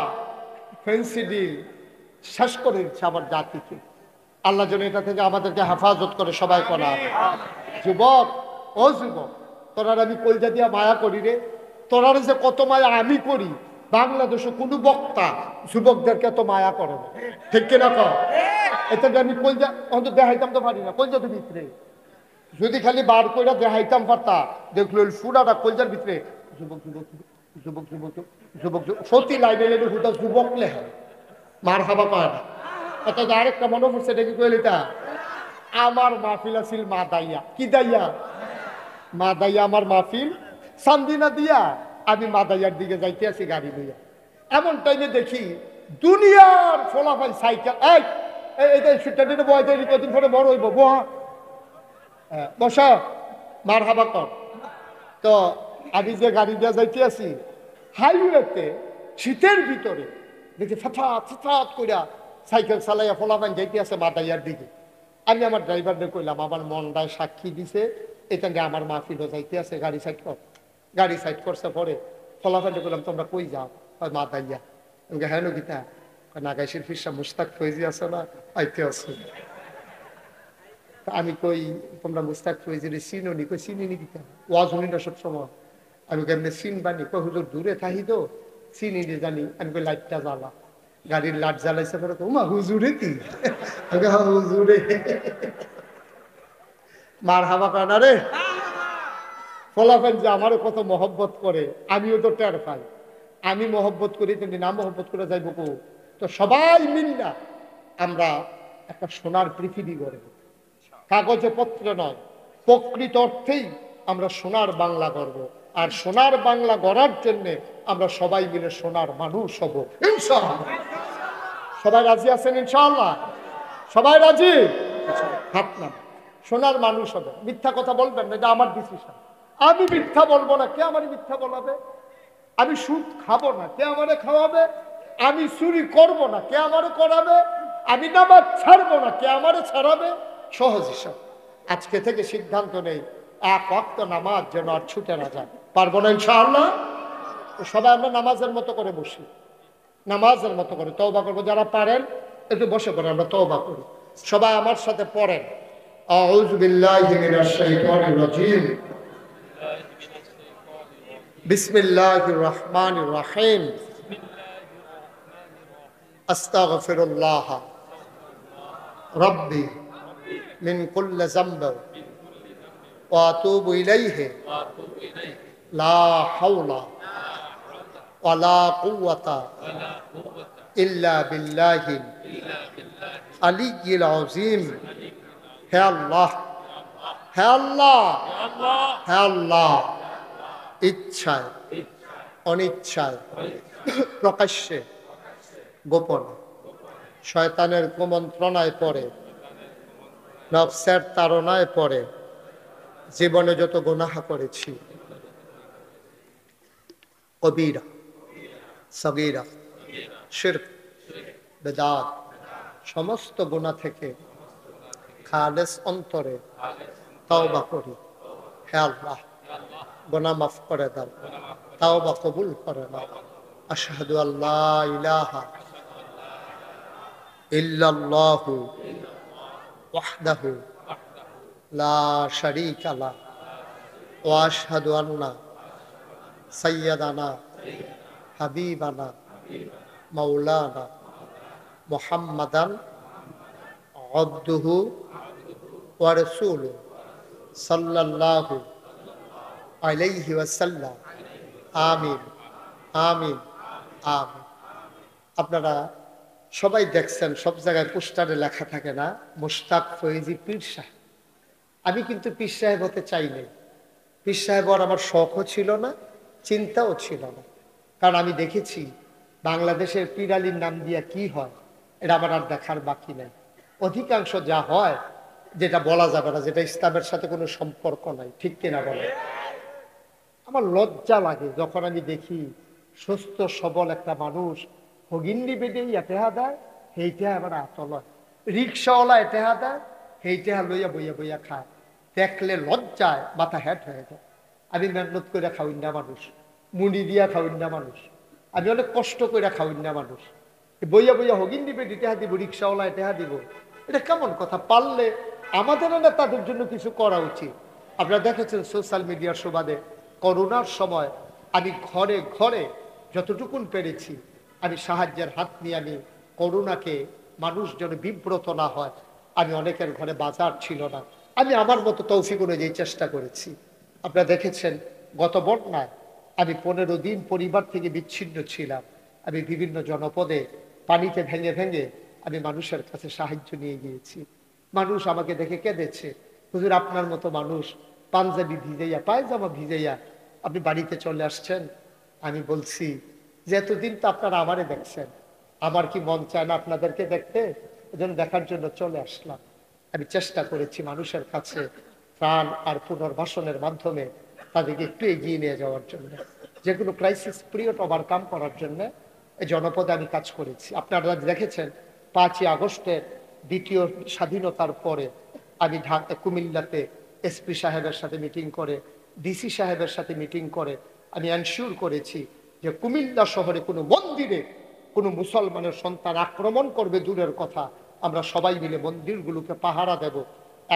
Speaker 2: ফেন্সিডিল শেষ করে দিচ্ছে আমার জাতিকে। আল্লাহ যেন এটা থেকে আমাদেরকে হেফাজত করে সবাই করা। যুবক ও যুবক, তোরার আমি কলজা দিয়া মায়া করি রে, তোরার যে কত মায়া আমি করি, বাংলাদেশে কোনো বক্তা যুবকদেরকে এত মায়া করে না, ঠিক কিনা কর? এটা আমি কলজা অন্তত দেখাইতাম তো পারি না, কলজা তো ভিতরে যদি খালি বার করে দেখাইতাম পারতা, দেখলো ফুরাটা কলজার ভিতরে যুবক যুবক যুবক যুবক যুবক যুবক সত্যি লাইনে লেগে হুদা যুবক লেখা মার খাবা পায় না। অর্থাৎ আরেকটা মনে পড়ছে দেখি কইলিটা, আমার মাহফিল আছিল মা দাইয়া, কি দাইয়া? মা দাইয়া আমার মাহফিল সান্দিনা দিয়া আমি মা দাইয়ার দিকে যাইতে আছি গাড়ি লইয়া। এমন টাইমে দেখি দুনিয়ার ফলাফল সাইকেল, এইটা সুট্টাটিতে বয় তৈরি কদিন পরে বড় হইব, বহা বসা মার হাবা কর। তো আমি যে গাড়ি দিয়ে যাইতে আছি হাইওয়েতে শীতের ভিতরে দেখি ফেফাত ফেফাত কইরা সাইকেল চালাইয়া ফলাফান যাইতে আছে মাদাইয়ার দিকে। আমি আমার ড্রাইভারদের কইলাম, আমার মনটায় সাক্ষী দিছে এটা নিয়ে আমার মাহফিলও যাইতে আছে, গাড়ি সাইড কর। গাড়ি সাইড করছে পরে ফলাফানটা কইলাম তোমরা কই যাও? মাদাইয়া। হ্যাঁ গীতা নাগাইশের ফিরসা মুস্তাক ফৈজি আছে না, আইতে আছে। আমি কই তোমরা মুস্তাক ফৈজির চিনি? কই চিনি নি গীতা, ওয়াজ শুনি না সব সময়। আমি কেমনি চিন বানি? কই হুজুর দূরে থাকি তো চিনি নি জানি। আমি কই লাইটটা জ্বালা, গাড়ির লাইট জ্বালাইছে পরে উমা হুজুরে কি হুজুরে মার হাবা কানা রে। ফলাফল যে আমারও কত মহব্বত করে আমিও তো টের পাই। আমি মহব্বত করি তুমি না মহব্বত করে যাইব কো? তো সবাই মিল্লা আমরা একটা সোনার পৃথিবী গড়ে, কাগজে পত্র নয়, প্রকৃত অর্থেই আমরা সোনার বাংলা গড়ব। আর সোনার বাংলা গড়ার জন্য আমরা সবাই মিলে সোনার মানুষ হব ইনশাআল্লাহ। সবাই রাজি আছেন ইনশাআল্লাহ? সবাই রাজি? হাত নাম। সোনার মানুষ হবে, মিথ্যা কথা বলবেন না, এটা আমার ডিসিশন। আমি মিথ্যা বলবো না, কে আমারে মিথ্যা বলাবে? আমি সুদ খাবো না, কে আমারে খাওয়াবে? আমি চুরি করব না, কে আমারে করাবে? আমি নামাজ ছাড়বো না, কে আমারে ছাড়াবে? সহজ হিসাব। আজকে থেকে সিদ্ধান্ত নেই এক ওয়াক্ত নামাজ যেন আর ছুটে না যায়। পারবো না ইনশাআল্লাহ? সবাই আমরা নামাজের মতো করে বসি, নামাজের মতো করে তওবা করবো। যারা পারেন একটু বসে পড়ে আমরা তওবা করি। সবাই আমার সাথে পড়েন, আউযু বিল্লাহি মিনাশ শাইতানির রাজীম, বিসমিল্লাহির রহমানির রহিম, আস্তাগফিরুল্লাহ রাব্বি মিন কুল্লি যামব ওয়া আতুবু ইলাইহি লা হাওলা ওয়ালা কুওয়াতা ইল্লা বিল্লাহিল আলিয়্যিল আযীম। হে আল্লাহ, হে আল্লাহ, হে আল্লাহ, ইচ্ছায় অনিচ্ছায় প্রকাশ্যে গোপনে
Speaker 1: শয়তানের কুমন্ত্রণায় পড়ে, নফসের তাড়নায় পড়ে জীবনে যত গুনাহ করেছি, কবিরা সগীরা শিরক বেদাত, সমস্ত গুনাহ থেকে খালেস অন্তরে তওবা করি। হে আল্লাহ, গুনাহ মাফ করে দাও, তওবা কবুল করে নাও। আশহাদু আল্লা ইলাহা ইল্লাল্লাহু ওয়াহদাহু লা শারীকা লাহু ওয়া আশহাদু আন্না সাইয়্যিদানা হাবিবানা মাওলানা মুহাম্মাদান আবদুহু ওয়া রাসূলুহু সাল্লাল্লাহু আলাইহি ওয়াসাল্লাম। আমিন আমিন আমিন। আপনারা সবাই দেখছেন, সব জায়গায় পোস্টারে লেখা থাকে না, মুশতাক ফয়েজি পীর সাহেব। আমি কিন্তু পীর সাহেব হতে চাইনি। পীর সাহেব হওয়ার আমার শখও ছিল না, চিন্তাও ছিল না। কারণ আমি দেখেছি বাংলাদেশের পীর আলীর নাম দিয়া কি হয়, এটা আমার আর দেখার বাকি নাই। অধিকাংশ যা হয়, যেটা বলা যাবে না, যেটা ইসলামের সাথে কোনো সম্পর্ক নাই, ঠিক কিনা বলে। আমার লজ্জা লাগে যখন আমি দেখি সুস্থ সবল একটা মানুষ হগিন্নি বেডে এটেহা দেয়, সেইটা আবার আতল হয়। রিক্সাওয়ালা এটেহা দেয়, সেইটা লইয়া বইয়া বইয়া খায়। দেখলে লজ্জায় মাথা হ্যাট হয়ে যায়। আমি মেহনত করে খাওয়াই না মানুষ, মুড়ি দিয়া খাওয়াই না মানুষ, আমি অনেক কষ্ট করে খাওয়াই না মানুষ। বইয়া বইয়া হগিন্নি বেডে টেহা দিব, রিক্সাওয়ালা এটেহা দিব, এটা কেমন কথা? পারলে আমাদেরও না তাদের জন্য কিছু করা উচিত। আপনারা দেখেছেন সোশ্যাল মিডিয়ার সুবাদে করোনার সময় আমি ঘরে ঘরে যতটুকুন পেরেছি আমি সাহায্যের হাত নিয়ে আমি করোনাকে মানুষ যেন বিব্রত না হয়, আমি অনেকের ঘরে বাজার ছিল না, আমি আমার মতো তৌফিক অনুযায়ী চেষ্টা করেছি। আপনারা দেখেছেন গত বন্যায় আমি 15 দিন পরিবার থেকে বিচ্ছিন্ন ছিলাম। আমি বিভিন্ন জনপদে পানিতে ভেঙে ভেঙে আমি মানুষের কাছে সাহায্য নিয়ে গিয়েছি। মানুষ আমাকে দেখে কেঁদেছে, হুজুর আপনার মতো মানুষ পাঞ্জাবি ভিজাইয়া পায়জামা ভিজাইয়া আপনি বাড়িতে চলে আসছেন। আমি বলছি যে এতদিন তো আপনারা আমারে দেখছেন, আমার কি মন চায় না আপনাদেরকে দেখতে? এজন্য দেখার জন্য চলে আসলাম। আমি চেষ্টা করেছি মানুষের কাছে ত্রাণ আর পুনর্বাসনের মাধ্যমে তাদেরকে একটু এগিয়ে নিয়ে যাওয়ার জন্য, যে কোনো ক্রাইসিস পিরিয়ড ওভারকাম করার জন্য এই জনপদে আমি কাজ করেছি। আপনারা দেখেছেন 5ই আগস্টের দ্বিতীয় স্বাধীনতার পরে আমি কুমিল্লাতে এসপি সাহেবের সাথে মিটিং করে, ডিসি সাহেবের সাথে মিটিং করে আমি এনশিওর করেছি যে কুমিল্লা শহরে কোনো মন্দিরে কোনো মুসলমানের সন্তান আক্রমণ করবে দূরের কথা, আমরা সবাই মিলে মন্দিরগুলোকে পাহারা দেব।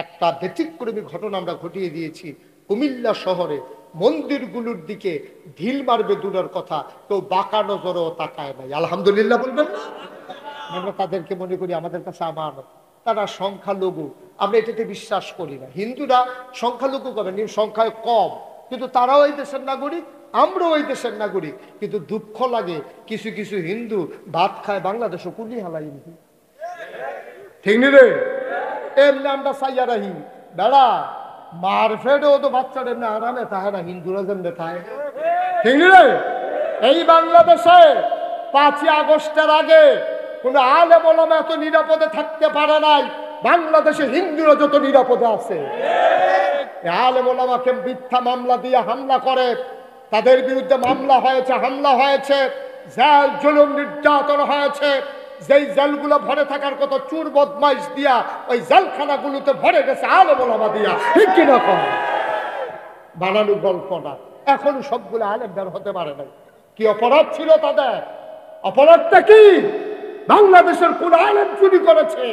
Speaker 1: একটা ব্যতিক্রমী ঘটনা আমরা ঘটিয়ে দিয়েছি। কুমিল্লা শহরে মন্দিরগুলোর দিকে ঢিল মারবে দূরের কথা, কেউ বাঁকা নজরেও তাকায় নাই। আলহামদুলিল্লাহ বলবেন না? আমরা তাদেরকে মনে করি আমাদের কাছে আমানত, তারা সংখ্যালঘু, আমরা এটাতে বিশ্বাস করি না। হিন্দুরা সংখ্যালঘু করেন, সংখ্যায় কম, কিন্তু তারাও এই দেশের নাগরিক, আমরাও এই দেশের নাগরিক। কিন্তু দুঃখ লাগে কিছু কিছু হিন্দু ভাত খায় বাংলাদেশও কুলি হালা হিন্দু, ঠিক নি রে? এমনি আমরা চাইয়া রাহি বেড়া মার ফেডেও তো বাচ্চারা এমনি আরামে থাকে না, হিন্দুরা যেমনি থাকে, ঠিক নি রে? এই বাংলাদেশে 5ই আগস্টের আগে কোন আলেম ওলামা এত নিরাপদে থাকতে পারে নাই, বাংলাদেশে হিন্দুরা যত নিরাপদে আছে। আলেম ওলামাকে মিথ্যা মামলা দিয়ে হামলা করে, তাদের বিরুদ্ধে মামলা হয়েছে, হামলা হয়েছে, জেল জুলুম নির্যাতন হয়েছে। যেই জেলগুলো ভরে থাকার কত চুর বদমাইশ দিয়া ওই জেলখানাগুলোতে ভরে গেছে আলেম ওলামা দিয়া, ঠিক কিনা কম? বানানো গল্প না, এখন সবগুলো আলেম বের হতে পারে নাই। কি অপরাধ ছিল তাদের? অপরাধটা কি? বাংলাদেশের কোন আলেম চুরি করেছে,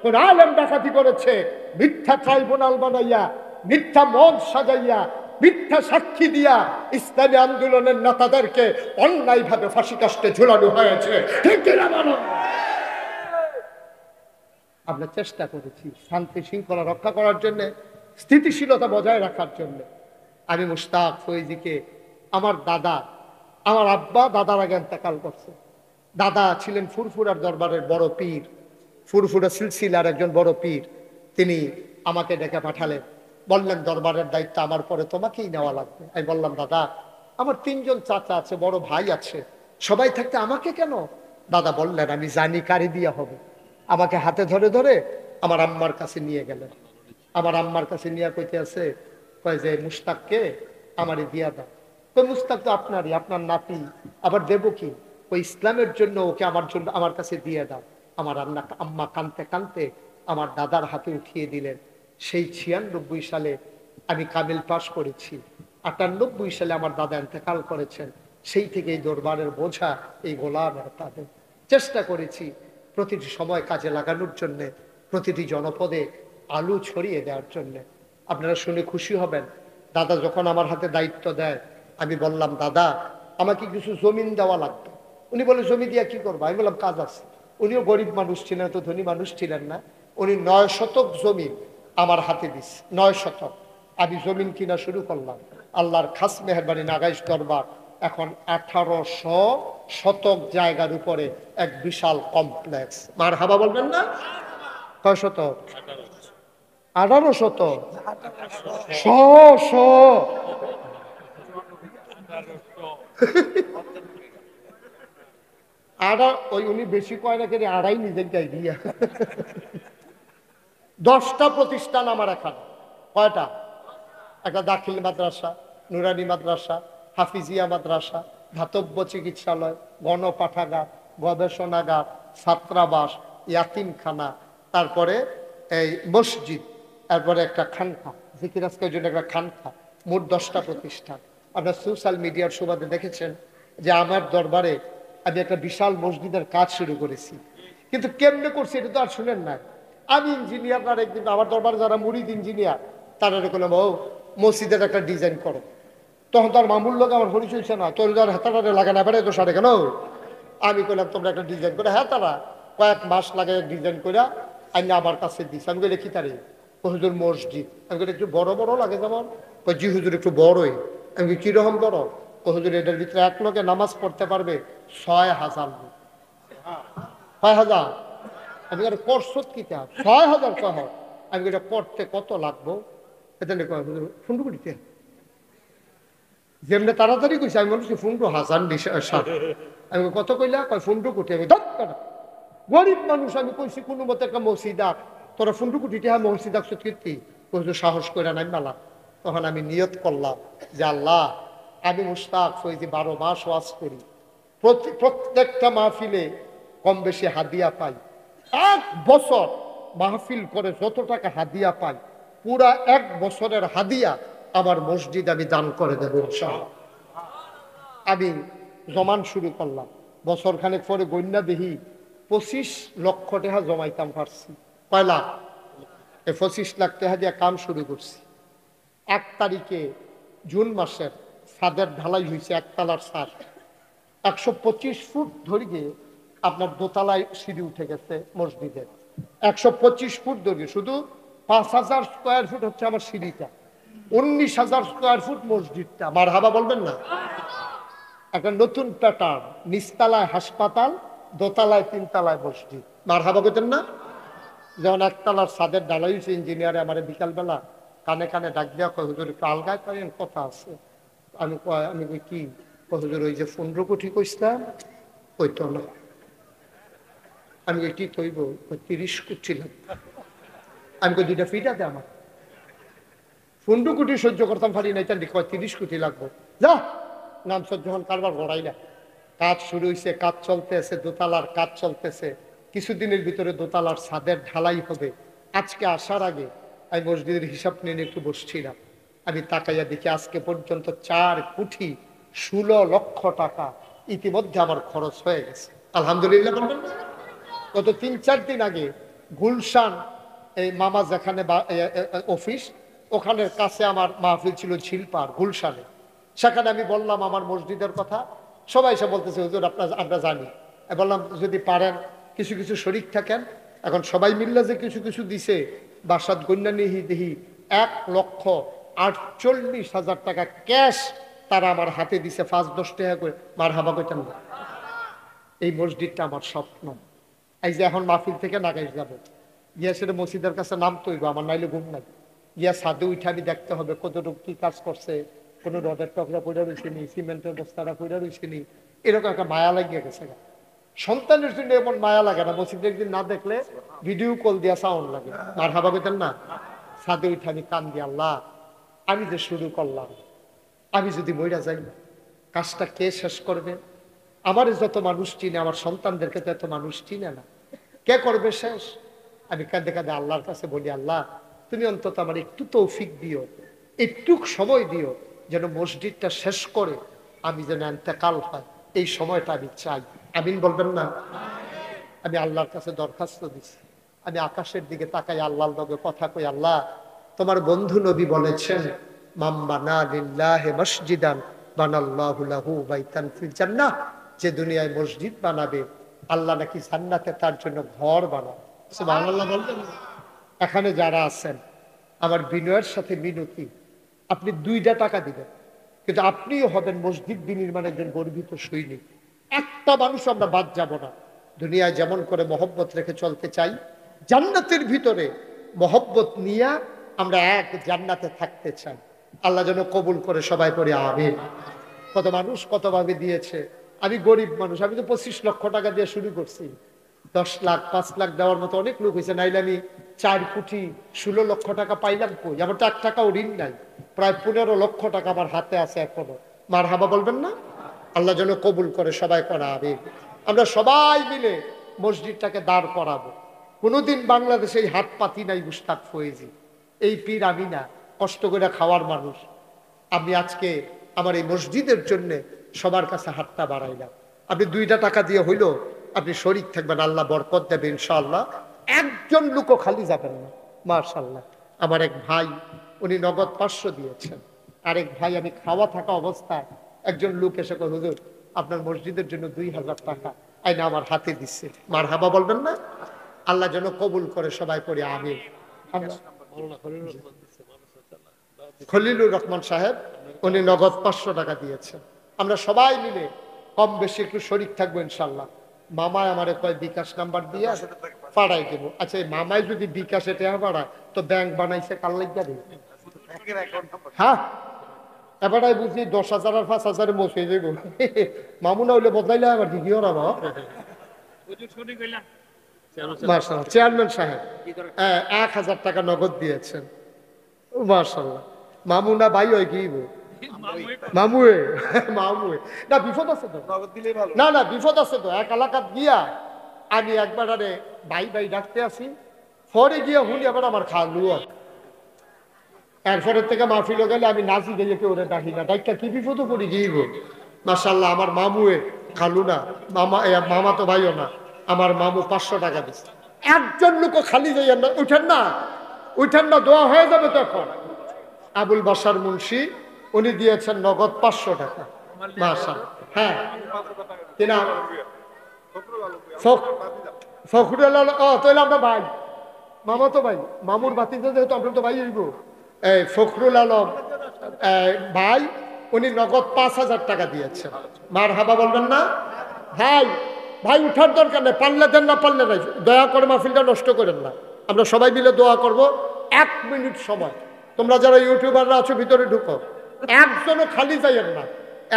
Speaker 1: কোন আলেম ডাকাতি করেছে, মিথ্যা ট্রাইব্যুনাল বানাইয়া, মিথ্যা মঞ্চ সাজাইয়া, মিথ্যা সাক্ষী দিয়া ইসলামী আন্দোলনের নেতাদেরকে অন্যায়ভাবে ফাঁসি কাস্টে ঝুলানো হয়েছে, ঠিক কিনা বলো? আমরা চেষ্টা করেছি শান্তি শৃঙ্খলা রক্ষা করার জন্য, স্থিতিশীলতা বজায় রাখার জন্য। আমি মুশতাক ফয়েজিকে, আমার দাদা, আমার আব্বা দাদার আগে ইন্তেকাল করছে। দাদা ছিলেন ফুরফুরার দরবারের বড় পীর, ফুরফুরা সিলসিলার একজন বড় পীর। তিনি আমাকে ডেকে পাঠালেন, বললেন দরবারের দায়িত্ব আমার পরে তোমাকেই নেওয়া লাগবে। আমি বললাম দাদা আমার 3 জন চাচা আছে, বড় ভাই আছে, সবাই থাকতে আমাকে কেন? দাদা বললেন আমি জানি কারি দিয়া হবে,
Speaker 2: আমাকে হাতে ধরে ধরে আমার আম্মার কাছে নিয়ে গেলেন। আমার আম্মার কাছে নিয়ে কইতে আছে, কয় যে মুস্তাককে আমারই দিয়া দাও। তো মুস্তাক তো আপনারই, আপনার নাতি, আবার দেবো কি? ওই ইসলামের জন্য ওকে আমার জন্য আমার কাছে দিয়ে দাও। আমার আম্মা কানতে কানতে আমার দাদার হাতে উঠিয়ে দিলেন। সেই 96 সালে আমি কামিল পাশ করেছি। 98 সালে আমার দাদা ইন্তেকাল করেছেন। সেই থেকে এই দরবারের বোঝা এই গোলামের তাদের চেষ্টা করেছি প্রতিটি সময় কাজে লাগানোর জন্যে, প্রতিটি জনপদে আলু ছড়িয়ে দেওয়ার জন্যে। আপনারা শুনে খুশি হবেন, দাদা যখন আমার হাতে দায়িত্ব দেয়, আমি বললাম দাদা আমাকে কিছু জমিন দেওয়া লাগবে। উনি বলে জমি দিয়া কি করবো? আমি বললাম কাজ আছে। উনিও গরিব মানুষ ছিলেন, তো ধনী মানুষ ছিলেন না। উনি 9 শতক জমি আমার হাতে দিস, 9 শতক। আমি জমিন কিনা শুরু করলাম। আল্লাহর খাস মেহরবানি নাগাইশ দরবার এখন 1800 শতক জায়গার উপরে এক বিশাল কমপ্লেক্স। মার হাবা বলবেন না? কয় শতক? 18 শতক। শ শ ওই উনি বেশি কয় না কেন আড়াই নিজের গাই দিয়া 10টা প্রতিষ্ঠান আমার এখানে। কয়টা? একটা দাখিল মাদ্রাসা, নুরানি মাদ্রাসা, হাফিজিয়া মাদ্রাসা, ধাতব্য চিকিৎসালয়, গণপাঠাগার, গবেষণাগার, ছাত্রাবাস, ইয়াতিমখানা, তারপরে এই মসজিদ, তারপরে একটা খানকা, জিকির আজকের জন্য একটা খানকা। মোট 10টা প্রতিষ্ঠান। আপনার সোশ্যাল মিডিয়ার সুবাদে দেখেছেন যে আমার দরবারে আমি একটা বিশাল মসজিদের কাজ শুরু করেছি। কিন্তু কেমনে করছি এটা তো আর শুনেন না। আমি ইঞ্জিনিয়ার, একদিন আমার দরবারে যারা মুরিদ ইঞ্জিনিয়ার তারা বললাম ও মসজিদের একটা ডিজাইন করো। তখন তার মামুর লোক আমার হরিশ হয়েছে না, তোর যার হেতারে লাগে না বেড়ে তো সারে কেন? আমি কইলাম তোমরা একটা ডিজাইন করে, হ্যাঁ তারা কয়েক মাস লাগে ডিজাইন করে আইনে আমার কাছে দিস। আমি কইলে কি তারে? হুজুর মসজিদ। আমি কইলে একটু বড় বড় লাগে যেমন? জি হুজুর একটু বড়ই। আমি কিরকম বড়? হুজুর এটার ভিতরে এক লোকে নামাজ পড়তে পারবে 6000 লোক। 6000? আমি করছো কি তা? 6000 কহ। আমি এটা পড়তে কত লাগবো? এটা ফুন্ডুকুটিতে যেমনি তাড়াতাড়ি কইছে আমি বলছি 15,000। আমি কত কইলা? কয় ফুন্ডুকুটি। আমি গরিব মানুষ, আমি কইছি কোনো মতে একটা মসজিদ আক, তোরা ফুন্ডুকুটিতে হ্যাঁ মসজিদ আকসত কীর্তি কইছো সাহস করে নাই মেলা। তখন আমি নিয়ত করলাম যে আল্লাহ আমি মুশতাক ফৈজি 12 মাস ওয়াজ করি, প্রত্যেকটা মাহফিলে কম বেশি হাদিয়া পাই। 1 বছর মাহফিল করে যত টাকা হাদিয়া পাই, পুরা 1 বছরের হাদিয়া আমার মসজিদ আমি দান করে দেবো ইনশাআল্লাহ। আমি জমান শুরু করলাম। বছর খানেক পরে গণ্যা দেখি 25 লক্ষ টাকা জমাইতাম পারছি। কয় লাখ? 25 লাখ টাকা দিয়ে কাম শুরু করছি। 1 তারিখে জুন মাসের ছাদের ঢালাই হয়েছে, একতলার ছাদ 125 ফুট ধরিয়ে আপনার দোতলায় সিঁড়ি উঠে গেছে মসজিদের। 125 ফুট ধরিয়ে শুধু 5000 স্কোয়ার ফুট হচ্ছে আমার সিঁড়িটা, 19,000 স্কোয়ার ফুট মসজিদটা। মার হাবা বলবেন না? একটা নতুন প্যাটার্ন, নিচতলায় হাসপাতাল, দোতলায় 3 তলায় মসজিদ। মার হাবা করতেন না? যেমন একতলার ছাদের ঢালাই হয়েছে, ইঞ্জিনিয়ারে আমার বিকালবেলা কানে কানে ডাক দেওয়া, কয় হুজুর একটু আলগায় পারেন, কথা আছে। আমি কই কি? হুজুর ওই যে 15 কোটি কইছিলাম ওই তো না। আমি কি কইব? 30 কোটি লাগবে। আমি কই 2টা ফিটা দে আমার। 15 কোটি সহ্য করতাম পারি নাই, তার 30 কোটি লাগবে। যা নাম যখন কারবার গড়াই না। কাজ শুরু হয়েছে, কাজ চলতেছে, দোতলার কাজ চলতেছে। কিছুদিনের ভিতরে দোতলার ছাদের ঢালাই হবে। আজকে আসার আগে আমি মসজিদের হিসাব নিয়ে একটু বসছিলাম। আমি তাকাইয়া দেখি আজকে পর্যন্ত 4 কোটি 16 লক্ষ টাকা ইতিমধ্যে আমার খরচ হয়ে গেছে। আলহামদুলিল্লাহ বলবেন। গত 3-4 দিন আগে গুলশান, এই মামা যেখানে অফিস, ওখানের কাছে আমার মাহফিল ছিল ঝিলপাড় গুলশানে। সেখানে আমি বললাম আমার মসজিদের কথা। সবাই এসে বলতেছে হুজুর আমরা জানি। বললাম যদি পারেন কিছু কিছু শরীক থাকেন। এখন সবাই মিললে যে কিছু কিছু দিছে, বাসাত গণ্যা নিহি দেহি 1,48,000 টাকা ক্যাশ তারা আমার হাতে দিছে, 5-10 টাকা করে। মার হাবা কইতেন না? এই মসজিদটা আমার স্বপ্ন। এই যে এখন মাহফিল থেকে নাগাইশ যাবো, গিয়া সেটা মসজিদের কাছে নাম তৈব, আমার নাইলে ঘুম নাই। গিয়া ছাদে উঠে আমি দেখতে হবে কতটুকু কি কাজ করছে, কোনো রডের টকরা পড়ে রয়েছে নি, সিমেন্টের বস্তাটা পড়ে রয়েছে নি, এরকম একটা মায়া লাগিয়ে গেছে।
Speaker 1: সন্তানের জন্য এমন মায়া লাগে না, মসজিদে একদিন না দেখলে ভিডিও কল দিয়া সাউন্ড লাগে, মার হাবা কইতেন না, ছাদে উঠে আমি কান দি, আল্লাহ আমি যে শুরু করলাম, আমি যদি মইরা যাই কাজটা কে শেষ করবে? আমার যত মানুষ চিনে, আমার সন্তানদেরকে তো এত মানুষ চিনে না, কে করবে শেষ? আমি কাঁদে কাঁদে আল্লাহর কাছে বলি, আল্লাহ তুমি অন্তত আমার একটু তৌফিক দিও, একটু সময় দিও, যেন মসজিদটা শেষ করে আমি যেন ইন্তেকাল হয়, এই সময়টা আমি চাই। আমিন বলবেন না? আমি আল্লাহর কাছে দরখাস্ত দিছি। আমি আকাশের দিকে তাকাই, আল্লাহর লগে কথা কই, আল্লাহ তোমার বন্ধু নবী বলেছেন, মান বানা লিল্লাহি মসজিদান বানাল্লাহু লাহু বাইতান ফিল জান্নাহ, যে দুনিয়ায় মসজিদ বানাবে আল্লাহ নাকি জান্নাতে তার জন্য ঘর বানাবে। সুবহানাল্লাহ বলবেন? এখানে যারা আছেন, আমার বিনয়ের সাথে মিনতি, আপনি 2টা টাকা দিবেন, কিন্তু আপনিও হবেন মসজিদ বিনির্মাণের একজন গর্বিত সৈনিক। একটা মানুষ আমরা বাদ যাব না। দুনিয়ায় যেমন করে মহব্বত রেখে চলতে চাই, জান্নাতের ভিতরে মহব্বত নিয়ে আমরা এক জান্নাতে থাকতে চাই। আল্লাহ যেন কবুল করে, সবাই করে আমিন। কত মানুষ কতভাবে দিয়েছে, আমি গরিব মানুষ, আমি তো 25 লক্ষ টাকা দিয়ে শুরু করছি, 10 লাখ 5 লাখ দেওয়ার মতো অনেক লোক হয়েছে, নাইলে আমি 4 কোটি 16 লক্ষ টাকা পাইলাম কই? আমার তো 1 টাকাও ঋণ নাই, প্রায় 15 লক্ষ টাকা আমার হাতে আছে এখনো। মার হাবা বলবেন না? আল্লাহ যেন কবুল করে, সবাই করা আমিন। আমরা সবাই মিলে মসজিদটাকে দাঁড় করাবো। কোনোদিন বাংলাদেশে এই হাত পাতি নাই মুস্তাক ফয়েজি, এই পীর আমি না, কষ্ট করে খাওয়ার মানুষ। আমি আজকে আমার এই মসজিদের জন্য সবার কাছে হাতটা বাড়াইলাম। আপনি 2টা টাকা দিয়ে হইলো আপনি শরীক থাকবেন, আল্লাহ বরকত দেবে ইনশাআল্লাহ। একজন লোকও খালি যাবেন না। মাশাআল্লাহ, আমার এক ভাই উনি নগদ 500 দিয়েছেন। আরেক ভাই আমি খাওয়া থাকা অবস্থায় একজন লোক এসে কয়, হুজুর আপনার মসজিদের জন্য 2000 টাকা আইনা আমার হাতে দিচ্ছে। মার হাবা বলবেন না? আল্লাহ যেন কবুল করে, সবাই করি আমিন। খলিলুর রহমান সাহেব উনি নগদ 500 টাকা দিয়েছেন। আমরা সবাই মিলে কম বেশি একটু শরীক থাকবো ইনশাল্লাহ। মামায় আমারে কয় বিকাশ নাম্বার দিয়ে পাড়াই দেবো। আচ্ছা, এই মামায় যদি বিকাশে টাকা পাড়ায় তো ব্যাংক বানাইছে কাল লাগিয়া দেবে? হ্যাঁ, এবারটাই বুঝি 10,000 আর 5,000 মশে যাবো। মামুনা হইলে বদলাইলে আবার দিদিও না। চেয়ারম্যান সাহেব 1000 টাকা নগদ দিয়েছেন। মাশাআল্লাহ, মামুনা ভাই হয় কি মামুয়ে মামুয়ে না, বিপদ আছে তো, না না বিপদ আছে তো। এক এলাকাত গিয়া আমি একবার আরে ভাই ভাই ডাকতে আসি, পরে গিয়া হুনি আবার আমার খালু, এরপরের থেকে মাহফিল গেলে আমি নাচি গিয়ে কেউ ওরে ডাকি না, ডাক্তা কি বিপদ পড়ি গিয়েব। মাশাআল্লাহ, আমার মামুয়ে, খালু না, মামা তো ভাইও না, আমার মামু 500 টাকা দিচ্ছে। একজন লোক খালি যাইয়েন না, উঠেন না, দোয়া হয়ে যাবে তখন। আবুল বাসার মুন্সি উনি দিয়েছেন নগদ 500 টাকা। মাশাআল্লাহ, হ্যাঁ কিনা ফখরুল আলম, তাহলে আমরা ভাই, মামা তো ভাই, মামুর বাতিতে যেহেতু আমরা তো ভাই হইব। এই ফখরুল আলম ভাই উনি নগদ 5,000 টাকা দিয়েছেন। মার হাবা বলবেন না? ভাই ভাই উঠার দরকার নেই, পারলে দেন, না পারলে নাই, দয়া করে মাহফিলটা নষ্ট করেন না। আমরা সবাই মিলে দোয়া করব। 1 মিনিট সময়, তোমরা যারা ইউটিউবাররা আছো ভিতরে ঢুকো, একজনও খালি যাইয়েন না।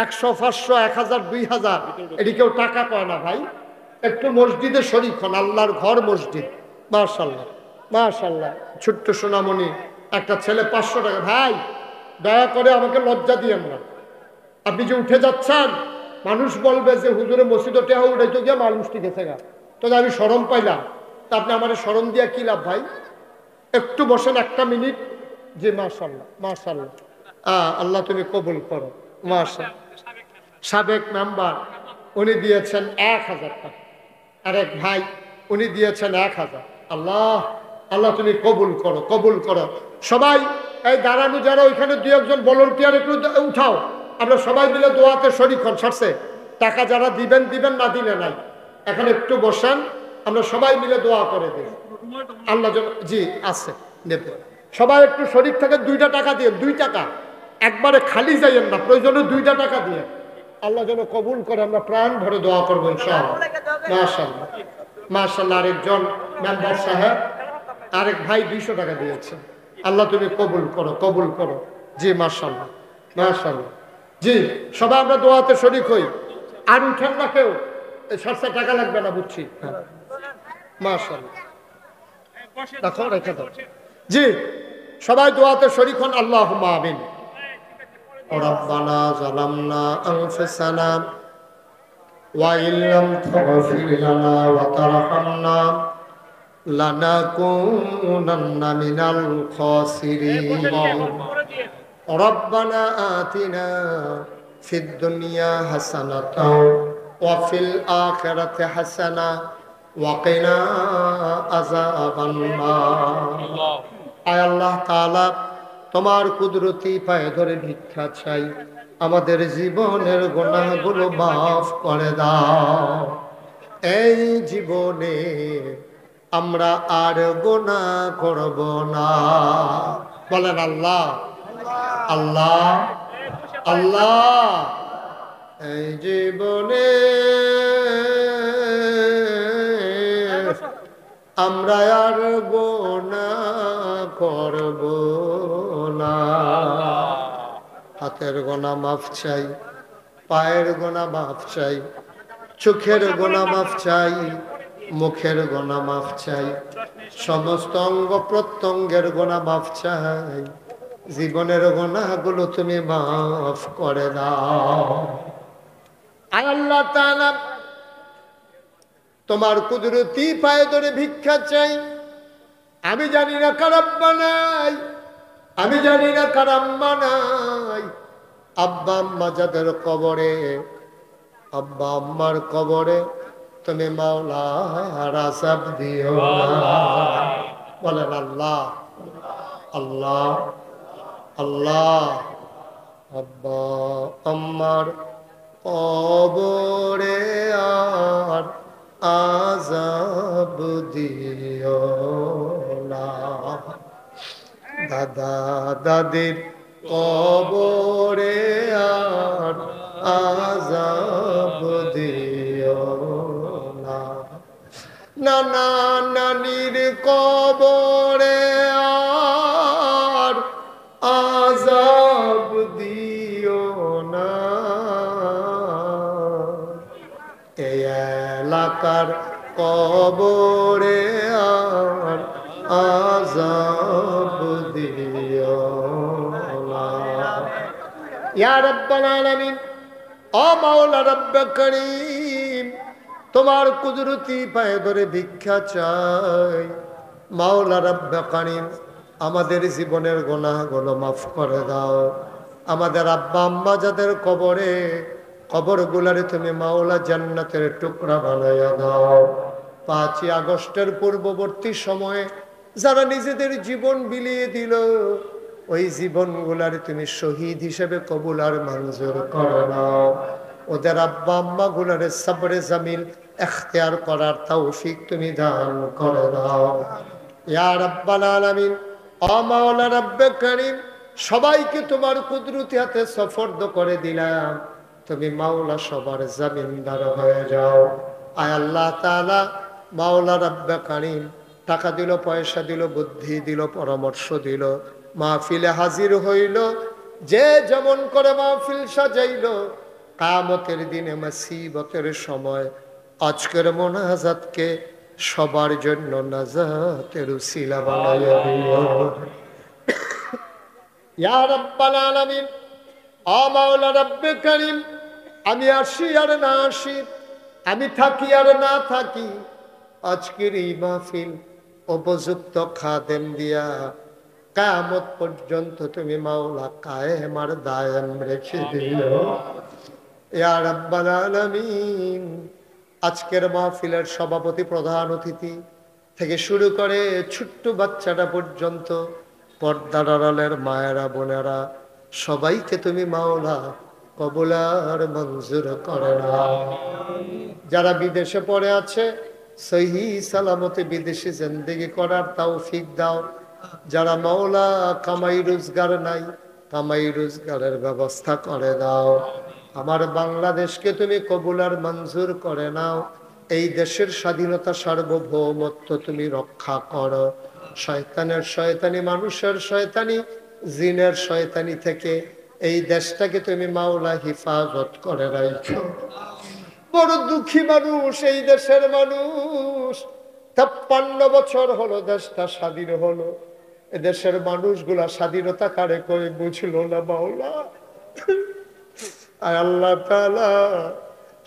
Speaker 1: 100, 500, 1000, 2000 এটি কেউ টাকা কয় না ভাই। একটু মসজিদে শরীক হন, আল্লাহর ঘর মসজিদ। মাশাআল্লাহ মাশাআল্লাহ, ছোট্ট সোনামণি একটা ছেলে 500 টাকা। ভাই দয়া করে আমাকে লজ্জা দিয়েন না, আপনি যে উঠে যাচ্ছেন মানুষ বলবে যে হুজুরে মসজিদে টেহা উঠাইতে গিয়া মানুষটি গেছে গা, তো আমি শরম পাইলাম, তা আপনি আমার শরম দিয়া কি লাভ ভাই? একটু বসেন 1 মিনিট। জি মাশাআল্লাহ মাশাআল্লাহ, আল্লাহ তুমি কবুল করো। মাশাআল্লাহ, সাবেক মেম্বার উনি দিয়েছেন 1000 টাকা। আরেক ভাই উনি দিয়েছেন 1000। আল্লাহ আল্লাহ তুমি কবুল করো, কবুল করো। সবাই এই দাঁড়ানো যারা ওইখানে 2-1 ভলান্টিয়ার একটু উঠাও, আমরা সবাই মিলে দোয়াতে শরীক হন। সারছে টাকা যারা দিবেন দিবেন, না দিলে নাই। এখন একটু বসেন, আমরা সবাই মিলে দোয়া করে দিই আল্লাহ। জি আছে, নেবে সবাই একটু শরীক থেকে 2টা টাকা দিয়ে, 2 টাকা একবারে খালি যাইয়েন না, প্রয়োজনে 2টা টাকা দিয়ে আল্লাহ যেন কবুল করে। আমরা প্রাণ ভরে দোয়া করবো ইনশাআল্লাহ। মাশাআল্লাহ মাশাআল্লাহ, আরেকজন মেম্বার সাহেব, আরেক ভাই 200 টাকা দিয়েছেন। আল্লাহ তুমি কবুল করো, কবুল করো। জি মাশাআল্লাহ মাশাআল্লাহ। জি সবাই আমরা দোয়াতে শরীক হই। আর উঠেন না কেউ,
Speaker 2: এই সরষা টাকা লাগবে না, বুঝছি। হ্যাঁ, মাশাআল্লাহ, দেখো রেখে দাও। জি, সবাই দোয়াতে শরীক হন, আল্লাহুম্মা আমিন। রব্বানা যালামনা আনফুসানা ওয়া ইল্লাম তাগফির লানা ওয়া তারহামনা লানাকুনান্না মিনাল খাসিরিন। রব্বানা আতিনা ফিদ দুনিয়া হাসানাতাও ওয়া ফিল আখিরাতি হাসানা ওয়া কিনা আযাবান নার। আয় আল্লাহ তাআলা, তোমার কুদরতি পায়ে ধরে ভিক্ষা চাই, আমাদের জীবনের গুনাহগুলো মাফ করে দাও। এই জীবনে আমরা আর গুনাহ করব না। বলেন আল্লাহ আল্লাহ আল্লাহ। এই জীবনে আমরা আর গুনাহ করব না। হাতের গুনাহ মাফ চাই, পায়ের গুনাহ মাফ চাই, চোখের গুনাহ মাফ চাই, মুখের গুনাহ মাফ চাই, সমস্ত অঙ্গ প্রত্যঙ্গের গুনাহ মাফ চাই। জীবনের গুনাহগুলো তুমি মাফ করে দাও। আয় আল্লাহ তাআলা, তোমার কুদরতি পায়ে ধরে ভিক্ষা চাই। আমি জানি না কার আব্বা নাই, আমি জানি না কার আম্মা নাই। আব্বা আম্মা যাদের কবরে, আব্বা আম্মার কবরে তুমি মাওলা আযাব দিও না। বলেন আল্লাহ আল্লাহ আল্লাহ। আব্বা আম্মার কবরে আর আযাব দিও না। দাদা দাদির কবরে আর আযাব দিও না। নানা নানির কবরে আর আযাব দিও না। এই এলাকার কবরে আর আযাব দিও না। ইয়া রাব্বাল আলামিন, ও মাওলা রব্বে করিম, তোমার কুদরতি পায়ে ধরে ভিক্ষা চাই। মাওলা রব্বে করিম, আমাদের জীবনের গুনাহগুলো মাফ করে দাও। আমাদের আব্বা আম্মা যাদের কবরে, কবরগুলারে তুমি মাওলা জান্নাতের টুকরা বানাইয়া দাও। 5ই আগস্টের পূর্ববর্তী সময়ে যারা নিজেদের জীবন বিলিয়ে দিল, ওই জীবনগুলারে তুমি শহীদ হিসেবে কবুল আর মঞ্জুর করে নাও। ওদের আব্বা আম্মা গুলারে সবরে জামিল ইখতিয়ার করার তৌফিক তুমি দান করে দাও। ইয়া রাব্বাল আলামিন, ও মাওলা রব্বে করিম, সবাইকে তোমার কুদরতি হাতে সুপর্দ করে দিলাম। তুমি মাওলা সবার জামিনদার হয়ে যাও। আয় আল্লাহ তাআলা, মাওলা রব্বে করিম, টাকা দিল, পয়সা দিল, বুদ্ধি দিল, পরামর্শ দিল, মাহফিলে হাজির হইল, যে যেমন করে মাহফিল সাজাইল, কিয়ামতের দিনে মুসিবতের সময় আজকের মোনাজাতকে সবার জন্য নাজাতের উসিলা বানাইয়া দিও। ইয়া রাব্বাল আলামিন, ও মাওলা রব্বে করিম, আমি আসি আর না আসি, আমি থাকি আর না থাকি, আজকের এই মাহফিল উপযুক্ত খাদেম দিয়া কিয়ামত পর্যন্ত তুমি মাওলা কায়েম আর দায়েম রেখে দিও। ইয়া রাব্বাল আলামিন, আজকের মাহফিলের সভাপতি, প্রধান অতিথি থেকে শুরু করে ছোট্ট বাচ্চাটা পর্যন্ত, পর্দার আড়ালের মায়েরা বোনেরা, সবাইকে তুমি মাওলা কবুল আর মঞ্জুর করে নাও। যারা বিদেশে পড়ে আছে, সহি সালামতে বিদেশে জিন্দেগি করার তৌফিক দাও। যারা মাওলা কামাই রোজগার নাই, কামাই রোজগারের ব্যবস্থা করে দাও। আমার বাংলাদেশকে তুমি কবুল আর মঞ্জুর করে নাও। এই দেশের স্বাধীনতা, সার্বভৌমত্ব তুমি রক্ষা করো। শয়তানের শয়তানি, মানুষের শয়তানি, জিনের শয়তানি থেকে এই দেশটাকে তুমি মাওলা হিফাজত করে রাখো।
Speaker 1: বড় দুঃখী মানুষ এই দেশের মানুষ। 53 বছর হলো দেশটা স্বাধীন হলো, এদেশের মানুষগুলা স্বাধীনতা কারে করে বুঝলো না মাওলা। আর আল্লাহ তাআলা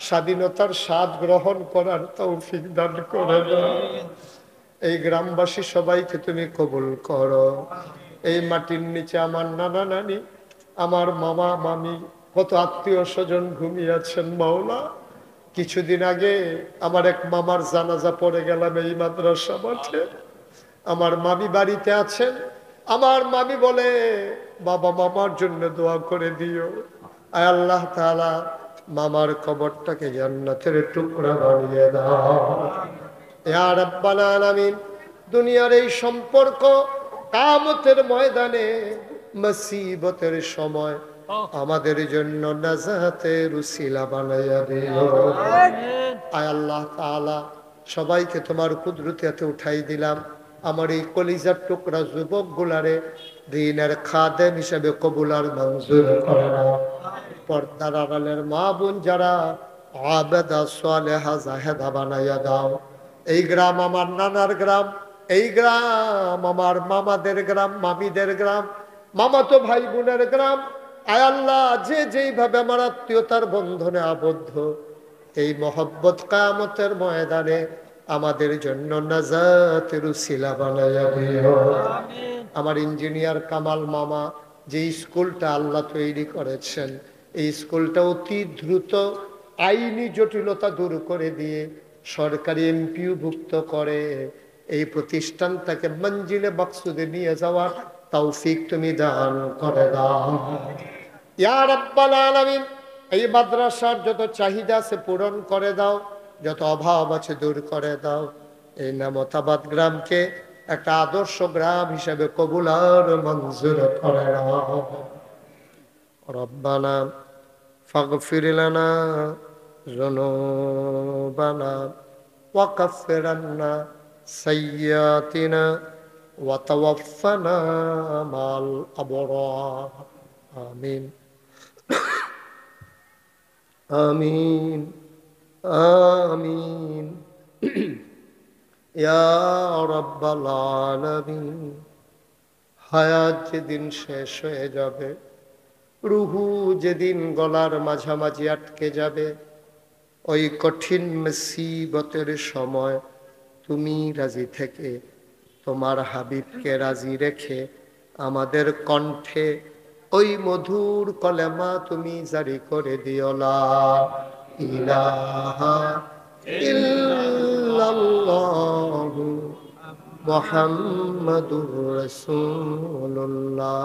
Speaker 1: স্বাধীনতার স্বাদ গ্রহণ করার তৌফিক দান করে দাও। এই গ্রামবাসী সবাইকে তুমি কবুল করো। এই মাটির নিচে আমার নানা নানি, আমার মামা মামি, কত আত্মীয় স্বজন ঘুমিয়ে আছেন মাওলা। কিছুদিন আগে আমার এক মামার জানাজা পড়ে গেলাম এই মাদ্রাসা মাঠে। আমার মামি বাড়িতে আছেন। আমার মামি বলে, বাবা মামার জন্য দোয়া করে দিও। আয় আল্লাহ তাআলা মামার কবরটাকে জান্নাতের টুকরা বানিয়ে দাও ইয়া রাব্বাল আলামিন। দুনিয়ার এই সম্পর্ক কিয়ামতের ময়দানে মুসিবতের সময় আমাদের জন্য নাজাতের উসিলা বানাইয়া দিও। আয় আল্লাহ তাআলা সবাইকে তোমার কুদরতে উঠাই দিলাম। আমার এই কলিজার টুকরা যুবক গুলারে দ্বীনের খাদেম হিসেবে কবুল আর মঞ্জুর করে নাও। পর্দার আড়ালের মা বোন যারা আবেদা সালেহা জাহেদা বানাইয়া দাও। এই গ্রাম আমার নানার গ্রাম, এই গ্রাম আমার মামাদের গ্রাম, মামিদের গ্রাম, মামাতো ভাই বোনের গ্রাম। আয় আল্লাহ যে যেইভাবে আমার আত্মীয়তার বন্ধনে আবদ্ধ, এই মহব্বত কিয়ামতের ময়দানে আমাদের জন্য নাজাতের উসিলা বানাইয়া দিও। আমার ইঞ্জিনিয়ার কামাল মামা যে স্কুলটা আল্লাহ তৈরি করেছেন, এই স্কুলটা অতি দ্রুত আইনি জটিলতা দূর করে দিয়ে সরকারি এমপিও ভুক্ত করে এই প্রতিষ্ঠানটাকে মঞ্জিলে মাকসুদে নিয়ে যাওয়ার তৌফিক তুমি দান করে দাও ইয়া রাব্বাল আলামিন। এই মাদ্রাসার যত চাহিদা আছে পূরণ করে দাও, যত অভাব আছে দূর করে দাও। এই নেমতাবাদ গ্রামকে একটা আদর্শ গ্রাম হিসেবে কবুল আর মঞ্জুর করে নাও। রব্বানা ফাগফির লানা যুনুবানা ওয়া কাফির আন্না সাইয়্যাতিনা ওয়া তাওয়াফফানা মাল আবরার। আমিন আমিন আমিন ইয়া রাব্বাল আলামিন। হায়াত যেদিন শেষ হয়ে যাবে, রুহু যেদিন গলার মাঝামাঝি আটকে যাবে, ওই কঠিন মুসিবতের সময় তুমি রাজি থেকে তোমার হাবিবকে রাজি রেখে আমাদের কণ্ঠে ওই মধুর কলেমা তুমি জারি করে দিও লা ইলাহা ইল্লাল্লাহু মুহাম্মাদুর রাসূলুল্লাহ।